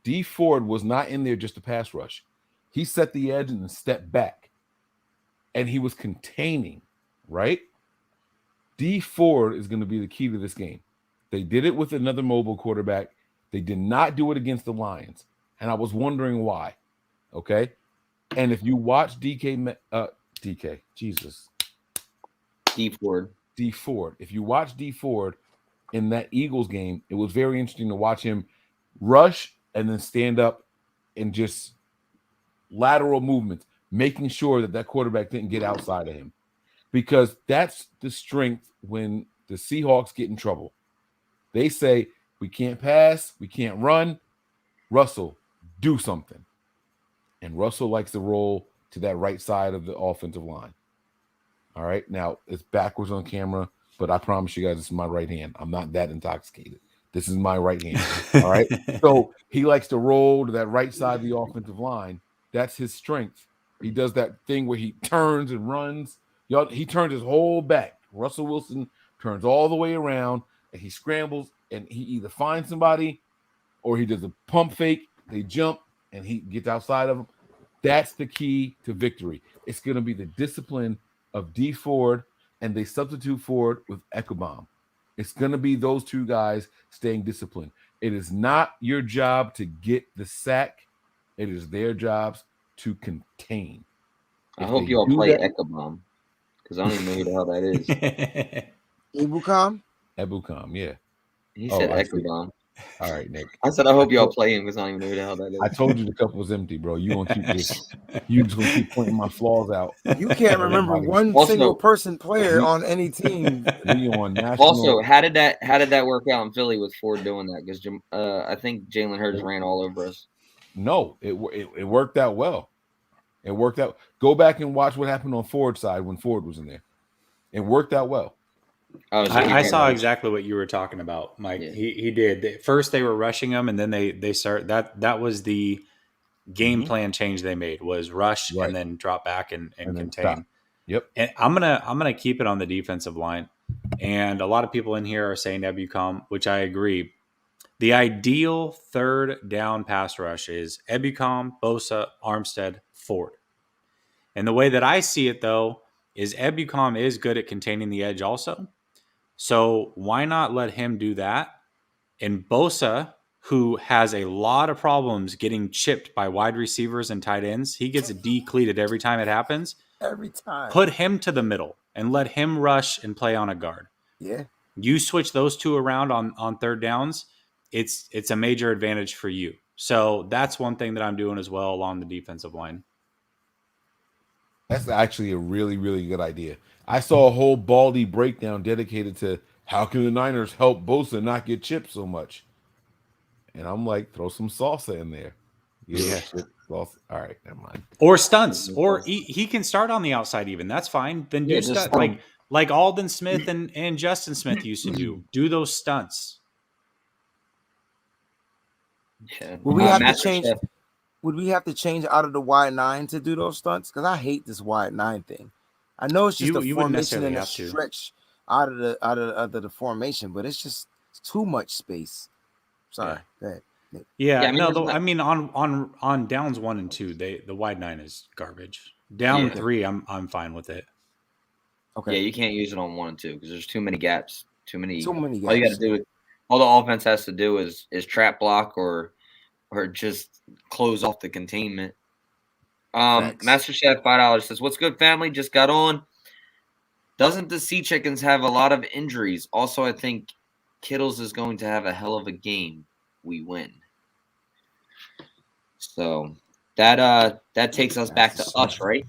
D Ford was not in there just to pass rush. He set the edge and then stepped back, and he was containing. Right. D Ford is going to be the key to this game. They did it with another mobile quarterback. They did not do it against the Lions, and I was wondering why. Okay, and if you watch Jesus. D Ford. D Ford. If you watch D Ford in that Eagles game, it was very interesting to watch him rush and then stand up and just lateral movements, making sure that quarterback didn't get outside of him, because that's the strength when the Seahawks get in trouble. They say, we can't pass, we can't run. Russell, do something. And Russell likes to roll to that right side of the offensive line. All right. Now, it's backwards on camera, but I promise you guys, this is my right hand. I'm not that intoxicated. This is my right hand. All right. So he likes to roll to that right side of the offensive line. That's his strength. He does that thing where he turns and runs. He turns his whole back. Russell Wilson turns all the way around, and he scrambles, and he either finds somebody or he does a pump fake. They jump, and he gets outside of them. That's the key to victory. It's going to be the discipline of D Ford, and they substitute Ford with Ekobom. It's going to be those two guys staying disciplined. It is not your job to get the sack. It is their jobs to contain. I hope you all play Ekobom, because I don't even know who the hell that is. Ebukam, yeah. He said Ekobom. All right, Nick. I said I hope y'all play him because I don't even know who the hell that is. I told you the cup was empty, bro. You gonna keep this? You just gonna keep pointing my flaws out. You can't remember one single person player on any team. We on national. Also, how did that work out in Philly with Ford doing that? Because I think Jalen Hurts ran all over us. No, it worked out well. It worked out. Go back and watch what happened on Ford's side when Ford was in there. It worked out well. Oh, so I saw exactly what you were talking about, Mike. Yeah. He did. First they were rushing him, and then they start that was the game plan change they made, was rush and then drop back and contain. Stop. Yep. And I'm gonna keep it on the defensive line. And a lot of people in here are saying Ebukam, which I agree. The ideal third down pass rush is Ebukam, Bosa, Armstead, Ford. And the way that I see it, though, is Ebukam is good at containing the edge also. So why not let him do that? And Bosa, who has a lot of problems getting chipped by wide receivers and tight ends, he gets decleated every time it happens. Every time. Put him to the middle and let him rush and play on a guard. Yeah. You switch those two around on third downs, it's a major advantage for you. So that's one thing that I'm doing as well along the defensive line. That's actually a really, really good idea. I saw a whole Baldy breakdown dedicated to how can the Niners help Bosa not get chipped so much. And I'm like, throw some salsa in there. Yeah, shit, salsa. All right, never mind. Or stunts, or he can start on the outside even. That's fine. Then do stunt like Aldon Smith and Justin Smith used to do. Do those stunts. Yeah. Would we have to Master change? Chef. Would we have to change out of the wide 9 to do those stunts? Because I hate this wide 9 thing. I know it's just You a wouldn't formation necessarily and a have to. stretch out of the formation, but it's just too much space. Sorry. Go ahead. Yeah, I mean, I mean on downs 1 and 2, the wide 9 is garbage. Down 3, I'm fine with it. Okay. Yeah, you can't use it on 1 and 2 because there's too many gaps. Too many gaps. All you got to do, all the offense has to do is trap block or just close off the containment. Master Chef $5 says, "What's good, family? Just got on. Doesn't the Sea Chickens have a lot of injuries? Also, I think Kittles is going to have a hell of a game. We win." So that takes us back to us, right?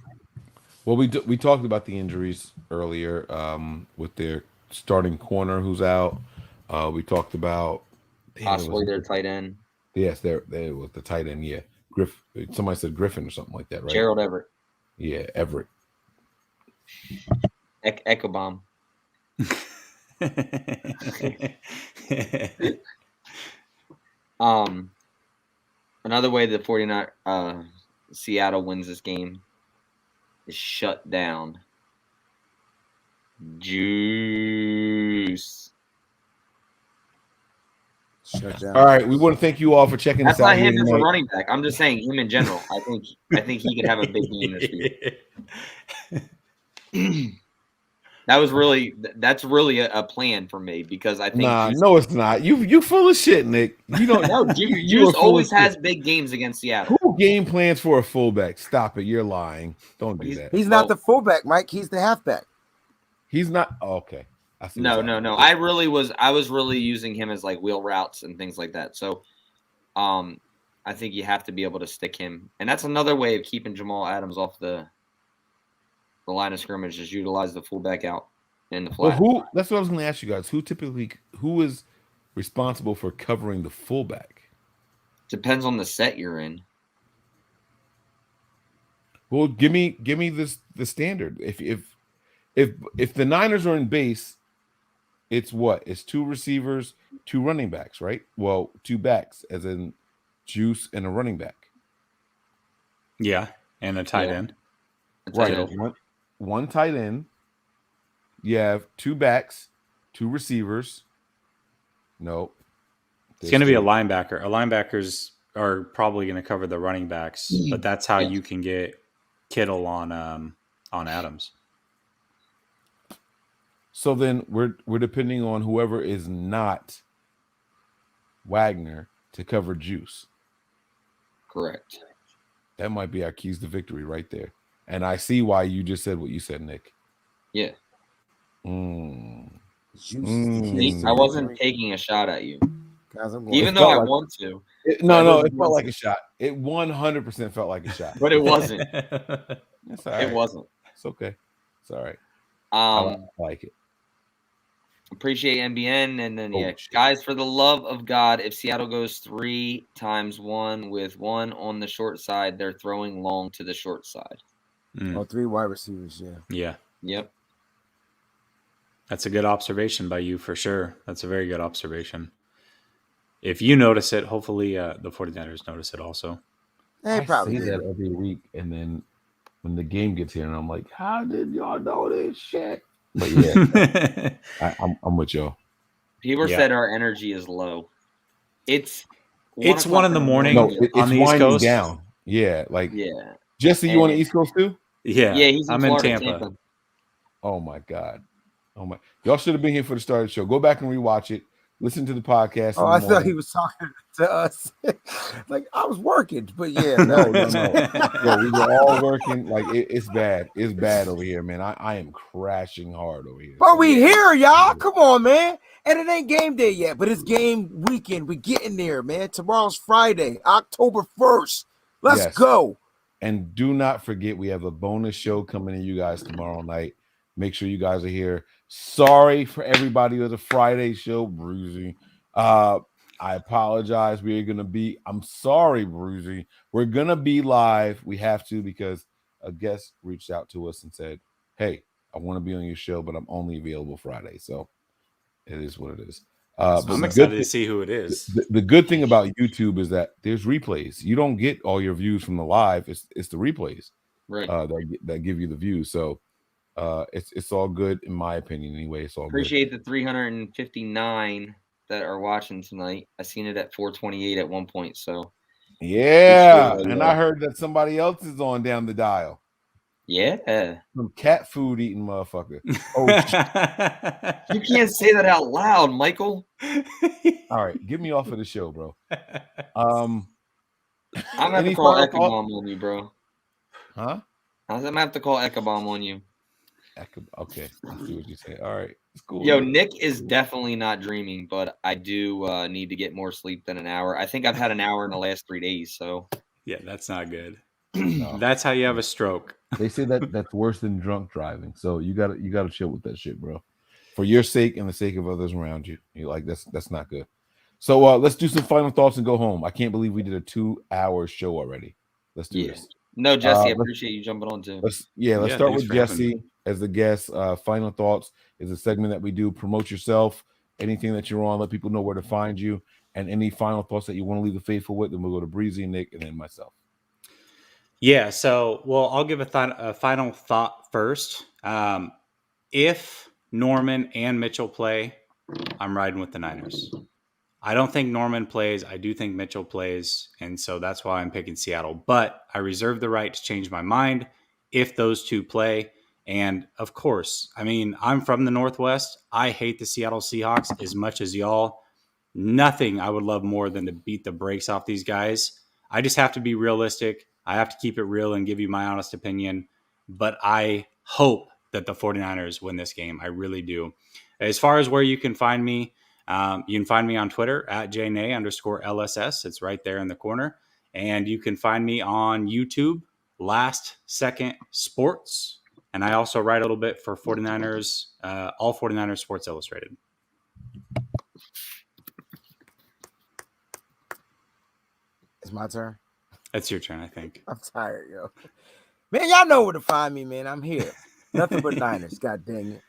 Well, we talked about the injuries earlier with their starting corner who's out. We talked about Possibly their tight end. Yes, there was the tight end. Yeah, somebody said Griffin or something like that, right? Gerald Everett. Yeah, Everett. Echo bomb. Another way the 49 Seattle wins this game is shut down. Juice. Shut down. All right, we want to thank you all for checking That's this out. not him as a running back. I'm just saying him in general. I think he could have a big game this week. That's really a plan for me because I think no, it's not. You full of shit, Nick. You don't know. Juice always has big games against Seattle. Who game plans for a fullback? Stop it. You're lying. Don't do that. He's not the fullback, Mike. He's the halfback. He's not. Oh, okay. No. I was really using him as like wheel routes and things like that. So, I think you have to be able to stick him, and that's another way of keeping Jamal Adams off the line of scrimmage. Is utilize the fullback out in the flat. Well, that's what I was going to ask you guys. Who is responsible for covering the fullback? Depends on the set you're in. Well, give me the standard. If the Niners are in base, it's what? It's 2 receivers, 2 running backs, right? Well, 2 backs, as in Juice and a running back. Yeah, and a tight end. Right. One tight end. You have 2 backs, 2 receivers. No. It's going to be a linebacker. Linebackers are probably going to cover the running backs, but that's how you can get Kittle on Adams. So then we're depending on whoever is not Wagner to cover Juice. Correct. That might be our keys to victory right there. And I see why you just said what you said, Nick. Yeah. Juice. I wasn't taking a shot at you. Guys, even though I want to. It felt like a shot. It 100% felt like a shot. But it wasn't. That's all right. It wasn't. It's okay. It's all right. I like it. Appreciate NBN. And then, guys, for the love of God, if Seattle goes 3x1 with 1 on the short side, they're throwing long to the short side. Oh, 3 wide receivers, Yeah. Yep. That's a good observation by you for sure. That's a very good observation. If you notice it, hopefully the 49ers notice it also. They probably say that every week, and then when the game gets here, and I'm like, how did y'all know this shit? But yeah, I'm with y'all. People said our energy is low. It's 1 in the morning on the East Coast. Down. Yeah, Jesse, you on the East Coast too? Yeah, he's I'm Florida, in Tampa. Oh my God. Y'all should have been here for the start of the show. Go back and rewatch it. Listen to the podcast. Oh, I thought he was talking to us. Like I was working, but no. Yeah, we were all working. Like it's bad. It's bad over here, man. I am crashing hard over here. But we here, y'all. Come on, man. And it ain't game day yet, but it's game weekend. We getting there, man. Tomorrow's Friday, October 1st. Let's go. And do not forget, we have a bonus show coming to you guys tomorrow night. Make sure you guys are here. Sorry for everybody with a Friday show, Bruzy. I apologize. I'm sorry, Bruzy. We're going to be live. We have to because a guest reached out to us and said, hey, I want to be on your show, but I'm only available Friday. So it is what it is. But I'm excited to see who it is. The good thing about YouTube is that there's replays. You don't get all your views from the live. It's the replays, Right. that give you the views. So it's all good in my opinion. Anyway, it's all Appreciate the 359 that are watching tonight. I seen it at 428 at one point. So yeah, and I heard that somebody else is on down the dial. Yeah, some cat food eating motherfucker. Oh, you can't say that out loud, Michael. All right, get me off of the show, bro. I'm gonna have to call Ecobomb on you, bro. Huh? I'm gonna have to call Ecobomb on you. Okay, I see what you say. All right, it's cool. Yo, Nick is definitely not dreaming, but I do need to get more sleep than an hour. I think I've had an hour in the last 3 days. So yeah, that's not good. No. That's how you have a stroke. They say that's worse than drunk driving. So you gotta chill with that shit, bro. For your sake and the sake of others around you. You like that's not good. So let's do some final thoughts and go home. I can't believe we did a 2-hour show already. Let's do this. No, Jesse, I appreciate you jumping on too. Let's start with Jesse as the guest. Final thoughts is a segment that we do. Promote yourself, anything that you're on, let people know where to find you, and any final thoughts that you want to leave the faithful with. Then we'll go to Breezy, Nick, and then myself. Yeah, so, I'll give a final thought first. If Norman and Mitchell play, I'm riding with the Niners. I don't think Norman plays. I do think Mitchell plays, and so that's why I'm picking Seattle. But I reserve the right to change my mind if those two play. And, of course, I mean, I'm from the Northwest. I hate the Seattle Seahawks as much as y'all. Nothing I would love more than to beat the brakes off these guys. I just have to be realistic. I have to keep it real and give you my honest opinion. But I hope that the 49ers win this game. I really do. As far as where you can find me, you can find me on Twitter at JNA_LSS. It's right there in the corner. And you can find me on YouTube, Last Second Sports. And I also write a little bit for 49ers, all 49ers Sports Illustrated. It's my turn. It's your turn, I think. I'm tired, yo. Man, y'all know where to find me, man. I'm here. Nothing but Niners. God dang it.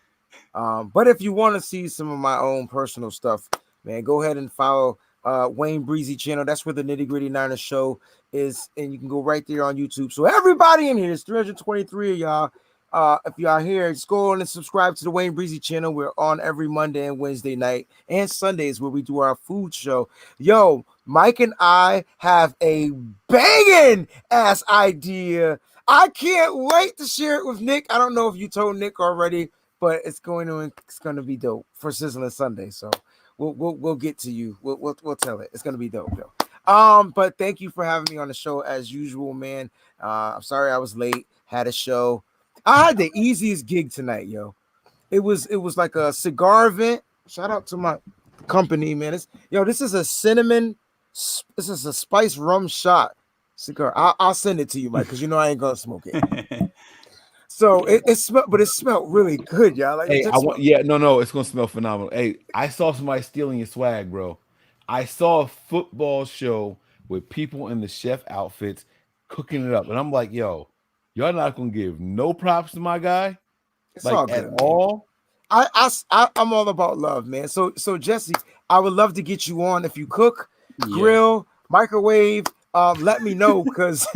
But if you want to see some of my own personal stuff, man, go ahead and follow Wayne Breezy channel. That's where the Nitty Gritty Niners show is, and you can go right there on YouTube. So everybody in here, there's 323 of y'all. If y'all here, just go on and subscribe to the Wayne Breezy channel. We're on every Monday and Wednesday night and Sundays where we do our food show. Yo, Mike and I have a banging ass idea. I can't wait to share it with Nick. I don't know if you told Nick already, but it's going to be dope for Sizzling Sunday. So we'll get to you. We'll tell it. It's going to be dope, yo. But thank you for having me on the show as usual, man. I'm sorry I was late. Had a show. I had the easiest gig tonight, yo. It was like a cigar event. Shout out to my company, man. This is a spice rum shot cigar. I'll send it to you, Mike, because you know I ain't gonna smoke it. So it smelled really good, y'all. Like, hey, it's gonna smell phenomenal. Hey, I saw somebody stealing your swag, bro. I saw a football show with people in the chef outfits cooking it up, and I'm like, yo, y'all not gonna give no props to my guy, it's like all good, at all. I'm all about love, man. So Jesse, I would love to get you on if you cook, grill, microwave. Let me know because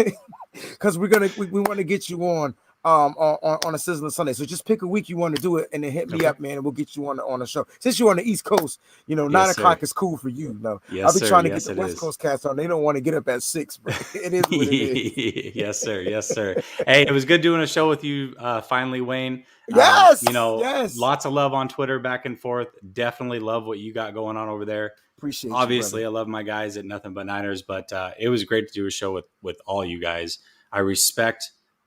we want to get you on a Sizzling Sunday. So just pick a week you want to do it and then hit me up, man, and we'll get you on the show. Since you're on the East Coast, 9 o'clock is cool for you. No, I'll be trying to get the West Coast cats on. They don't want to get up at 6, but it is what it is. Yes, sir. Yes, sir. Hey, it was good doing a show with you finally, Wayne. Yes. Lots of love on Twitter back and forth. Definitely love what you got going on over there. Appreciate Obviously, you, I love my guys at Nothing But Niners, but it was great to do a show with all you guys. I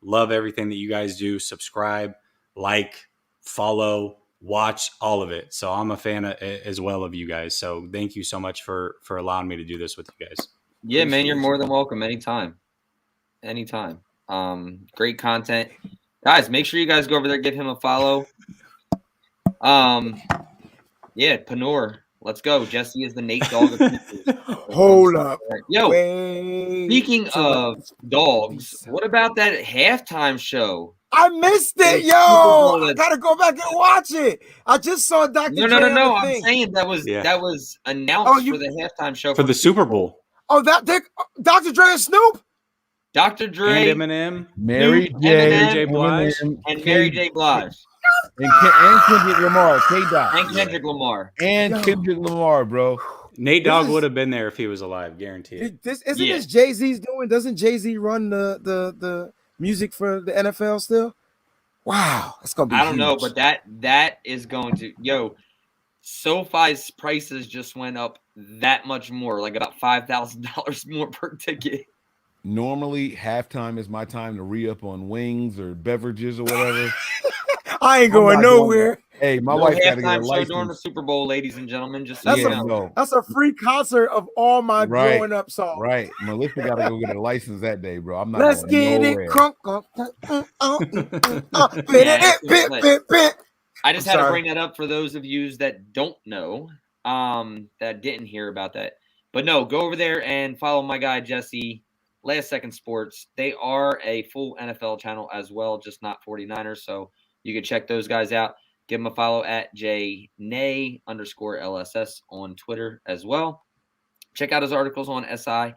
love everything that you guys do. Subscribe, like, follow, watch, all of it. So I'm a fan as well of you guys. So thank you so much for allowing me to do this with you guys. Yeah, man, you're more than welcome anytime. Great content. Guys, make sure you guys go over there, give him a follow. Yeah, Panor. Let's go. Jesse is the Nate Dogg of Panthers. Hold up. Yo, Wait speaking till of dogs, what about that halftime show? I missed it, yo. I gotta go back and watch it. I just saw Dr. Dre on No. the I'm thing. saying that was announced for the halftime show for the Super Bowl. Oh, Dr. Dre and Snoop? Dr. Dre, and Eminem, Mary Snoop, J. Eminem, J. Blige, and Mary J. Blige. And Kendrick Lamar, K-Dot. And Kendrick Lamar. And Kendrick Lamar, bro. Nate Dogg would have been there if he was alive, guaranteed. This Jay-Z's doing? Doesn't Jay-Z run the music for the NFL still? Wow, that's gonna be I don't huge. know, but that is going to SoFi's prices just went up that much more, like about $5,000 more per ticket. Normally, halftime is my time to re-up on wings or beverages or whatever. I ain't going nowhere. Hey, my wife got to get a halftime show license during the Super Bowl, ladies and gentlemen. Just That's so a free concert of all my growing up songs. Right, Melissa got to go get a license that day, bro. I'm not. Let's going get nowhere. it crunk. I just had to bring that up for those of you that don't know, that didn't hear about that. But no, go over there and follow my guy Jesse, Last Second Sports. They are a full NFL channel as well, just not 49ers. So you can check those guys out. Give them a follow at JNay_LSS on Twitter as well. Check out his articles on SI,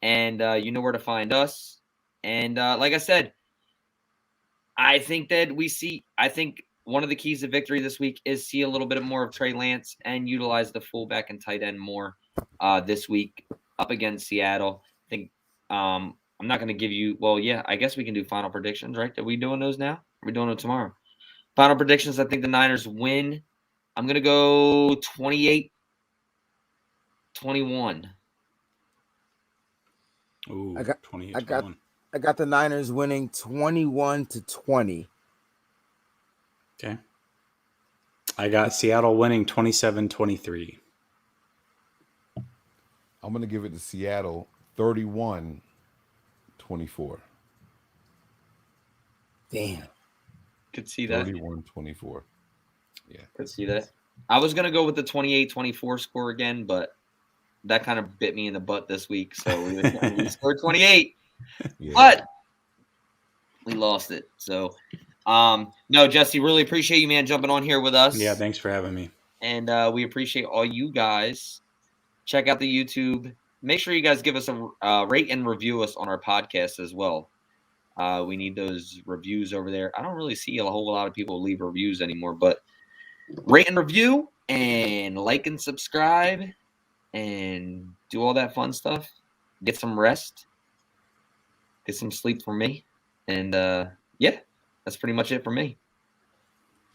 and you know where to find us. And like I said, I think one of the keys to victory this week is see a little bit more of Trey Lance and utilize the fullback and tight end more this week up against Seattle. I think I'm not going to give you – well, yeah, I guess we can do final predictions, right? Are we doing those now? Are we doing it tomorrow? Final predictions, I think the Niners win. I'm going to go 28-21. Ooh, I got 28-21. I got the Niners winning 21-20. Okay. I got Seattle winning 27-23. I'm going to give it to Seattle 31-24. Damn. Could see that. 31-24. Yeah. Could see that. I was going to go with the 28-24 score again, but that kind of bit me in the butt this week. So we scored 28, but we lost it. So, no, Jesse, really appreciate you, man, jumping on here with us. Yeah, thanks for having me. And we appreciate all you guys. Check out the YouTube. Make sure you guys give us a rate and review us on our podcast as well. We need those reviews over there. I don't really see a whole lot of people leave reviews anymore, but rate and review and like and subscribe and do all that fun stuff. Get some rest. Get some sleep for me. And, yeah, that's pretty much it for me.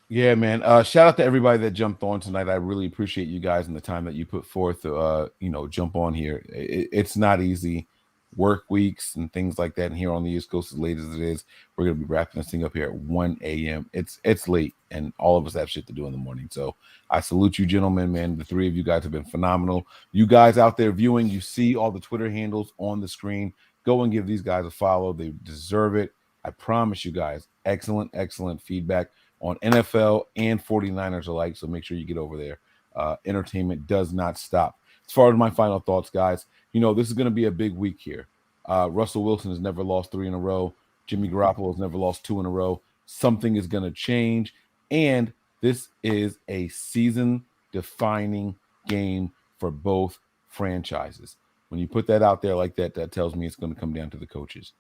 Yeah, man. Shout out to everybody that jumped on tonight. I really appreciate you guys and the time that you put forth to, jump on here. It's not easy. Work weeks and things like that. And here on the East Coast, as late as it is, we're going to be wrapping this thing up here at 1 a.m. It's late, and all of us have shit to do in the morning. So I salute you, gentlemen, man. The three of you guys have been phenomenal. You guys out there viewing, you see all the Twitter handles on the screen. Go and give these guys a follow. They deserve it. I promise you guys, excellent feedback on NFL and 49ers alike. So make sure you get over there. Entertainment does not stop. As far as my final thoughts, guys, this is going to be a big week here. Russell Wilson has never lost 3 in a row. Jimmy Garoppolo has never lost 2 in a row. Something is going to change. And this is a season-defining game for both franchises. When you put that out there like that, that tells me it's going to come down to the coaches.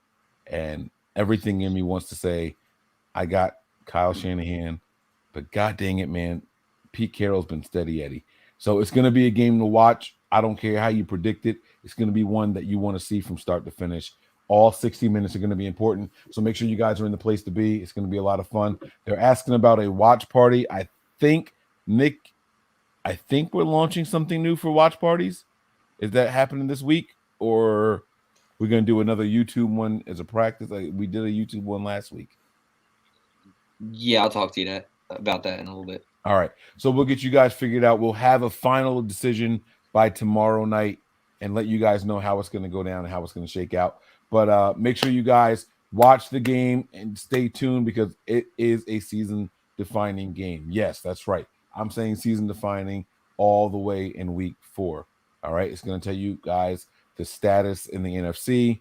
And everything in me wants to say, I got Kyle Shanahan, but god dang it, man, Pete Carroll's been steady Eddie. So it's going to be a game to watch. I don't care how you predict it. It's going to be one that you want to see from start to finish. All 60 minutes are going to be important. So make sure you guys are in the place to be. It's going to be a lot of fun. They're asking about a watch party. I think we're launching something new for watch parties. Is that happening this week? Or we're going to do another YouTube one as a practice? We did a YouTube one last week. Yeah, I'll talk to you about that in a little bit. All right. So we'll get you guys figured out. We'll have a final decision by tomorrow night and let you guys know how it's going to go down and how it's going to shake out. But make sure you guys watch the game and stay tuned because it is a season-defining game. Yes, that's right. I'm saying season-defining all the way in week 4. All right, it's going to tell you guys the status in the NFC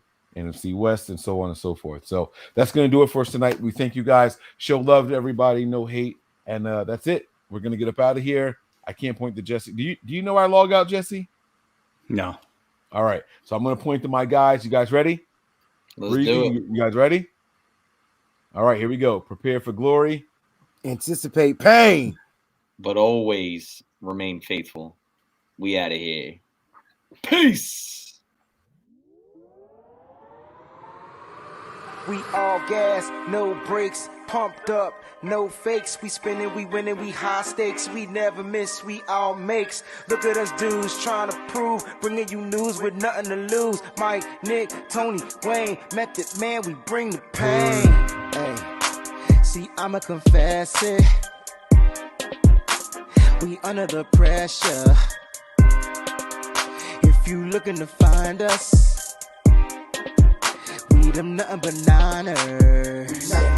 West, and so on and so forth. So that's going to do it for us tonight. We thank you guys. Show love to everybody, no hate, and that's it. We're going to get up out of here. I can't point to Jesse. Do you know I log out, Jesse? No. All right, so I'm going to point to my guys. You guys ready? Let's do it. You guys ready? All right, here we go. Prepare for glory. Anticipate pain. But always remain faithful. We out of here. Peace. We all gas, no brakes, pumped up, no fakes. We spinning, we winning, we high stakes. We never miss, we all makes. Look at us dudes trying to prove, bringing you news with nothing to lose. Mike, Nick, Tony, Wayne, Method Man, we bring the pain. Hey, see, I'ma confess it. We under the pressure. If you looking to find us, we them nothing but Niners. Nothing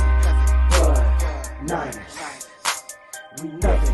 but Niners. We nothing